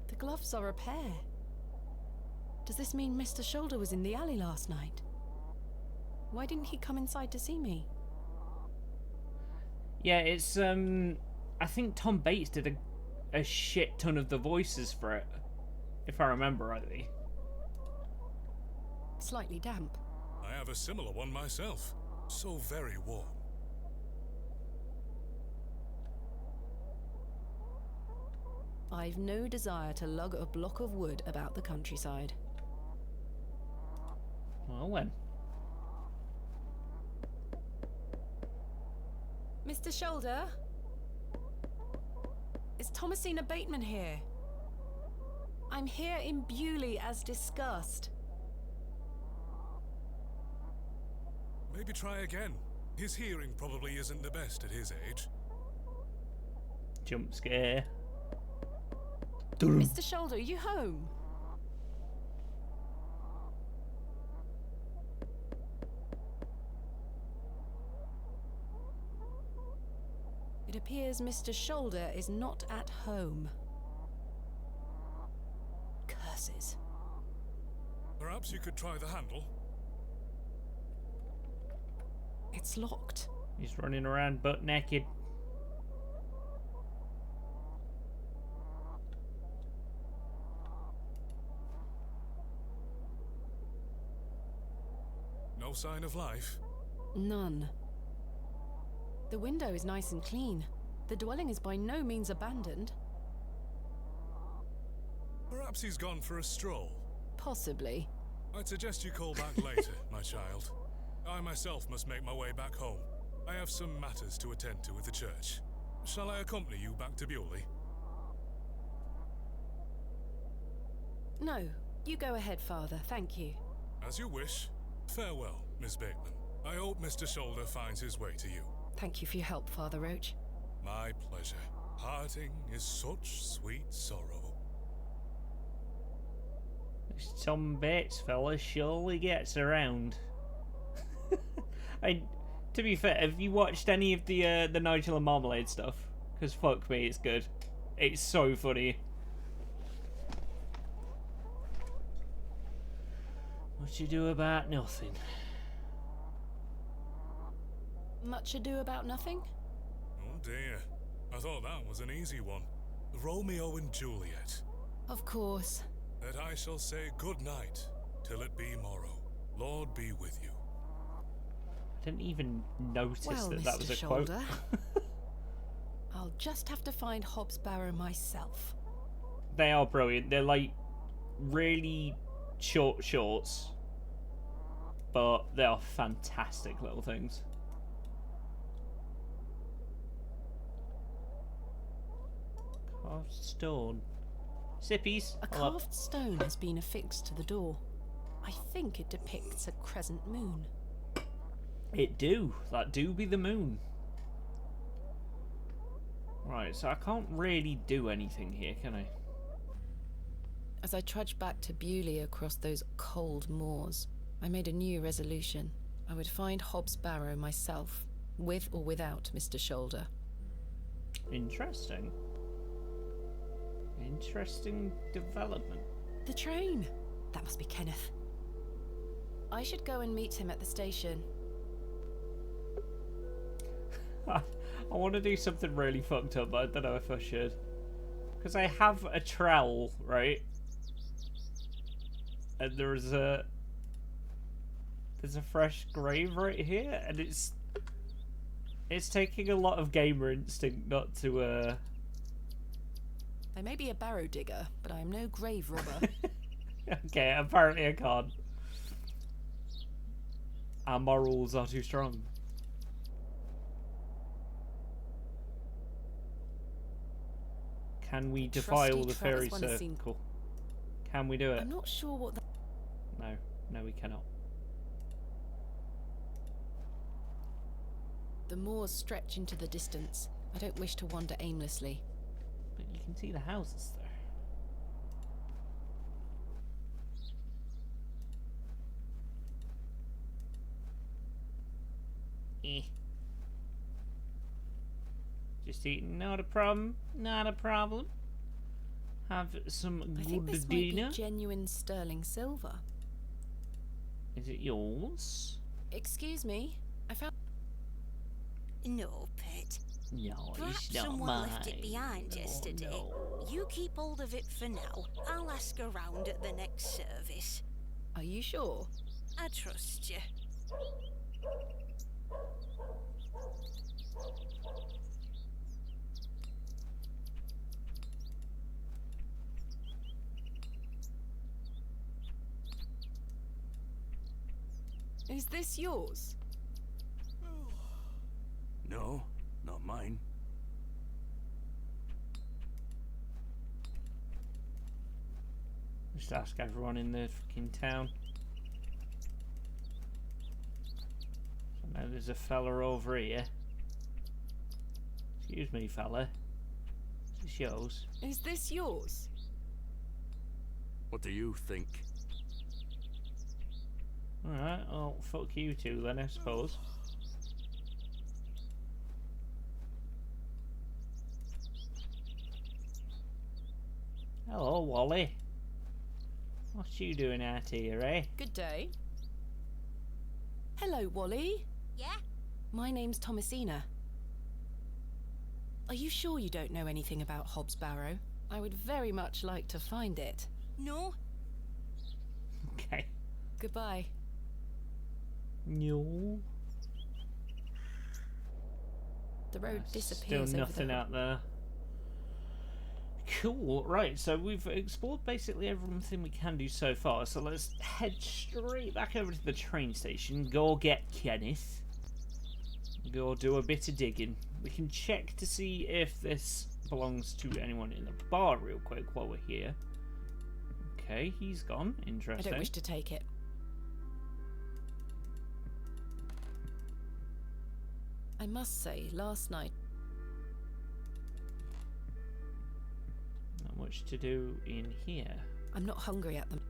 Speaker 3: The gloves are a pair. Does this mean Mr. Shoulder was in the alley last night? Why didn't he come inside to see me?
Speaker 1: Yeah, it's, I think Tom Bates did a shit ton of the voices for it, if I remember rightly.
Speaker 3: Slightly damp.
Speaker 2: I have a similar one myself. So very warm.
Speaker 3: I've no desire to lug a block of wood about the countryside.
Speaker 1: Well then.
Speaker 3: Mr. Shoulder? Is Thomasina Bateman here? I'm here in Bewley as discussed.
Speaker 2: Maybe try again. His hearing probably isn't the best at his age.
Speaker 1: Jump scare.
Speaker 3: Mr. Shoulder, are you home? It appears Mr. Shoulder is not at home. Curses.
Speaker 2: Perhaps you could try the handle.
Speaker 3: It's locked.
Speaker 1: He's running around butt naked.
Speaker 2: No sign of life.
Speaker 3: None. The window is nice and clean. The dwelling is by no means abandoned.
Speaker 2: Perhaps he's gone for a stroll.
Speaker 3: Possibly.
Speaker 2: I'd suggest you call back later, my child. I myself must make my way back home. I have some matters to attend to at the church. Shall I accompany you back to Bewley?
Speaker 3: No, you go ahead, Father. Thank you.
Speaker 2: As you wish. Farewell, Miss Bateman. I hope Mr. Shoulder finds his way to you.
Speaker 3: Thank you for your help, Father Roach.
Speaker 2: My pleasure. Parting is such sweet sorrow.
Speaker 1: Some Bates fella surely gets around. And to be fair, have you watched any of the Nigel and Marmalade stuff? Because fuck me, it's good. It's so funny. What you do about nothing?
Speaker 3: Much ado about nothing?
Speaker 2: Oh dear. I thought that was an easy one. Romeo and Juliet.
Speaker 3: Of course.
Speaker 2: That I shall say good night till it be morrow. Lord be with you.
Speaker 1: I didn't even notice
Speaker 3: Well,
Speaker 1: that
Speaker 3: Mr.
Speaker 1: was a
Speaker 3: Shoulder,
Speaker 1: quote.
Speaker 3: I'll just have to find Hobbs Barrow myself.
Speaker 1: They are brilliant. They're like really short shorts, but they are fantastic little things. Carved stone. Sippies.
Speaker 3: A carved stone has been affixed to the door. I think it depicts a crescent moon.
Speaker 1: It do. That do be the moon. Right, so I can't really do anything here, can I?
Speaker 3: As I trudged back to Bewley across those cold moors, I made a new resolution. I would find Hobbs Barrow myself, with or without Mr. Shoulder.
Speaker 1: Interesting. Interesting development.
Speaker 3: The train! That must be Kenneth. I should go and meet him at the station.
Speaker 1: I want to do something really fucked up, but I don't know if I should. Because I have a trowel, right? And there's a fresh grave right here, and it's taking a lot of gamer instinct not to
Speaker 3: I may be a barrow digger, but I am no grave robber.
Speaker 1: Okay, apparently I can't. Our morals are too strong. Can we defile the fairy circle? Can we do it?
Speaker 3: I'm not sure what that...
Speaker 1: No, we cannot.
Speaker 3: The moors stretch into the distance. I don't wish to wander aimlessly.
Speaker 1: But you can see the houses there. Just eating, not a problem, not a problem. Have some
Speaker 3: I think
Speaker 1: good
Speaker 3: this
Speaker 1: dinner.
Speaker 3: might be genuine sterling silver.
Speaker 1: Is it yours?
Speaker 3: Excuse me, I found...
Speaker 7: No, pet.
Speaker 1: No,
Speaker 7: Perhaps
Speaker 1: it's not
Speaker 7: someone
Speaker 1: mine.
Speaker 7: left it behind yesterday.
Speaker 1: No.
Speaker 7: You keep hold of it for now. I'll ask around at the next service.
Speaker 3: Are you sure?
Speaker 7: I trust you.
Speaker 3: Is this yours?
Speaker 6: No, not mine.
Speaker 1: Just ask everyone in the fucking town. So now there's a fella over here. Excuse me, fella. Is this yours?
Speaker 3: Is this yours?
Speaker 6: What do you think?
Speaker 1: Alright, well, fuck you two then, I suppose. Hello, Wally. What you doing out here, eh?
Speaker 3: Good day. Hello, Wally.
Speaker 4: Yeah?
Speaker 3: My name's Thomasina. Are you sure you don't know anything about Hobbs Barrow? I would very much like to find it.
Speaker 7: No?
Speaker 1: Okay.
Speaker 3: Goodbye.
Speaker 1: No.
Speaker 3: The road
Speaker 1: Still
Speaker 3: disappears
Speaker 1: nothing
Speaker 3: over the...
Speaker 1: out there. Cool, right, so we've explored basically everything we can do so far, so let's head straight back over to the train station, go get Kenneth, go do a bit of digging. We can check to see if this belongs to anyone in the bar real quick while we're here. Okay, he's gone,
Speaker 3: I
Speaker 1: interesting.
Speaker 3: don't wish to take it. I must say, last night...
Speaker 1: Not much to do in here.
Speaker 3: I'm not hungry at them.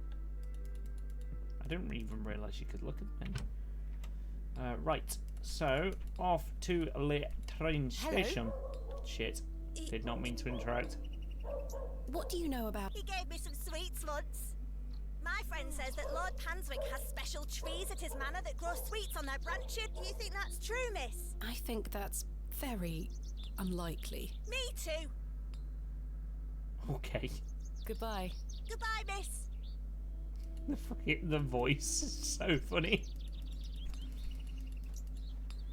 Speaker 1: I didn't even realise you could look at the menu. Right, so off to the train station. Shit, did not mean to interact.
Speaker 3: What do you know about...
Speaker 4: He gave me some sweets once. My friend says that Lord Panswick has special trees at his manor that grow sweets on their branches. You think that's true, miss?
Speaker 3: I think that's very unlikely.
Speaker 4: Me too.
Speaker 1: Okay.
Speaker 3: Goodbye.
Speaker 4: Goodbye, miss.
Speaker 1: The voice is so funny.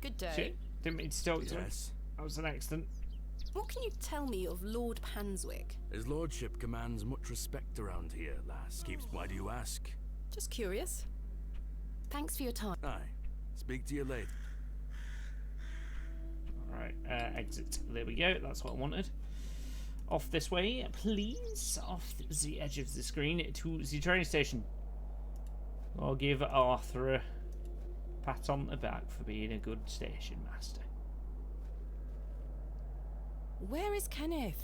Speaker 3: Good day.
Speaker 1: Shit, didn't mean to talk to him.
Speaker 6: Yes.
Speaker 1: That was an accident.
Speaker 3: What can you tell me of Lord Panswick?
Speaker 6: His lordship commands much respect around here, lass. Why do you ask?
Speaker 3: Just curious. Thanks for your time.
Speaker 6: Aye. Speak to you later.
Speaker 1: Alright, exit. There we go. That's what I wanted. Off this way, please. Off the edge of the screen to the train station. I'll give Arthur a pat on the back for being a good station master.
Speaker 3: Where is Kenneth?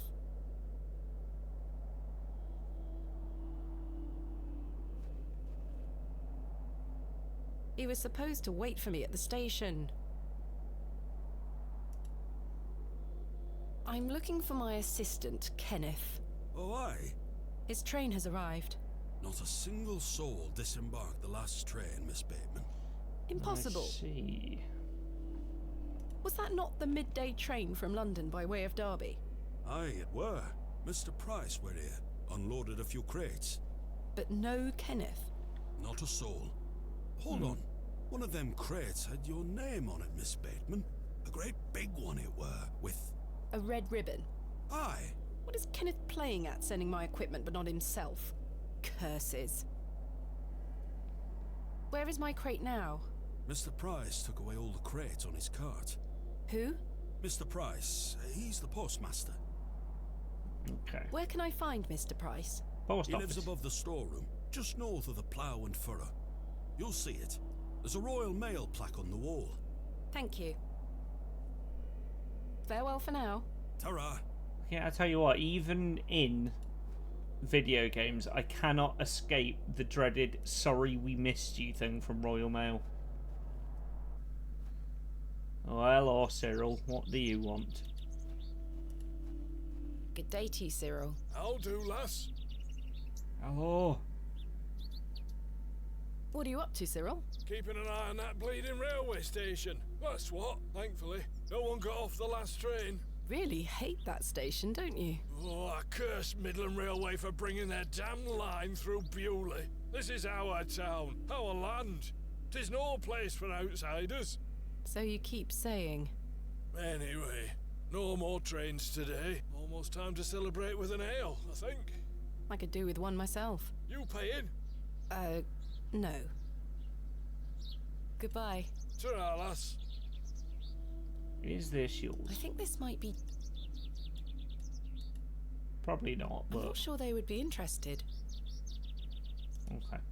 Speaker 3: He was supposed to wait for me at the station. I'm looking for my assistant, Kenneth.
Speaker 6: Oh, aye.
Speaker 3: His train has arrived.
Speaker 6: Not a single soul disembarked the last train, Miss Bateman.
Speaker 3: Impossible.
Speaker 1: I see.
Speaker 3: Was that not the midday train from London by way of Derby?
Speaker 6: Aye, it were. Mr. Price were here, unloaded a few crates.
Speaker 3: But no Kenneth.
Speaker 6: Not a soul. Hold on. One of them crates had your name on it, Miss Bateman. A great big one it were, with...
Speaker 3: A red ribbon.
Speaker 6: Aye.
Speaker 3: What is Kenneth playing at, sending my equipment but not himself? Curses. Where is my crate now?
Speaker 6: Mr. Price took away all the crates on his cart.
Speaker 3: Who?
Speaker 6: Mr. Price, he's the postmaster.
Speaker 1: Okay.
Speaker 3: Where can I find Mr. Price?
Speaker 1: Post
Speaker 6: He
Speaker 1: office.
Speaker 6: lives above the storeroom, just north of the plough and furrow. You'll see it. There's a Royal Mail plaque on the wall.
Speaker 3: Thank you. Farewell for now.
Speaker 6: Ta-ra.
Speaker 1: Yeah, I tell you what, even in video games, I cannot escape the dreaded "sorry we missed you" thing from Royal Mail. Oh, hello, Cyril. What do you want?
Speaker 3: Good day to you, Cyril.
Speaker 2: I'll do, lass.
Speaker 1: Hello.
Speaker 3: What are you up to, Cyril?
Speaker 2: Keeping an eye on that bleeding railway station. That's what, thankfully. No one got off the last train.
Speaker 3: Really hate that station, don't you?
Speaker 2: Oh, I curse Midland Railway for bringing their damn line through Bewley. This is our town, our land. 'Tis no place for outsiders.
Speaker 3: So you keep saying.
Speaker 2: Anyway, no more trains today. Almost time to celebrate with an ale, I think.
Speaker 3: I could do with one myself.
Speaker 2: You paying?
Speaker 3: No. Goodbye.
Speaker 2: Ta-ra, lass.
Speaker 1: Is this
Speaker 3: I
Speaker 1: yours?
Speaker 3: think this might be...
Speaker 1: Probably not,
Speaker 3: I'm
Speaker 1: but
Speaker 3: not sure they would be interested.
Speaker 1: okay.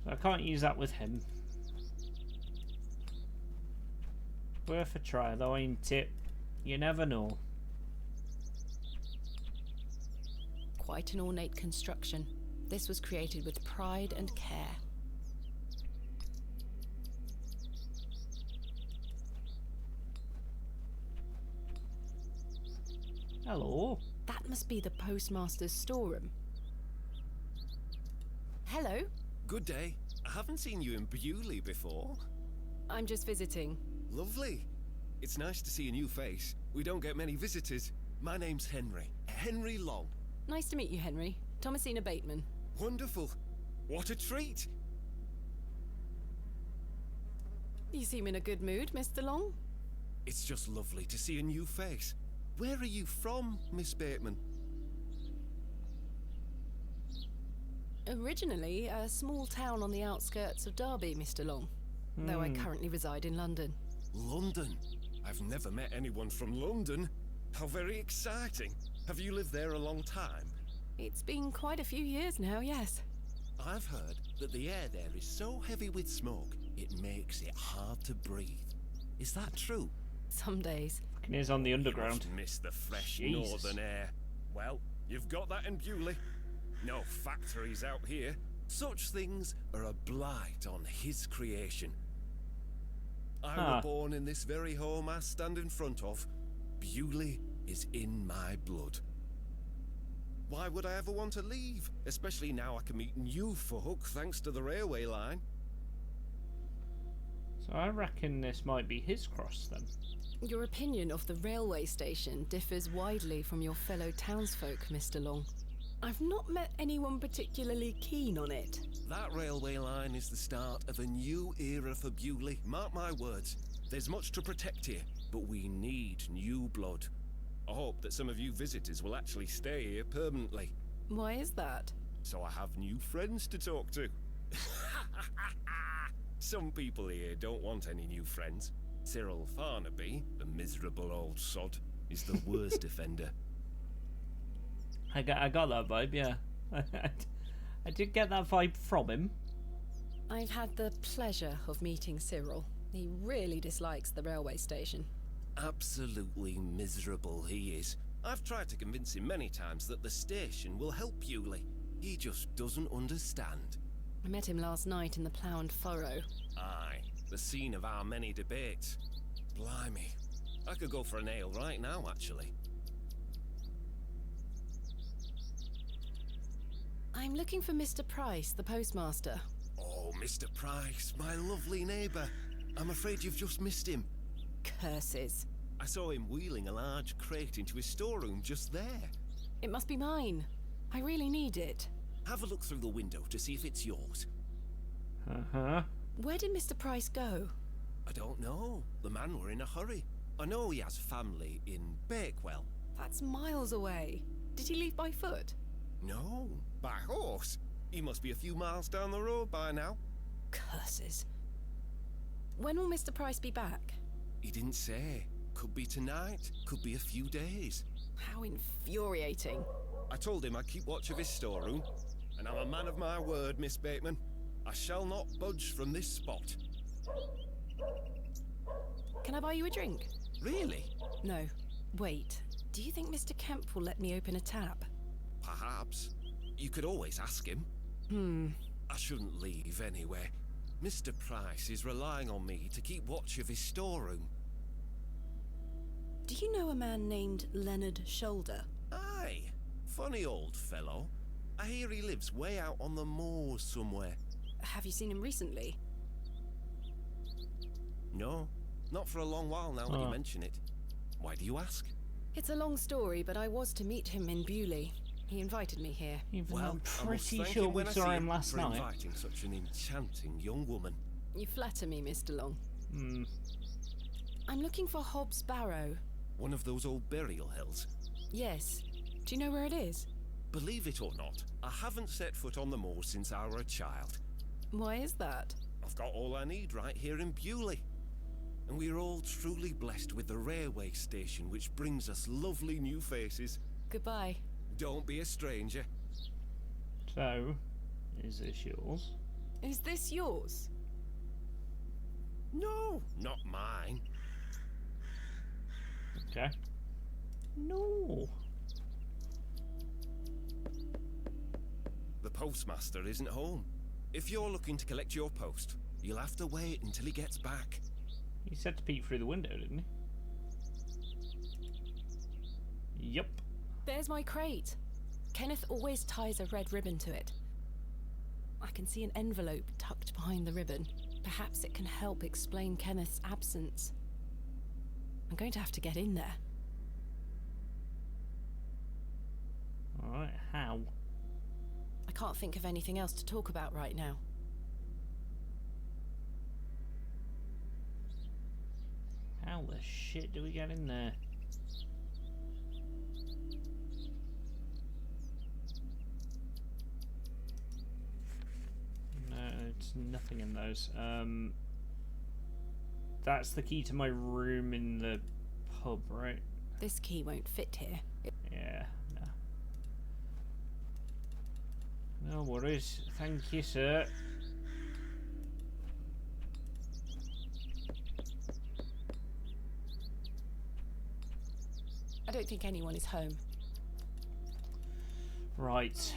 Speaker 1: So I can't use that with him. Worth a try, though, ain't it? You never know.
Speaker 3: Quite an ornate construction. This was created with pride and care.
Speaker 1: Hello.
Speaker 3: That must be the postmaster's storeroom. Hello.
Speaker 13: Good day. I haven't seen you in Bewley before.
Speaker 3: I'm just visiting.
Speaker 13: Lovely. It's nice to see a new face. We don't get many visitors. My name's Henry. Henry Long.
Speaker 3: Nice to meet you, Henry. Thomasina Bateman.
Speaker 13: Wonderful. What a treat.
Speaker 3: You seem in a good mood, Mr. Long.
Speaker 13: It's just lovely to see a new face. Where are you from, Miss Bateman?
Speaker 3: Originally, a small town on the outskirts of Derby, Mr. Long. Though I currently reside in London.
Speaker 13: London? I've never met anyone from London. How very exciting. Have you lived there a long time?
Speaker 3: It's been quite a few years now, yes.
Speaker 13: I've heard that the air there is so heavy with smoke, it makes it hard to breathe. Is that true?
Speaker 3: Some days.
Speaker 1: Fucking is on the underground.
Speaker 13: You must miss the fresh
Speaker 1: Jesus.
Speaker 13: northern air. Well, you've got that in Bewley. No factories out here. Such things are a blight on his creation. I
Speaker 1: Huh.
Speaker 13: were born in this very home I stand in front of. Bewley is in my blood. Why would I ever want to leave? Especially now I can meet new folk thanks to the railway line.
Speaker 1: So I reckon this might be his cross then.
Speaker 3: Your opinion of the railway station differs widely from your fellow townsfolk, Mr. Long. I've not met anyone particularly keen on it.
Speaker 13: That railway line is the start of a new era for Bewley. Mark my words. There's much to protect here, but we need new blood. I hope that some of you visitors will actually stay here permanently.
Speaker 3: Why is that?
Speaker 13: So I have new friends to talk to. Some people here don't want any new friends. Cyril Farnaby, the miserable old sod, is the worst offender.
Speaker 1: I got that vibe, yeah. I did get that vibe from him.
Speaker 3: I've had the pleasure of meeting Cyril. He really dislikes the railway station.
Speaker 13: Absolutely miserable he is. I've tried to convince him many times that the station will help Bewley. He just doesn't understand.
Speaker 3: I met him last night in the Plough and Furrow.
Speaker 13: Aye, the scene of our many debates. Blimey, I could go for an ale right now, actually.
Speaker 3: I'm looking for Mr. Price, the postmaster.
Speaker 13: Oh, Mr. Price, my lovely neighbour. I'm afraid you've just missed him.
Speaker 3: Curses.
Speaker 13: I saw him wheeling a large crate into his storeroom just there.
Speaker 3: It must be mine. I really need it.
Speaker 13: Have a look through the window to see if it's yours.
Speaker 1: Uh-huh.
Speaker 3: Where did Mr. Price go?
Speaker 13: I don't know. The man were in a hurry. I know he has family in Bakewell.
Speaker 3: That's miles away. Did he leave by foot?
Speaker 13: No, by horse. He must be a few miles down the road by now.
Speaker 3: Curses. When will Mr. Price be back?
Speaker 13: He didn't say. Could be tonight, could be a few days.
Speaker 3: How infuriating.
Speaker 13: I told him I'd keep watch of his storeroom, and I'm a man of my word, Miss Bateman. I shall not budge from this spot.
Speaker 3: Can I buy you a drink?
Speaker 13: Really?
Speaker 3: No. Wait. Do you think Mr. Kemp will let me open a tap?
Speaker 13: Perhaps. You could always ask him. I shouldn't leave anyway. Mr. Price is relying on me to keep watch of his storeroom.
Speaker 3: Do you know a man named Leonard Shoulder?
Speaker 13: Aye. Funny old fellow. I hear he lives way out on the moors somewhere.
Speaker 3: Have you seen him recently?
Speaker 13: No, not for a long while now that you mention it. Why do you ask?
Speaker 3: It's a long story, but I was to meet him in Bewley. He invited me here.
Speaker 1: Even though I'm
Speaker 13: I must
Speaker 1: pretty
Speaker 13: thank
Speaker 1: sure
Speaker 13: him
Speaker 1: we
Speaker 13: when I
Speaker 1: saw
Speaker 13: see
Speaker 1: him last
Speaker 13: for
Speaker 1: night.
Speaker 13: inviting such an enchanting young woman.
Speaker 3: You flatter me, Mr. Long.
Speaker 1: Hmm.
Speaker 3: I'm looking for Hobbs Barrow.
Speaker 13: One of those old burial hills.
Speaker 3: Yes. Do you know where it is?
Speaker 13: Believe it or not, I haven't set foot on the moor since I were a child.
Speaker 3: Why is that?
Speaker 13: I've got all I need right here in Bewley. And we are all truly blessed with the railway station, which brings us lovely new faces.
Speaker 3: Goodbye.
Speaker 13: Don't be a stranger.
Speaker 1: So, is this yours?
Speaker 3: Is this yours?
Speaker 13: No, not mine.
Speaker 1: Okay. No.
Speaker 13: The postmaster isn't home. If you're looking to collect your post, you'll have to wait until he gets back.
Speaker 1: He said to peek through the window, didn't he? Yup.
Speaker 3: There's my crate. Kenneth always ties a red ribbon to it. I can see an envelope tucked behind the ribbon. Perhaps it can help explain Kenneth's absence. I'm going to have to get in there.
Speaker 1: Alright, how?
Speaker 3: I can't think of anything else to talk about right now.
Speaker 1: How the shit do we get in there? No, it's nothing in those. That's the key to my room in the pub, right?
Speaker 3: This key won't fit here.
Speaker 1: Yeah, no. No worries. Thank you, sir.
Speaker 3: I don't think anyone is home.
Speaker 1: Right.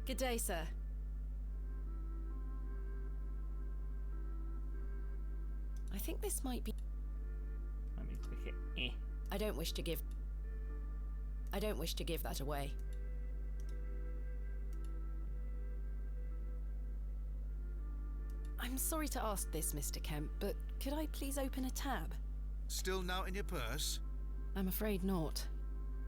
Speaker 3: Good day, sir. I think this might be...
Speaker 1: Let me click it.
Speaker 3: I don't wish to give that away. I'm sorry to ask this, Mr. Kemp, but could I please open a tab?
Speaker 5: Still not in your purse?
Speaker 3: I'm afraid not.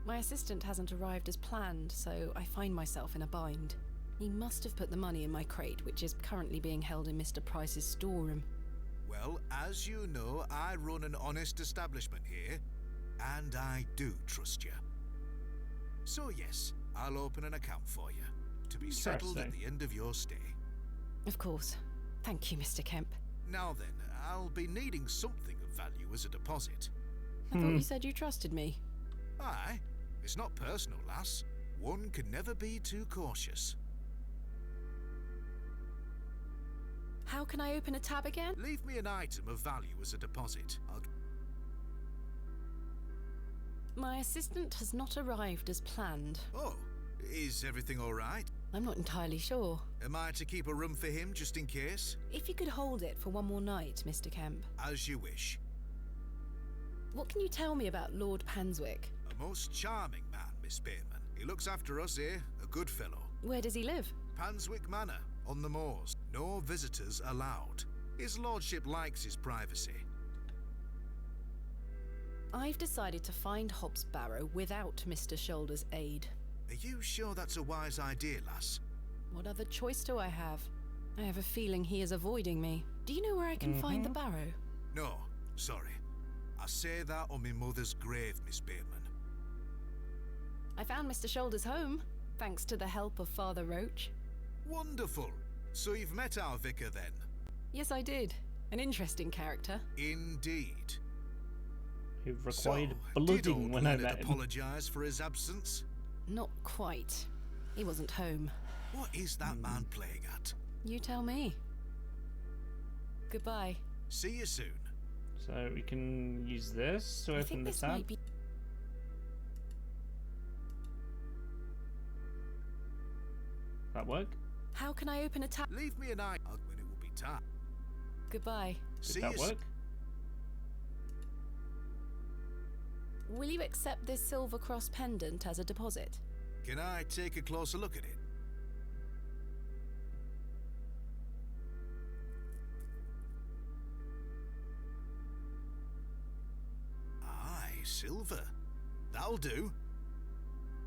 Speaker 3: My assistant hasn't arrived as planned, so I find myself in a bind. He must have put the money in my crate, which is currently being held in Mr. Price's storeroom.
Speaker 5: Well, as you know, I run an honest establishment here, and I do trust you. So yes, I'll open an account for you, to be settled at the end of your stay.
Speaker 3: Of course. Thank you, Mr. Kemp.
Speaker 5: Now then, I'll be needing something of value as a deposit.
Speaker 3: I thought you said you trusted me.
Speaker 5: Aye, it's not personal, lass. One can never be too cautious.
Speaker 3: How can I open a tab again?
Speaker 5: Leave me an item of value as a deposit.
Speaker 3: My assistant has not arrived as planned.
Speaker 5: Oh, is everything all right?
Speaker 3: I'm not entirely sure.
Speaker 5: Am I to keep a room for him just in case?
Speaker 3: If you could hold it for one more night, Mr. Kemp.
Speaker 5: As you wish.
Speaker 3: What can you tell me about Lord Panswick?
Speaker 5: A most charming man, Miss Bateman. He looks after us here, a good fellow.
Speaker 3: Where does he live?
Speaker 5: Panswick Manor, on the moors. No visitors allowed. His lordship likes his privacy.
Speaker 3: I've decided to find Hobbs Barrow without Mr. Shoulder's aid.
Speaker 5: Are you sure that's a wise idea, lass?
Speaker 3: What other choice do I have? I have a feeling he is avoiding me. Do you know where I can find the Barrow?
Speaker 5: No, sorry. I say that on my mother's grave, Miss Bateman.
Speaker 3: I found Mr. Shoulder's home, thanks to the help of Father Roach.
Speaker 5: Wonderful. So you've met our vicar then?
Speaker 3: Yes, I did. An interesting character.
Speaker 5: Indeed.
Speaker 1: Who required
Speaker 5: so,
Speaker 1: blooding when I met him.
Speaker 5: Apologise for his absence?
Speaker 3: Not quite. He wasn't home.
Speaker 5: What is that man playing at?
Speaker 3: You tell me. Goodbye.
Speaker 5: See you soon.
Speaker 1: So we can use this to open the tab.
Speaker 3: Might be...
Speaker 1: That work?
Speaker 3: How can I open a tab?
Speaker 5: Leave me an eye out when it will be time.
Speaker 3: Goodbye.
Speaker 1: Did that work?
Speaker 3: Will you accept this silver cross pendant as a deposit?
Speaker 5: Can I take a closer look at it? Aye, silver. That'll do.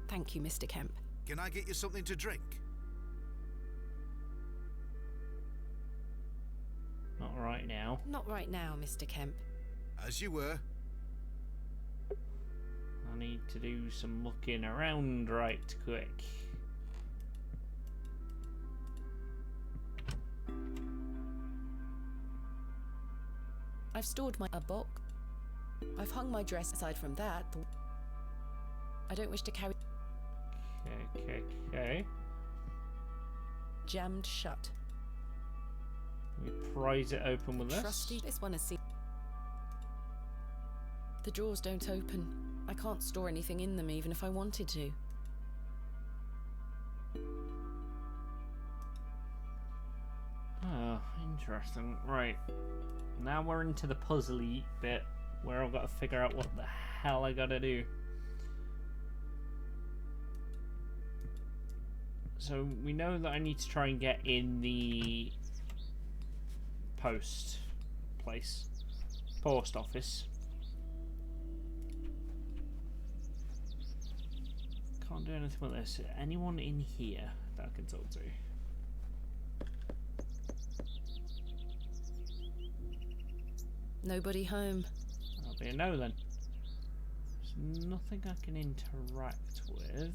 Speaker 3: Thank you, Mr. Kemp.
Speaker 5: Can I get you something to drink?
Speaker 1: Not right now.
Speaker 3: Not right now, Mr. Kemp.
Speaker 5: As you were.
Speaker 1: I need to do some looking around right quick.
Speaker 3: I've stored a box. I've hung my dress. Aside from that, I don't wish to carry...
Speaker 1: Okay.
Speaker 3: Jammed shut.
Speaker 1: We prise it open with this.
Speaker 3: Trusty. This one has seen... The drawers don't open. I can't store anything in them even if I wanted to.
Speaker 1: Oh, interesting. Right. Now we're into the puzzly bit where I've got to figure out what the hell I gotta do. So we know that I need to try and get in the post office. Can't do anything with this. Anyone in here that I can talk to?
Speaker 3: Nobody home.
Speaker 1: That'll be a no then. There's nothing I can interact with.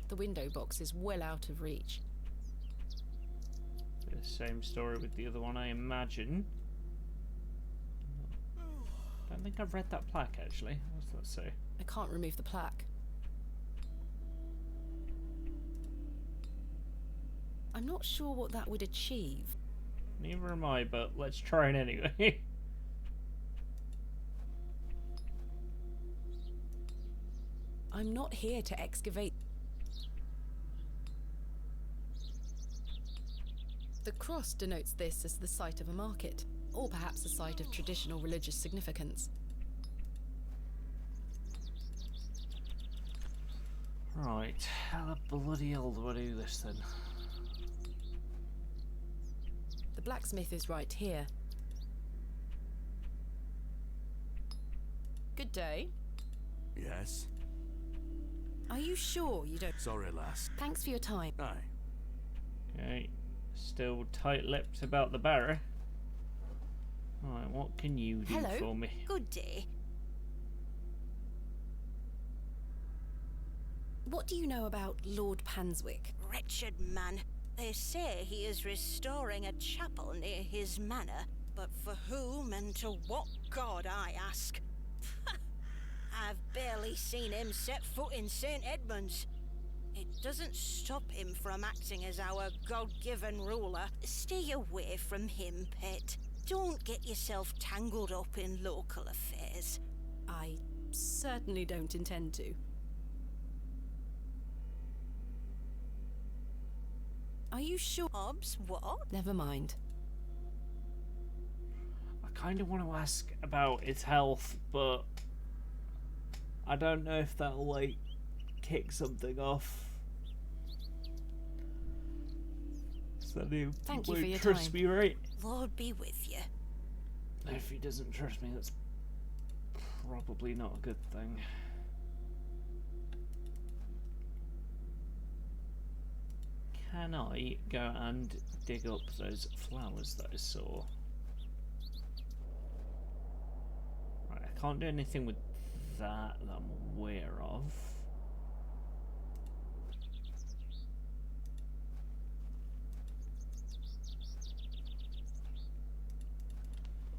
Speaker 3: The window box is well out of reach.
Speaker 1: The same story with the other one, I imagine. I don't think I've read that plaque actually. What's that say?
Speaker 3: I can't remove the plaque. I'm not sure what that would achieve.
Speaker 1: Neither am I, but let's try it anyway.
Speaker 3: I'm not here to excavate. The cross denotes this as the site of a market, or perhaps a site of traditional religious significance.
Speaker 1: Right, how the bloody hell do I do this then?
Speaker 3: The blacksmith is right here. Good day.
Speaker 6: Yes?
Speaker 3: Are you sure you don't...
Speaker 6: Sorry, lass.
Speaker 3: Thanks for your time.
Speaker 6: Aye.
Speaker 1: Okay, still tight-lipped about the Barrow. Alright, what can you do
Speaker 3: Hello.
Speaker 1: for me?
Speaker 7: Good day.
Speaker 3: What do you know about Lord Panswick?
Speaker 7: Wretched man. They say he is restoring a chapel near his manor, but for whom and to what god, I ask? I've barely seen him set foot in St. Edmunds. It doesn't stop him from acting as our God-given ruler. Stay away from him, pet. Don't get yourself tangled up in local affairs.
Speaker 3: I certainly don't intend to. Are you sure?
Speaker 7: Hobbs, what?
Speaker 3: Never mind.
Speaker 1: I kind of want to ask about its health, but I don't know if that'll, like, kick something off. So he
Speaker 3: Thank you for your
Speaker 1: trust
Speaker 3: time.
Speaker 1: me, right?
Speaker 7: Lord be with you.
Speaker 1: If he doesn't trust me, that's probably not a good thing. Can I go and dig up those flowers that I saw? Right, I can't do anything with that I'm aware of.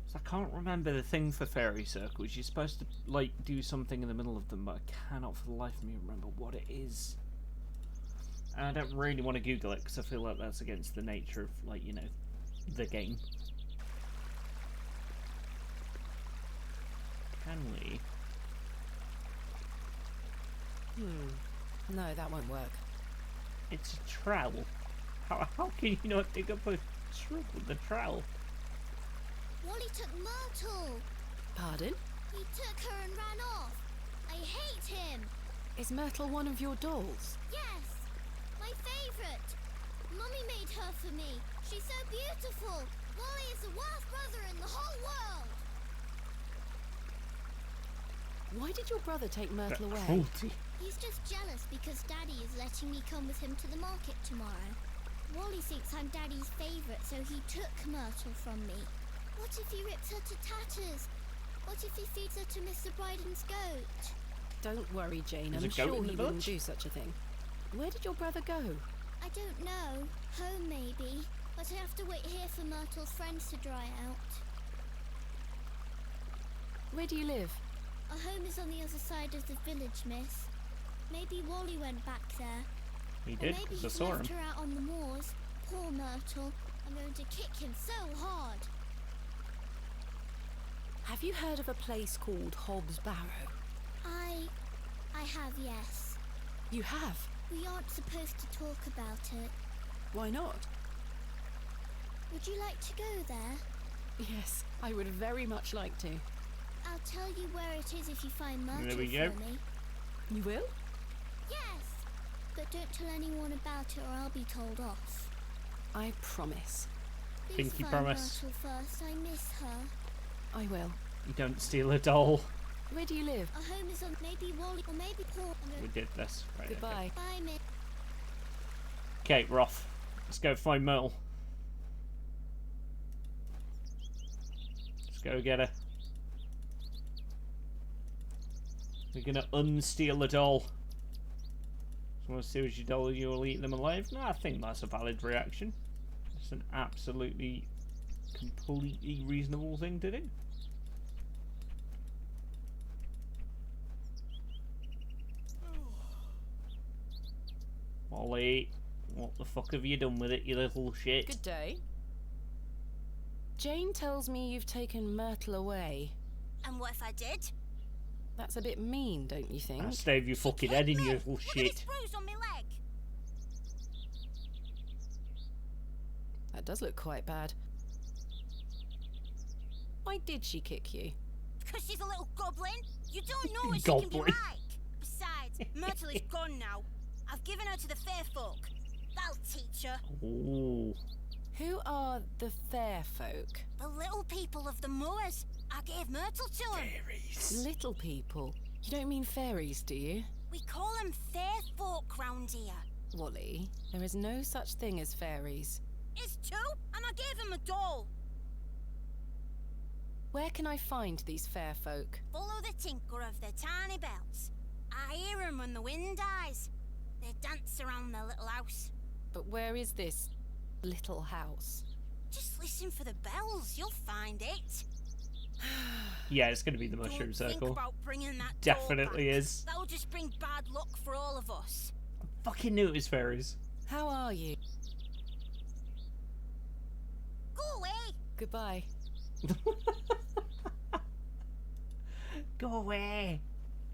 Speaker 1: So I can't remember the thing for fairy circles. You're supposed to, like, do something in the middle of them, but I cannot for the life of me remember what it is. And I don't really want to Google it because I feel like that's against the nature of, like, you know, the game. Can we?
Speaker 3: No, that won't work.
Speaker 1: It's a trowel. How can you not dig up a shrub with a trowel?
Speaker 10: Wally took Myrtle.
Speaker 3: Pardon?
Speaker 10: He took her and ran off. I hate him.
Speaker 3: Is Myrtle one of your dolls?
Speaker 10: Yes, my favourite. Mummy made her for me. She's so beautiful. Wally is the worst brother in the whole world.
Speaker 3: Why did your brother take Myrtle away?
Speaker 1: Cruelty.
Speaker 10: He's just jealous because Daddy is letting me come with him to the market tomorrow. Wally thinks I'm Daddy's favourite, so he took Myrtle from me. What if he rips her to tatters? What if he feeds her to Mr. Bryden's goat?
Speaker 3: Don't worry, Jane.
Speaker 1: There's
Speaker 3: I'm
Speaker 1: a goat
Speaker 3: sure
Speaker 1: in the
Speaker 3: he wouldn't
Speaker 1: village?
Speaker 3: do such a thing. Where did your brother go?
Speaker 10: I don't know. Home, maybe. But I have to wait here for Myrtle's friends to dry out.
Speaker 3: Where do you live?
Speaker 10: Our home is on the other side of the village, miss. Maybe Wally went back there.
Speaker 1: He
Speaker 10: Or
Speaker 1: did,
Speaker 10: maybe
Speaker 1: because I
Speaker 10: he's
Speaker 1: saw him.
Speaker 10: left her out on the moors. Poor Myrtle. I'm going to kick him so hard.
Speaker 3: Have you heard of a place called Hobbs Barrow?
Speaker 10: I have, yes.
Speaker 3: You have?
Speaker 10: We aren't supposed to talk about it.
Speaker 3: Why not?
Speaker 10: Would you like to go there?
Speaker 3: Yes, I would very much like to.
Speaker 10: I'll tell you where it is if you find Myrtle
Speaker 1: There we
Speaker 10: for
Speaker 1: go.
Speaker 10: me.
Speaker 3: You will?
Speaker 10: Yes! But don't tell anyone about it or I'll be told off.
Speaker 3: I promise.
Speaker 10: Please
Speaker 1: Pinky
Speaker 10: find
Speaker 1: promise.
Speaker 10: Myrtle first. I miss her.
Speaker 3: I will.
Speaker 1: You don't steal a doll.
Speaker 3: Where do you live?
Speaker 10: Our home is on maybe Wally or maybe Paul.
Speaker 1: We did this. Right,
Speaker 3: Goodbye.
Speaker 10: Bye, miss.
Speaker 1: Okay, we're off. Let's go find Myrtle. Let's go get her. We're gonna unsteal a doll. So want to steal your doll, you'll eat them alive? No, I think that's a valid reaction. It's an absolutely, completely reasonable thing to do. Wally, what the fuck have you done with it, you little shit?
Speaker 3: Good day. Jane tells me you've taken Myrtle away.
Speaker 7: And what if I did?
Speaker 3: That's a bit mean, don't you think?
Speaker 1: I'll stave your fucking head in, you little
Speaker 4: Look at
Speaker 1: shit.
Speaker 4: this bruise on my leg.
Speaker 3: That does look quite bad. Why did she kick you?
Speaker 4: Because she's a little goblin. You don't know what she can be
Speaker 1: Goblin.
Speaker 4: like. Besides, Myrtle is gone now. I've given her to the fair folk. That'll teach her.
Speaker 1: Ooh.
Speaker 3: Who are the fair folk?
Speaker 4: The little people of the moors. I gave Myrtle to them.
Speaker 1: Fairies.
Speaker 3: Little people? You don't mean fairies, do you?
Speaker 4: We call them fair folk round here.
Speaker 3: Wally, there is no such thing as fairies.
Speaker 4: It's two, and I gave him a doll.
Speaker 3: Where can I find these fair folk?
Speaker 4: Follow the tinkle of their tiny bells. I hear 'em when the wind dies. They dance around their little house.
Speaker 3: But where is this little house?
Speaker 4: Just listen for the bells, you'll find it.
Speaker 1: Yeah, it's going to be the mushroom
Speaker 4: Don't
Speaker 1: circle.
Speaker 4: think about bringing that doll
Speaker 1: Definitely
Speaker 4: back.
Speaker 1: is.
Speaker 4: That'll just bring bad luck for all of us.
Speaker 1: Fucking knew it was fairies.
Speaker 3: How are you?
Speaker 4: Go away.
Speaker 3: Goodbye.
Speaker 1: Go away,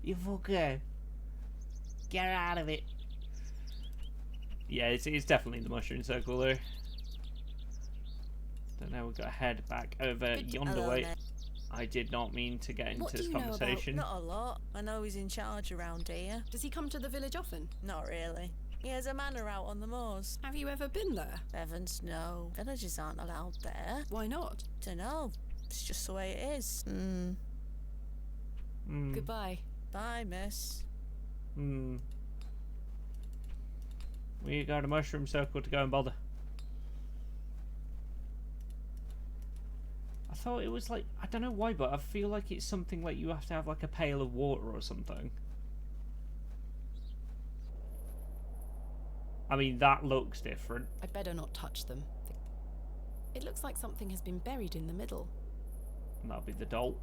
Speaker 1: you fucker. Get out of it. Yeah, it's definitely the mushroom circle though. Don't know, we've got to head back over yonder way. I did not mean to get into this conversation.
Speaker 14: Not a lot. I know he's in charge around here.
Speaker 3: Does he come to the village often?
Speaker 14: Not really. He has a manor out on the moors.
Speaker 3: Have you ever been there?
Speaker 14: Heavens, no. Villagers aren't allowed there.
Speaker 3: Why not?
Speaker 14: Dunno. It's just the way it is.
Speaker 3: Goodbye.
Speaker 14: Bye, miss.
Speaker 1: We got a mushroom circle to go and bother. I thought it was like, I don't know why, but I feel like it's something like you have to have like a pail of water or something. I mean, that looks different.
Speaker 3: I'd better not touch them. It looks like something has been buried in the middle.
Speaker 1: And that'll be the doll.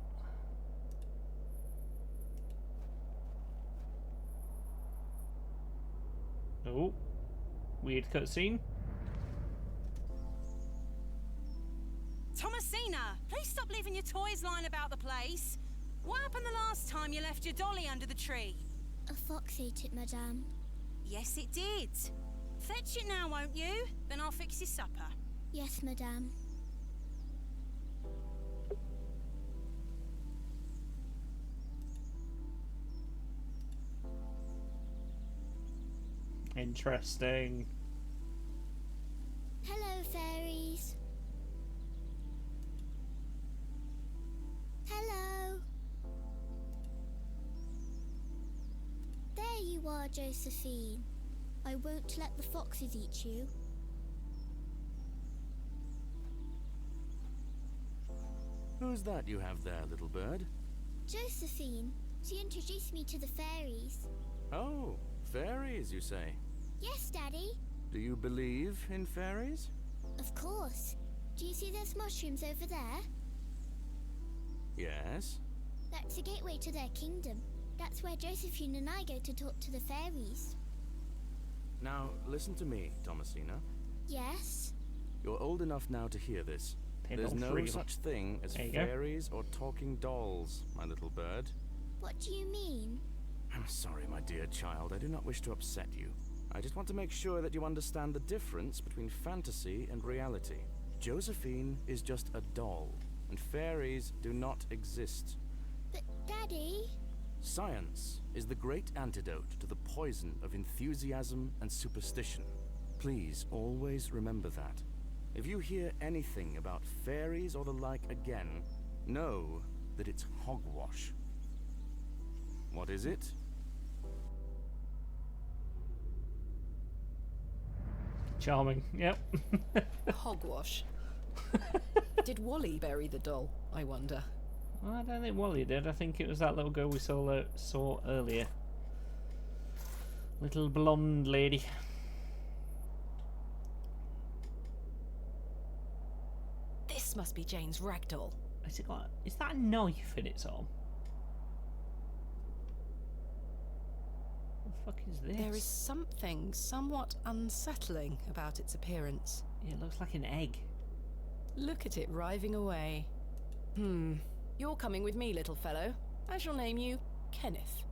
Speaker 1: Oh, weird cutscene.
Speaker 12: Thomasina, please stop leaving your toys lying about the place. What happened the last time you left your dolly under the tree?
Speaker 10: A fox ate it, madame.
Speaker 12: Yes, it did. Fetch it now, won't you? Then I'll fix your supper.
Speaker 10: Yes, madame.
Speaker 1: Interesting.
Speaker 10: Hello, fairies. Hello. There you are, Josephine. I won't let the foxes eat you.
Speaker 8: Who's that you have there, little bird?
Speaker 10: Josephine. She introduced me to the fairies.
Speaker 8: Oh, fairies, you say?
Speaker 10: Yes, Daddy.
Speaker 8: Do you believe in fairies?
Speaker 10: Of course. Do you see those mushrooms over there?
Speaker 8: Yes.
Speaker 10: That's a gateway to their kingdom. That's where Josephine and I go to talk to the fairies.
Speaker 8: Now, listen to me, Thomasina.
Speaker 10: Yes?
Speaker 8: You're old enough now to hear this. There's no such thing as fairies or talking dolls, my little bird.
Speaker 10: What do you mean?
Speaker 8: I'm sorry, my dear child. I do not wish to upset you. I just want to make sure that you understand the difference between fantasy and reality. Josephine is just a doll, and fairies do not exist.
Speaker 10: But, Daddy...
Speaker 8: Science is the great antidote to the poison of enthusiasm and superstition. Please always remember that. If you hear anything about fairies or the like again, know that it's hogwash. What is it?
Speaker 1: Charming, yep.
Speaker 3: Hogwash. Did Wally bury the doll, I wonder?
Speaker 1: Well, I don't think Wally did. I think it was that little girl we saw earlier. Little blonde lady.
Speaker 3: This must be Jane's ragdoll.
Speaker 1: Is that a knife in its arm? What the fuck is this?
Speaker 3: There is something somewhat unsettling about its appearance.
Speaker 1: It looks like an egg.
Speaker 3: Look at it writhing away. You're coming with me, little fellow. I shall name you Kenneth.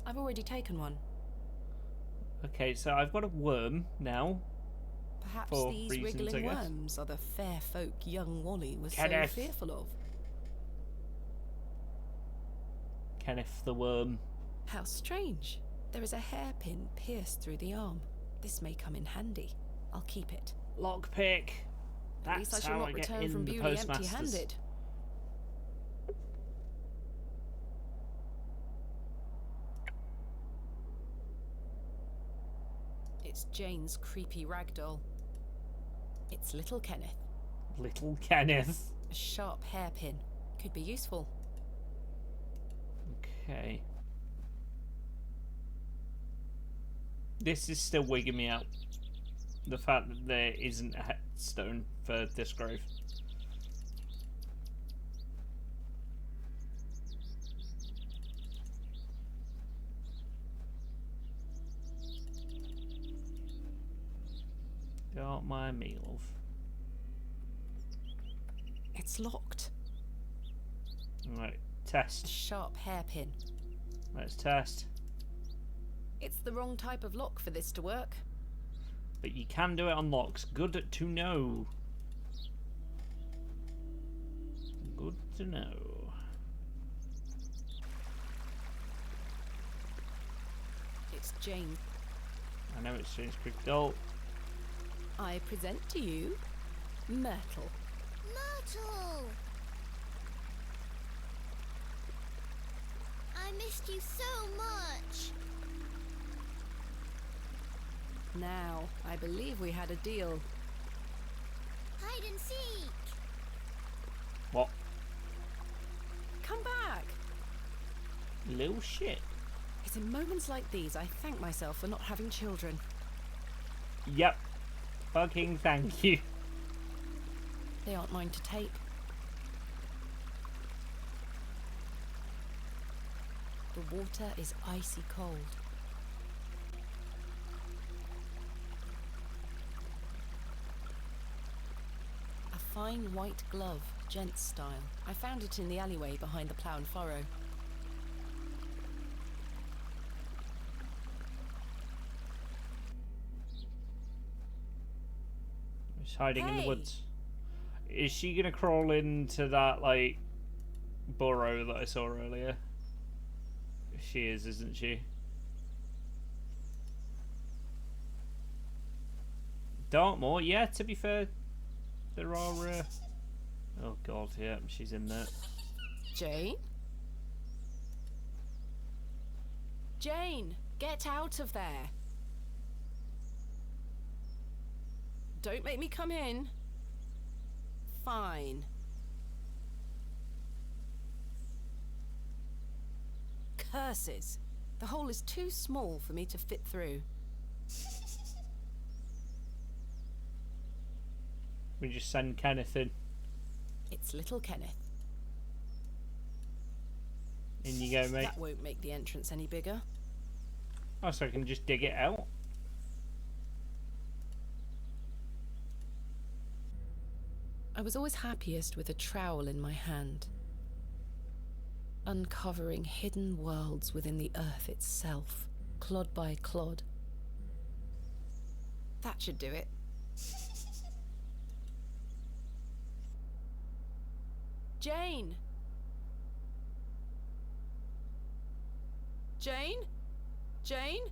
Speaker 3: I've already taken one.
Speaker 1: Okay, so I've got a worm now.
Speaker 3: Perhaps
Speaker 1: For
Speaker 3: these
Speaker 1: reasons, I
Speaker 3: wriggling
Speaker 1: guess.
Speaker 3: worms are the fair folk young Wally was
Speaker 1: Kenneth.
Speaker 3: so fearful of.
Speaker 1: Kenneth the worm.
Speaker 3: How strange. There is a hairpin pierced through the arm. This may come in handy. I'll keep it.
Speaker 1: Lockpick.
Speaker 3: At least I
Speaker 1: That's
Speaker 3: shall
Speaker 1: how
Speaker 3: not
Speaker 1: I get
Speaker 3: return from
Speaker 1: in the
Speaker 3: Bewley
Speaker 1: postmasters.
Speaker 3: empty-handed. It's Jane's creepy ragdoll. It's little Kenneth.
Speaker 1: Little Kenneth.
Speaker 3: A sharp hairpin. Could be useful.
Speaker 1: Okay. This is still wigging me out. The fact that there isn't a headstone for this grave. Don't mind me, love.
Speaker 3: It's locked.
Speaker 1: Right,
Speaker 3: A
Speaker 1: test.
Speaker 3: sharp hairpin.
Speaker 1: Let's test.
Speaker 3: It's the wrong type of lock for this to work.
Speaker 1: But you can do it on locks. Good to know. Good to know.
Speaker 3: It's Jane.
Speaker 1: I know it's James Creek Doll.
Speaker 3: I present to you Myrtle.
Speaker 10: Myrtle! I missed you so much.
Speaker 3: Now, I believe we had a deal.
Speaker 10: Hide and seek.
Speaker 1: What?
Speaker 3: Come back!
Speaker 1: Little shit.
Speaker 3: It's in moments like these I thank myself for not having children.
Speaker 1: Yep. Fucking thank you.
Speaker 3: They aren't mine to take. The water is icy cold. A fine white glove, gents style. I found it in the alleyway behind the plough and furrow.
Speaker 1: She's hiding in the
Speaker 3: Hey!
Speaker 1: woods. Is she gonna crawl into that, like, burrow that I saw earlier? She is, isn't she? Dartmoor, yeah, to be fair, there are, oh god, yeah, she's in there.
Speaker 3: Jane? Jane, get out of there! Don't make me come in. Fine. Curses! The hole is too small for me to fit through.
Speaker 1: We just send Kenneth in.
Speaker 3: It's little Kenneth.
Speaker 1: In you go, mate.
Speaker 3: That won't make the entrance any bigger.
Speaker 1: Oh, so I can just dig it out?
Speaker 3: I was always happiest with a trowel in my hand, uncovering hidden worlds within the earth itself, clod by clod. That should do it. Jane! Jane? Jane?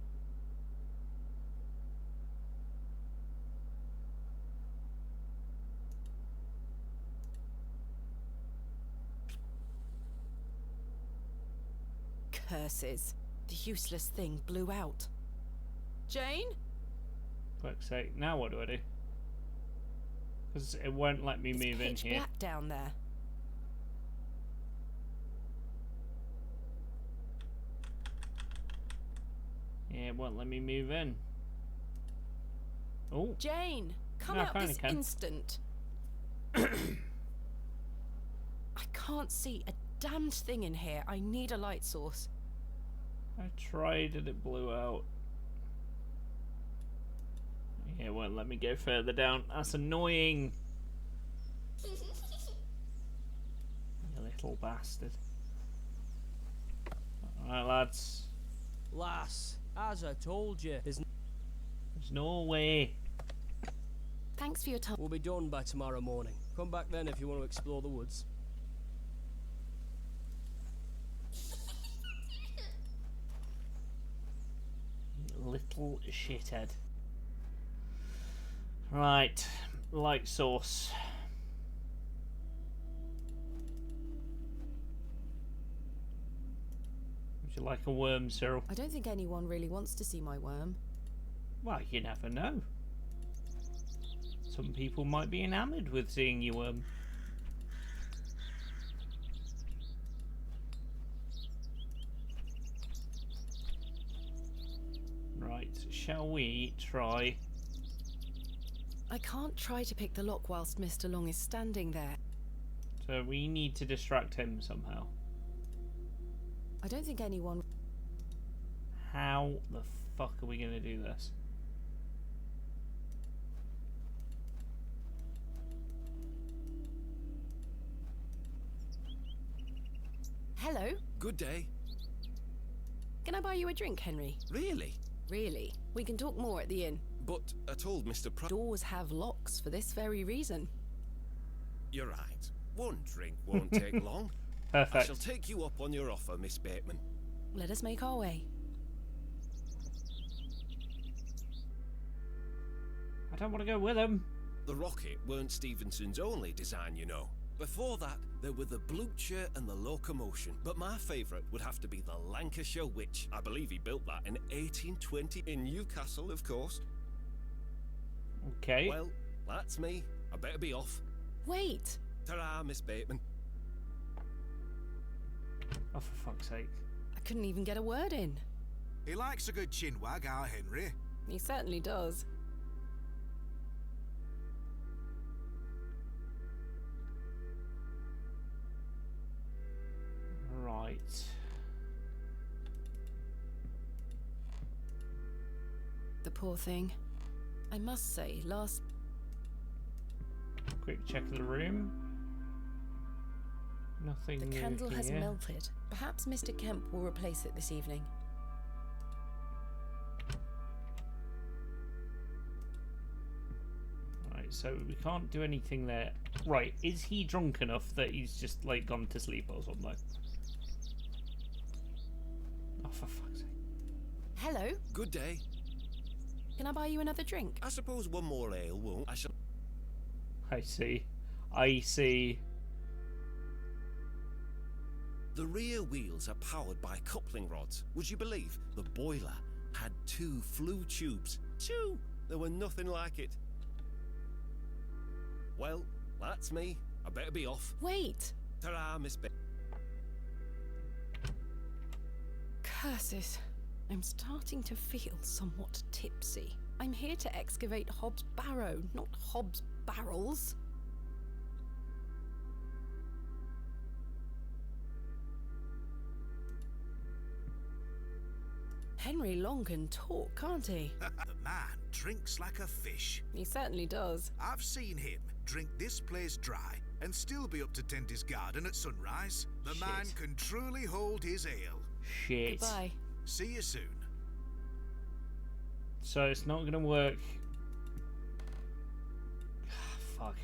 Speaker 3: Curses. The useless thing blew out. Jane?
Speaker 1: Fuck's sake, now what do I do? Because it won't let me
Speaker 3: It's
Speaker 1: move in
Speaker 3: pitch
Speaker 1: here.
Speaker 3: black down there.
Speaker 1: Yeah, it won't let me move in. Oh,
Speaker 3: Jane, come
Speaker 1: No, I
Speaker 3: out
Speaker 1: kinda
Speaker 3: this
Speaker 1: can.
Speaker 3: instant. I can't see a damned thing in here. I need a light source.
Speaker 1: I tried and it blew out. Yeah, it won't let me go further down. That's annoying. You little bastard. Alright, lads.
Speaker 9: Lass, as I told you,
Speaker 1: There's no way.
Speaker 3: Thanks for your time.
Speaker 9: we'll be done by tomorrow morning. Come back then if you want to explore the woods.
Speaker 1: Little shithead. Right, light source. Would you like a worm, Cyril?
Speaker 3: I don't think anyone really wants to see my worm.
Speaker 1: Well, you never know. Some people might be enamoured with seeing you worm. Right, shall we try?
Speaker 3: I can't try to pick the lock whilst Mr. Long is standing there.
Speaker 1: So we need to distract him somehow.
Speaker 3: I don't think anyone...
Speaker 1: How the fuck are we going to do this?
Speaker 3: Hello?
Speaker 13: Good day.
Speaker 3: Can I buy you a drink, Henry?
Speaker 13: Really?
Speaker 3: Really? We can talk more at the inn.
Speaker 13: But I told Mr.
Speaker 3: Doors have locks for this very reason.
Speaker 13: You're right. One drink won't take long.
Speaker 1: Perfect.
Speaker 13: I shall take you up on your offer, Miss Bateman.
Speaker 3: Let us make our way.
Speaker 1: I don't want to go with him.
Speaker 13: The rocket weren't Stevenson's only design, you know. Before that, there were the Blucher and the Locomotion. But my favourite would have to be the Lancashire Witch. I believe he built that in 1820 in Newcastle, of course.
Speaker 1: Okay.
Speaker 13: Well, that's me. I better be off.
Speaker 3: Wait!
Speaker 13: Ta-ra, Miss Bateman.
Speaker 1: Oh, for fuck's sake.
Speaker 3: I couldn't even get a word in.
Speaker 5: He likes a good chinwag, our Henry.
Speaker 3: He certainly does.
Speaker 1: Right.
Speaker 3: The poor thing. I must say, last...
Speaker 1: Quick check of the room. Nothing
Speaker 3: The
Speaker 1: new
Speaker 3: candle has
Speaker 1: here.
Speaker 3: melted. Perhaps Mr. Kemp will replace it this evening.
Speaker 1: Right, so we can't do anything there. Right, is he drunk enough that he's just, like, gone to sleep or something? Oh, for fuck's sake.
Speaker 3: Hello?
Speaker 13: Good day.
Speaker 3: Can I buy you another drink?
Speaker 13: I suppose one more ale won't. I shall...
Speaker 1: I see. I see.
Speaker 13: The rear wheels are powered by coupling rods. Would you believe the boiler had 2 flue tubes? 2! There were nothing like it. Well, that's me. I better be off.
Speaker 3: Wait!
Speaker 13: Ta-ra, Miss Bateman.
Speaker 3: Curses. I'm starting to feel somewhat tipsy. I'm here to excavate Hobbs' Barrow, not Hobbs' barrels. Henry Long can talk, can't he?
Speaker 5: The man drinks like a fish.
Speaker 3: He certainly does.
Speaker 5: I've seen him drink this place dry and still be up to tend his garden at sunrise. The man can truly hold his ale.
Speaker 1: Shit.
Speaker 3: Goodbye.
Speaker 5: See you soon.
Speaker 1: So it's not gonna work. Fuck.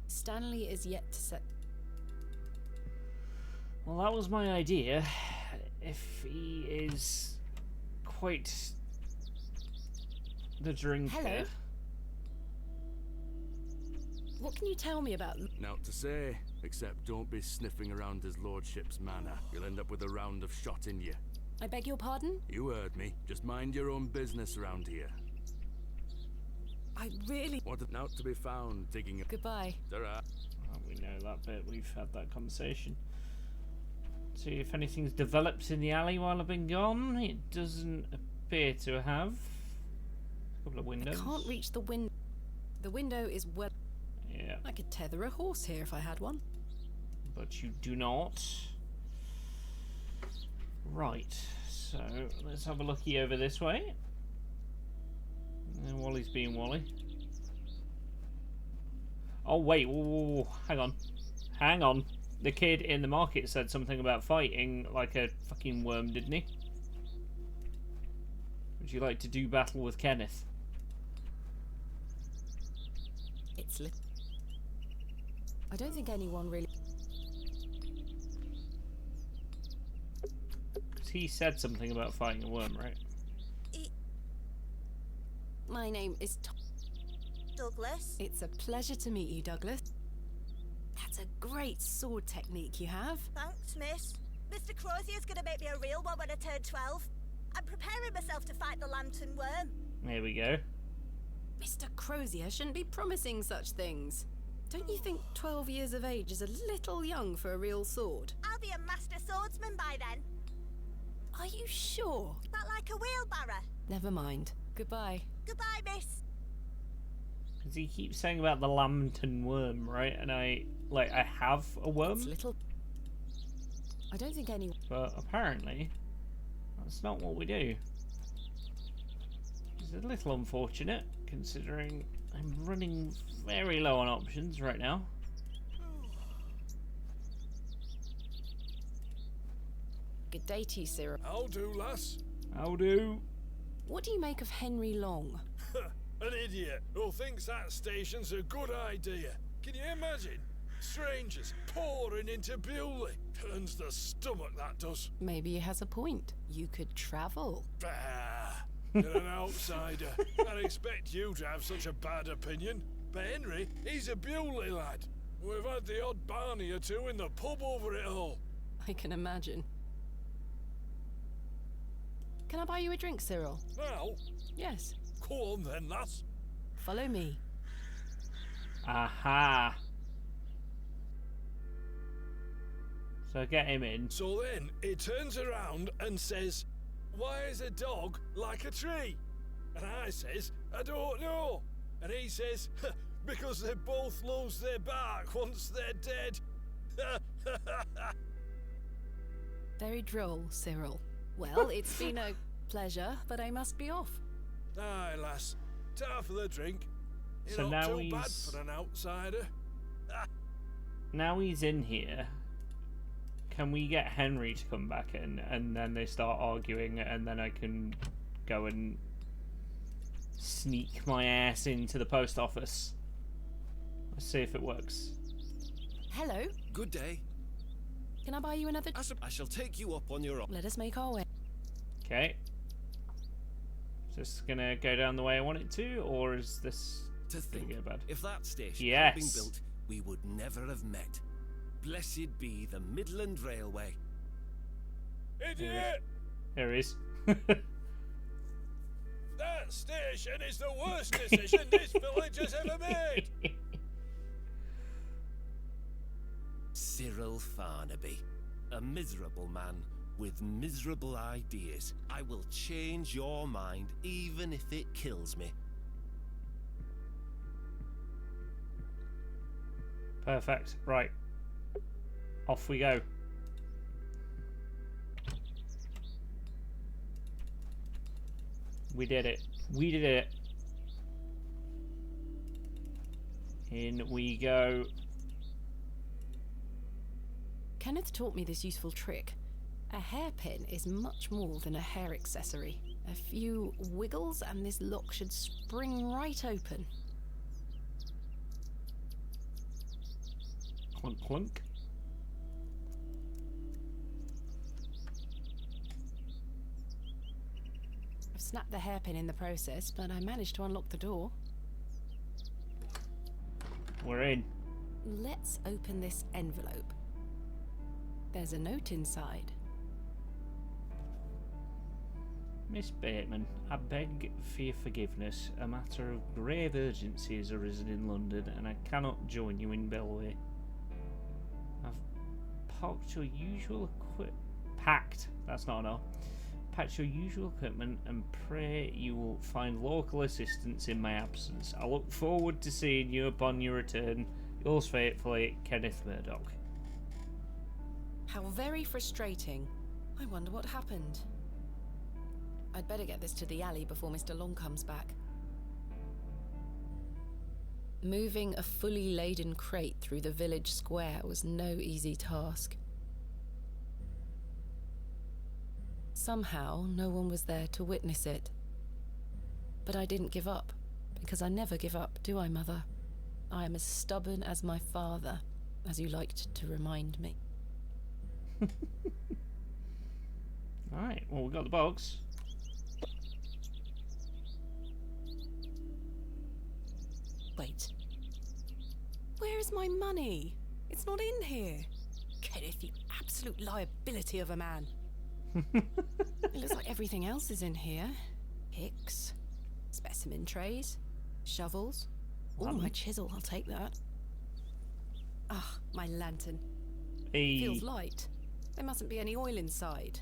Speaker 3: Stanley is yet to set...
Speaker 1: Well, that was my idea. If he is quite the drinker.
Speaker 3: Hello? What can you tell me about...
Speaker 8: Naught to say, except don't be sniffing around his lordship's manor. You'll end up with a round of shot in you.
Speaker 3: I beg your pardon?
Speaker 8: You heard me. Just mind your own business around here.
Speaker 3: I really...
Speaker 8: Wanted naught to be found digging...
Speaker 3: Goodbye.
Speaker 8: Ta-ra.
Speaker 1: Oh, we know that bit. We've had that conversation. See if anything's developed in the alley while I've been gone. It doesn't appear to have. A couple of windows.
Speaker 3: I can't reach the window. The window is well...
Speaker 1: Yeah.
Speaker 3: I could tether a horse here if I had one.
Speaker 1: But you do not. Right. So, let's have a looky over this way. And Wally's being Wally. Oh, wait. Whoa, whoa, whoa. Hang on. Hang on. the kid in the market said something about fighting like a fucking worm, didn't he? Would you like to do battle with Kenneth?
Speaker 3: It's I don't think anyone really...
Speaker 1: Because he said something about fighting a worm, right?
Speaker 3: My name is
Speaker 4: Douglas.
Speaker 3: It's a pleasure to meet you, Douglas. That's a great sword technique you have.
Speaker 4: Thanks, miss. Mr. Crozier's gonna make me a real one when I turn 12. I'm preparing myself to fight the lantern worm.
Speaker 1: There we go.
Speaker 3: Mr. Crozier shouldn't be promising such things. Don't you think 12 years of age is a little young for a real sword?
Speaker 4: I'll be a master swordsman by then.
Speaker 3: Are you sure?
Speaker 4: That like a wheelbarrow?
Speaker 3: Never mind. Goodbye.
Speaker 4: Goodbye, miss.
Speaker 1: Because he keeps saying about the lantern worm, right? And I have a worm.
Speaker 3: It's little... I don't think anyone...
Speaker 1: But apparently, that's not what we do. It's a little unfortunate, considering I'm running very low on options right now.
Speaker 3: Good day to you, Cyril.
Speaker 2: I'll do, lass.
Speaker 1: I'll do.
Speaker 3: What do you make of Henry Long?
Speaker 2: An idiot who thinks that station's a good idea. Can you imagine? Strangers pouring into Bewley. Turns the stomach, that does.
Speaker 3: Maybe he has a point. You could travel.
Speaker 2: Bah! You're an outsider. I'd expect you to have such a bad opinion. But Henry, he's a Bewley lad. We've had the odd barney or two in the pub over it all.
Speaker 3: I can imagine. Can I buy you a drink, Cyril?
Speaker 2: Now?
Speaker 3: Yes.
Speaker 2: Go on then, lass.
Speaker 3: Follow me.
Speaker 1: Aha. So get him in.
Speaker 2: So then he turns around and says, "Why is a dog like a tree?" And I says, "I don't know." And he says, "Because they both lose their bark once they're dead."
Speaker 3: Very droll, Cyril. Well, it's been a pleasure, but I must be off.
Speaker 2: Aye, lass. Ta for the drink. You're
Speaker 1: So
Speaker 2: not
Speaker 1: now
Speaker 2: too bad
Speaker 1: he's-
Speaker 2: for an outsider.
Speaker 1: Now he's in here. Can we get Henry to come back in, and then they start arguing, and then I can go and sneak my ass into the post office? Let's see if it works.
Speaker 3: Hello.
Speaker 13: Good day.
Speaker 3: Can I buy you another...
Speaker 13: I shall take you up on your...
Speaker 3: Let us make our way.
Speaker 1: Okay. Is this gonna go down the way I want it to, or is this
Speaker 13: To
Speaker 1: gonna
Speaker 13: think,
Speaker 1: go bad?
Speaker 13: if that station had been
Speaker 1: Yes.
Speaker 13: built, we would never have met. Blessed be the Midland Railway.
Speaker 2: Idiot!
Speaker 1: There he is.
Speaker 2: That station is the worst decision this village has ever made!
Speaker 13: Cyril Farnaby, a miserable man with miserable ideas. I will change your mind even if it kills me.
Speaker 1: Perfect. Right. Off we go. We did it. We did it. In we go.
Speaker 3: Kenneth taught me this useful trick. A hairpin is much more than a hair accessory. A few wiggles and this lock should spring right open.
Speaker 1: Clunk clunk.
Speaker 3: I've snapped the hairpin in the process, but I managed to unlock the door.
Speaker 1: We're in.
Speaker 3: Let's open this envelope. There's a note inside.
Speaker 1: Miss Bateman, I beg for your forgiveness. A matter of grave urgency has arisen in London, and I cannot join you in Belway. I've packed your usual That's not an R. Packed your usual equipment, and pray you will find local assistance in my absence. I look forward to seeing you upon your return. Yours faithfully, Kenneth Murdoch.
Speaker 3: How very frustrating. I wonder what happened. I'd better get this to the alley before Mr. Long comes back. Moving a fully laden crate through the village square was no easy task. Somehow, no one was there to witness it. But I didn't give up, because I never give up, do I, Mother? I am as stubborn as my father, as you liked to remind me.
Speaker 1: Alright, well, we got the box.
Speaker 3: Wait. Where is my money? It's not in here. Kenneth, you absolute liability of a man. It looks like everything else is in here. Picks, specimen trays, shovels. Oh, my chisel, I'll take that. Ah, my lantern.
Speaker 1: Hey.
Speaker 3: Feels light. There mustn't be any oil inside.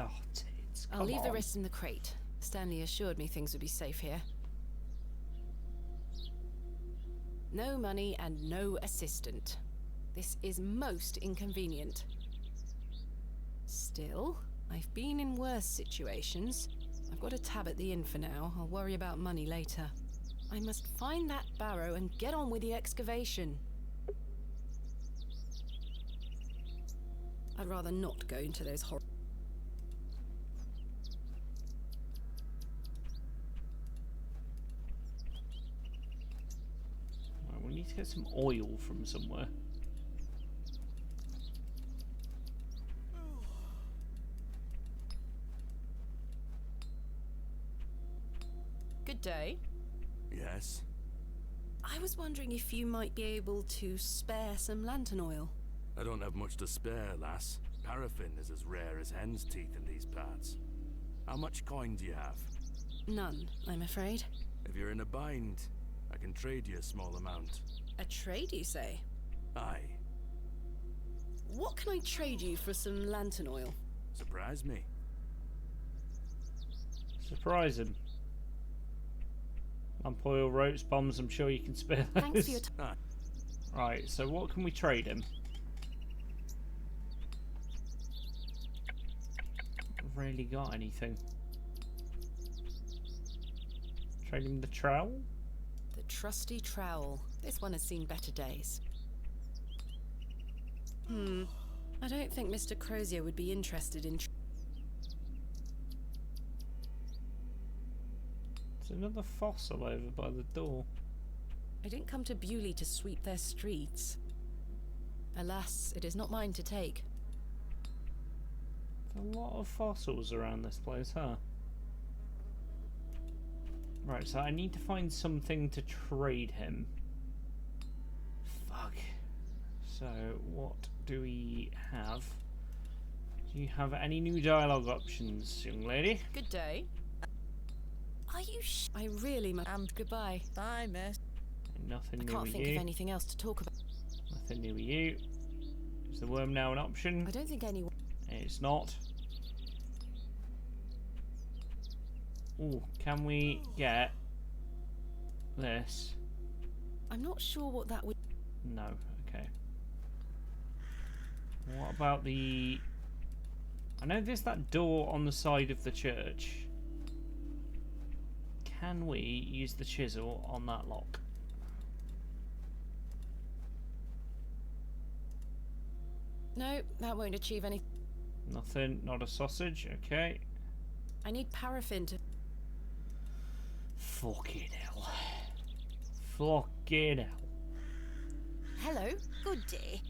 Speaker 1: Oh, tits.
Speaker 3: I'll leave the rest in the crate. Stanley assured me things would be safe here. No money and no assistant. This is most inconvenient. Still, I've been in worse situations. I've got a tab at the inn for now. I'll worry about money later. I must find that Barrow and get on with the excavation. I'd rather not go into those horror.
Speaker 1: Right, we need to get some oil from somewhere.
Speaker 3: Good day.
Speaker 8: Yes?
Speaker 3: I was wondering if you might be able to spare some lantern oil.
Speaker 8: I don't have much to spare, lass. Paraffin is as rare as hen's teeth in these parts. How much coin do you have?
Speaker 3: None, I'm afraid.
Speaker 8: If you're in a bind, I can trade you a small amount.
Speaker 3: A trade, you say?
Speaker 8: Aye.
Speaker 3: What can I trade you for some lantern oil?
Speaker 8: Surprise me.
Speaker 1: Surprise him. Lamp oil, ropes, bombs, I'm sure you can spare those.
Speaker 3: Thanks for your time.
Speaker 1: Right, so what can we trade him? Not really got anything. Trade him the trowel?
Speaker 3: The trusty trowel. This one has seen better days. I don't think Mr. Crozier would be interested in...
Speaker 1: There's another fossil over by the door.
Speaker 3: I didn't come to Bewley to sweep their streets. Alas, it is not mine to take.
Speaker 1: There's a lot of fossils around this place, huh? Right, so I need to find something to trade him. Fuck. So, what do we have? Do you have any new dialogue options, young lady?
Speaker 3: Good day. Are you I really am. Goodbye.
Speaker 14: Bye, miss.
Speaker 1: Nothing
Speaker 3: I
Speaker 1: new
Speaker 3: can't
Speaker 1: with
Speaker 3: think
Speaker 1: you.
Speaker 3: of anything else to talk about.
Speaker 1: Nothing new with you. Is the worm now an option?
Speaker 3: I don't think anyone...
Speaker 1: It's not. Ooh, can we get this?
Speaker 3: I'm not sure what that would...
Speaker 1: No, okay. What about the... I know there's that door on the side of the church. Can we use the chisel on that lock?
Speaker 3: No, that won't achieve anything.
Speaker 1: Nothing, not a sausage, okay.
Speaker 3: I need paraffin to...
Speaker 1: Fucking hell. Fucking hell.
Speaker 7: Hello, good day.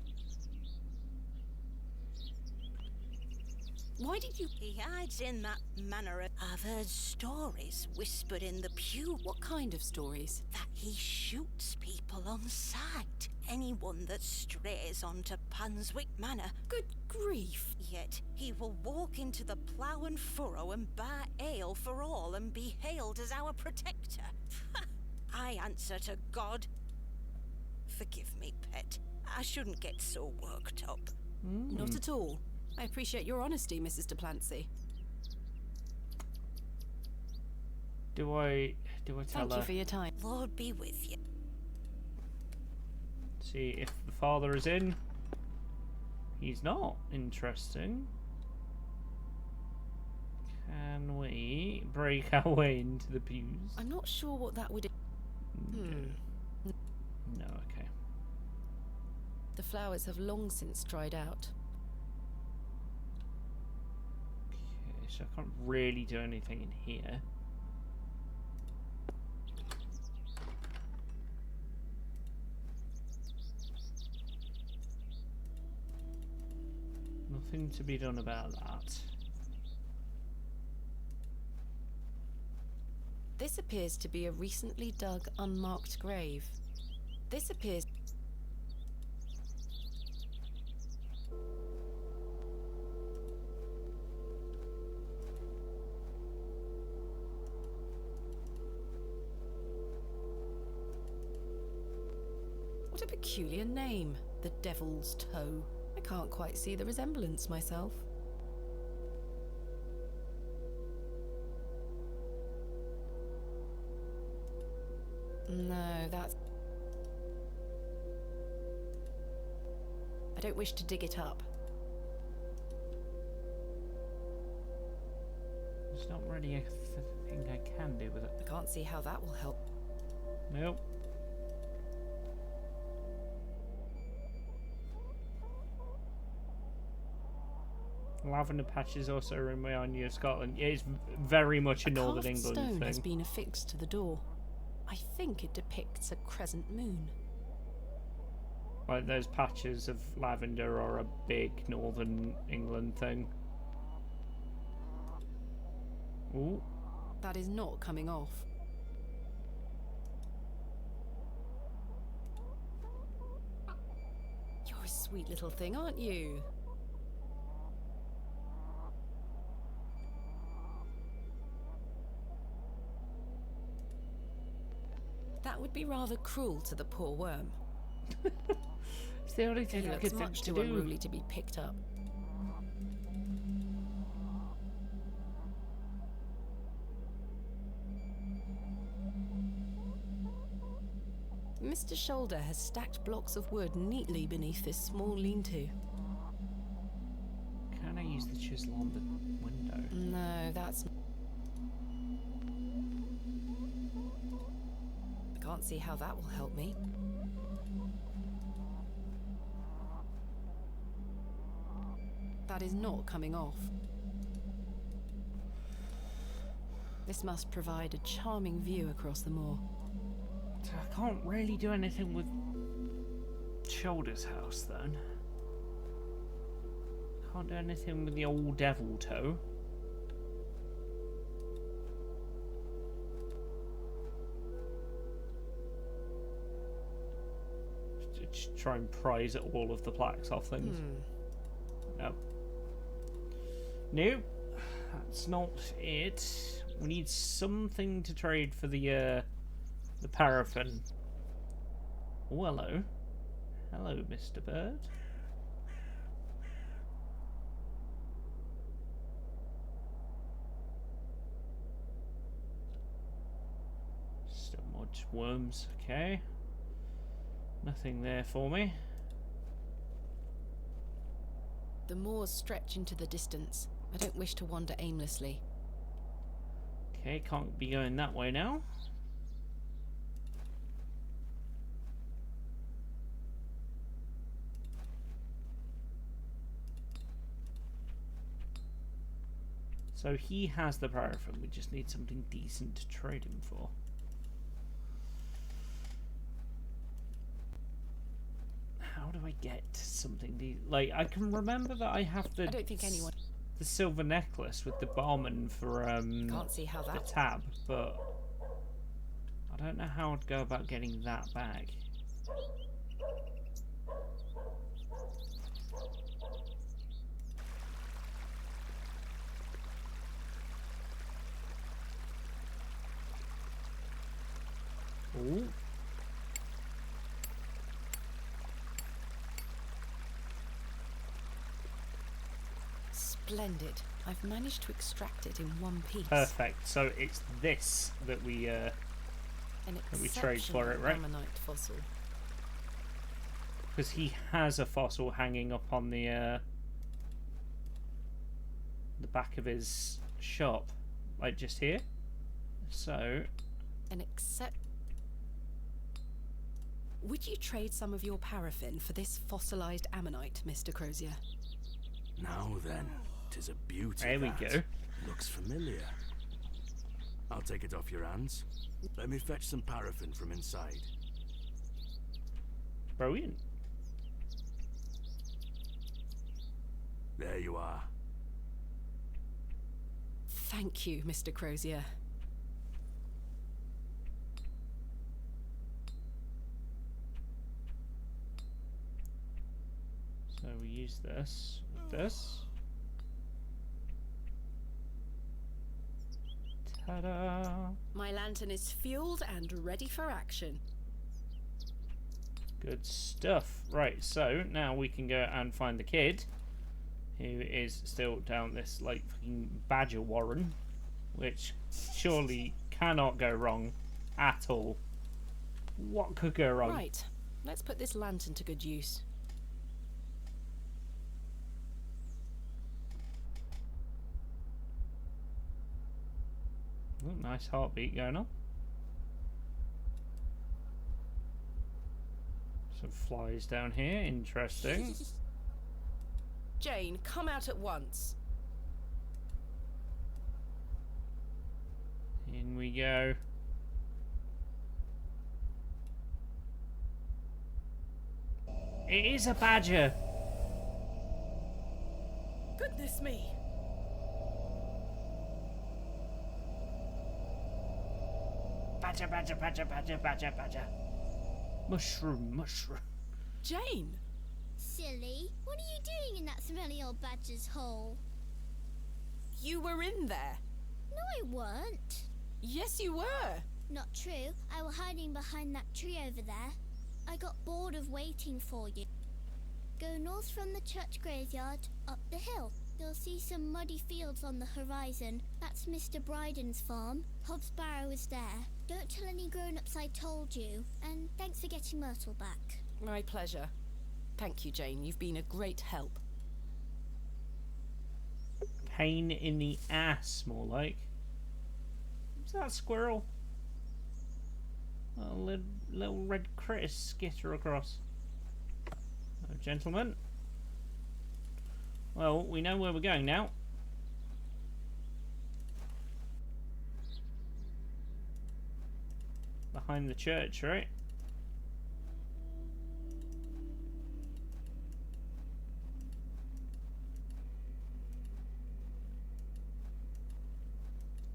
Speaker 3: Why did you...
Speaker 7: He hides in that manner of... I've heard stories whispered in the pew.
Speaker 3: What kind of stories?
Speaker 7: That he shoots people on sight. Anyone that strays onto Panswick Manor.
Speaker 3: Good grief.
Speaker 7: Yet he will walk into the plough and furrow and bar ale for all and be hailed as our protector. I answer to God. Forgive me, pet. I shouldn't get so worked up.
Speaker 3: Not at all. I appreciate your honesty, Mrs. Duplancy.
Speaker 1: Do I tell her?
Speaker 3: Thank you for your time.
Speaker 7: Lord be with you.
Speaker 1: See if the father is in. He's not. Interesting. Can we break our way into the pews?
Speaker 3: I'm not sure what that would...
Speaker 1: No, okay.
Speaker 3: The flowers have long since dried out.
Speaker 1: Okay, so I can't really do anything in here. Nothing to be done about that.
Speaker 3: This appears to be a recently dug, unmarked grave. This appears... What a peculiar name, the Devil's Toe. I can't quite see the resemblance myself. No, that's... I don't wish to dig it up.
Speaker 1: There's not really a thing I can do with it.
Speaker 3: I can't see how that will help.
Speaker 1: Nope. Lavender patches also in my area of Scotland. Yeah, it's very much a Northern
Speaker 3: carved
Speaker 1: England
Speaker 3: stone
Speaker 1: thing.
Speaker 3: has been affixed to the door. I think it depicts a crescent moon.
Speaker 1: Like those patches of lavender are a big Northern England thing. Ooh.
Speaker 3: That is not coming off. You're a sweet little thing, aren't you? That would be rather cruel to the poor worm.
Speaker 1: It's the only thing
Speaker 3: He
Speaker 1: I
Speaker 3: looks
Speaker 1: could think
Speaker 3: much
Speaker 1: to
Speaker 3: too
Speaker 1: do.
Speaker 3: unruly to be picked up. Mr. Shoulder has stacked blocks of wood neatly beneath this small lean-to.
Speaker 1: Can I use the chisel on the window?
Speaker 3: No, that's... I can't see how that will help me. That is not coming off. This must provide a charming view across the moor.
Speaker 1: So I can't really do anything with Shoulder's house then. Can't do anything with the old devil toe. Just try and prise all of the plaques off things. No. Nope. That's not it. We need something to trade for the paraffin. Oh, hello. Hello, Mr. Bird. Still more worms, okay. Nothing there for me.
Speaker 3: The moors stretch into the distance. I don't wish to wander aimlessly.
Speaker 1: Okay, can't be going that way now. So he has the paraffin, we just need something decent to trade him for. How do I get something like, I can remember that I have the...
Speaker 3: I don't think anyone...
Speaker 1: The silver necklace with the barman for
Speaker 3: Can't see how
Speaker 1: the
Speaker 3: that...
Speaker 1: tab, but I don't know how I'd go about getting that bag. Ooh.
Speaker 3: Splendid. I've managed to extract it in one piece.
Speaker 1: Perfect. So it's this that we trade for it, right?
Speaker 3: Ammonite fossil.
Speaker 1: Because he has a fossil hanging up on the back of his shop, like just here. So
Speaker 3: An Would you trade some of your paraffin for this fossilized ammonite, Mr. Crozier?
Speaker 8: Now then, 'tis a beauty.
Speaker 1: There we go.
Speaker 8: Looks familiar. I'll take it off your hands. Let me fetch some paraffin from inside.
Speaker 1: Brilliant.
Speaker 8: There you are.
Speaker 3: Thank you, Mr. Crozier.
Speaker 1: So we use this with this. Ta-da!
Speaker 3: My lantern is fueled and ready for action.
Speaker 1: Good stuff. Right, so now we can go and find the kid, who is still down this like fucking badger warren, which surely cannot go wrong at all. What could go wrong?
Speaker 3: Right, let's put this lantern to good use.
Speaker 1: Oh, nice heartbeat going on. Some flies down here, interesting.
Speaker 3: Jane, come out at once.
Speaker 1: In we go. It is a badger.
Speaker 3: Goodness me.
Speaker 1: Badger, badger, badger, badger, badger, badger. Mushroom, mushroom.
Speaker 3: Jane!
Speaker 10: Silly, what are you doing in that smelly old badger's hole?
Speaker 3: You were in there.
Speaker 10: No, I weren't.
Speaker 3: Yes, you were.
Speaker 10: Not true. I was hiding behind that tree over there. I got bored of waiting for you. Go north from the church graveyard, up the hill. You'll see some muddy fields on the horizon. That's Mr. Bryden's farm. Hobbs Barrow is there. Don't tell any grown-ups I told you. And thanks for getting Myrtle back.
Speaker 3: My pleasure. Thank you, Jane. You've been a great help.
Speaker 1: Pain in the ass, more like. Is that a squirrel? A little red critter skitter across. Oh, gentlemen. Well, we know where we're going now. Behind the church, right?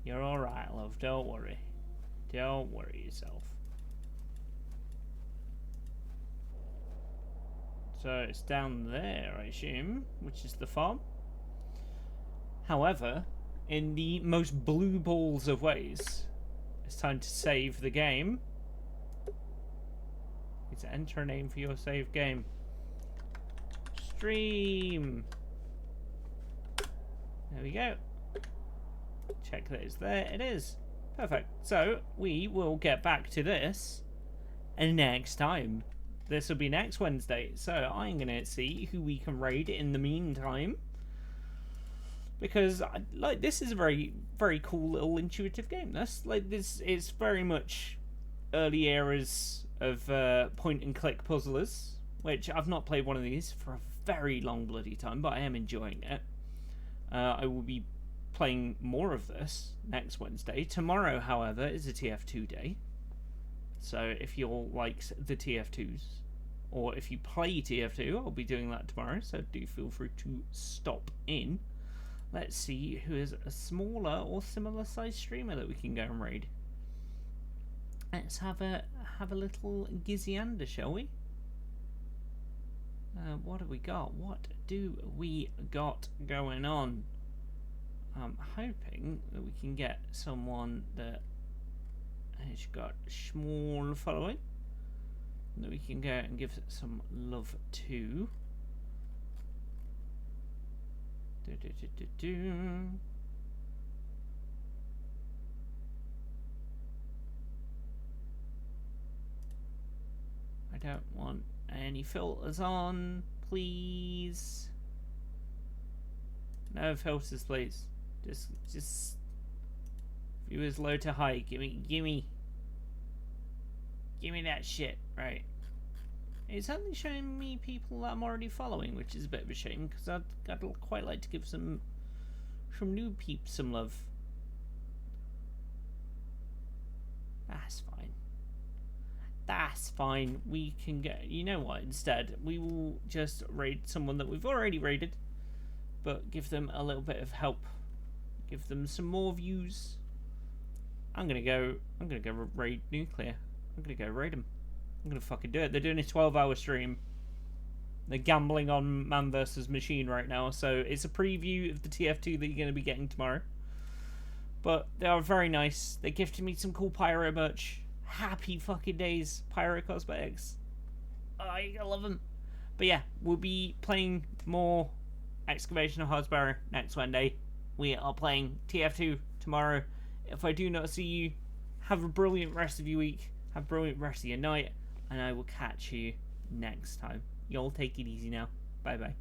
Speaker 1: You're alright, love. Don't worry. Don't worry yourself. So it's down there, I assume, which is the farm. However, in the most blue balls of ways, it's time to save the game. It's enter a name for your save game. Stream. There we go. Check that it's there. It is. Perfect. So we will get back to this next time. This will be next Wednesday. So I'm going to see who we can raid in the meantime. Because like this is a very, very cool little intuitive game. That's like this is very much early eras of point and click puzzlers, which I've not played one of these for a very long bloody time, but I am enjoying it. I will be playing more of this next Wednesday. Tomorrow, however, is a TF2 day. So if you're like the TF2s, or if you play TF2, I'll be doing that tomorrow. So do feel free to stop in. Let's see who is a smaller or similar size streamer that we can go and raid. Let's have a little gizziander, shall we? What have we got? What do we got going on? I'm hoping that we can get someone that has got a small following that we can go and give some love to. I don't want any filters on, please. No filters, please. Just viewers low to high. Gimme that shit. Right. It's only showing me people that I'm already following, which is a bit of a shame, because I'd quite like to give some new peeps some love. That's fine. That's fine. We can get... You know what? Instead, we will just raid someone that we've already raided, but give them a little bit of help. Give them some more views. I'm gonna go raid Nuclear. I'm gonna go raid them. I'm gonna fucking do it. They're doing a 12-hour stream. They're gambling on man versus machine right now, so it's a preview of the TF2 that you're gonna be getting tomorrow. But they are very nice. They gifted me some cool Pyro merch. Happy fucking days, Pyro Cosmetics. Oh, I love them. But yeah, we'll be playing more Excavation of Barrow next Wednesday. We are playing TF2 tomorrow. If I do not see you, have a brilliant rest of your week. Have a brilliant rest of your night. And I will catch you next time. Y'all take it easy now. Bye bye.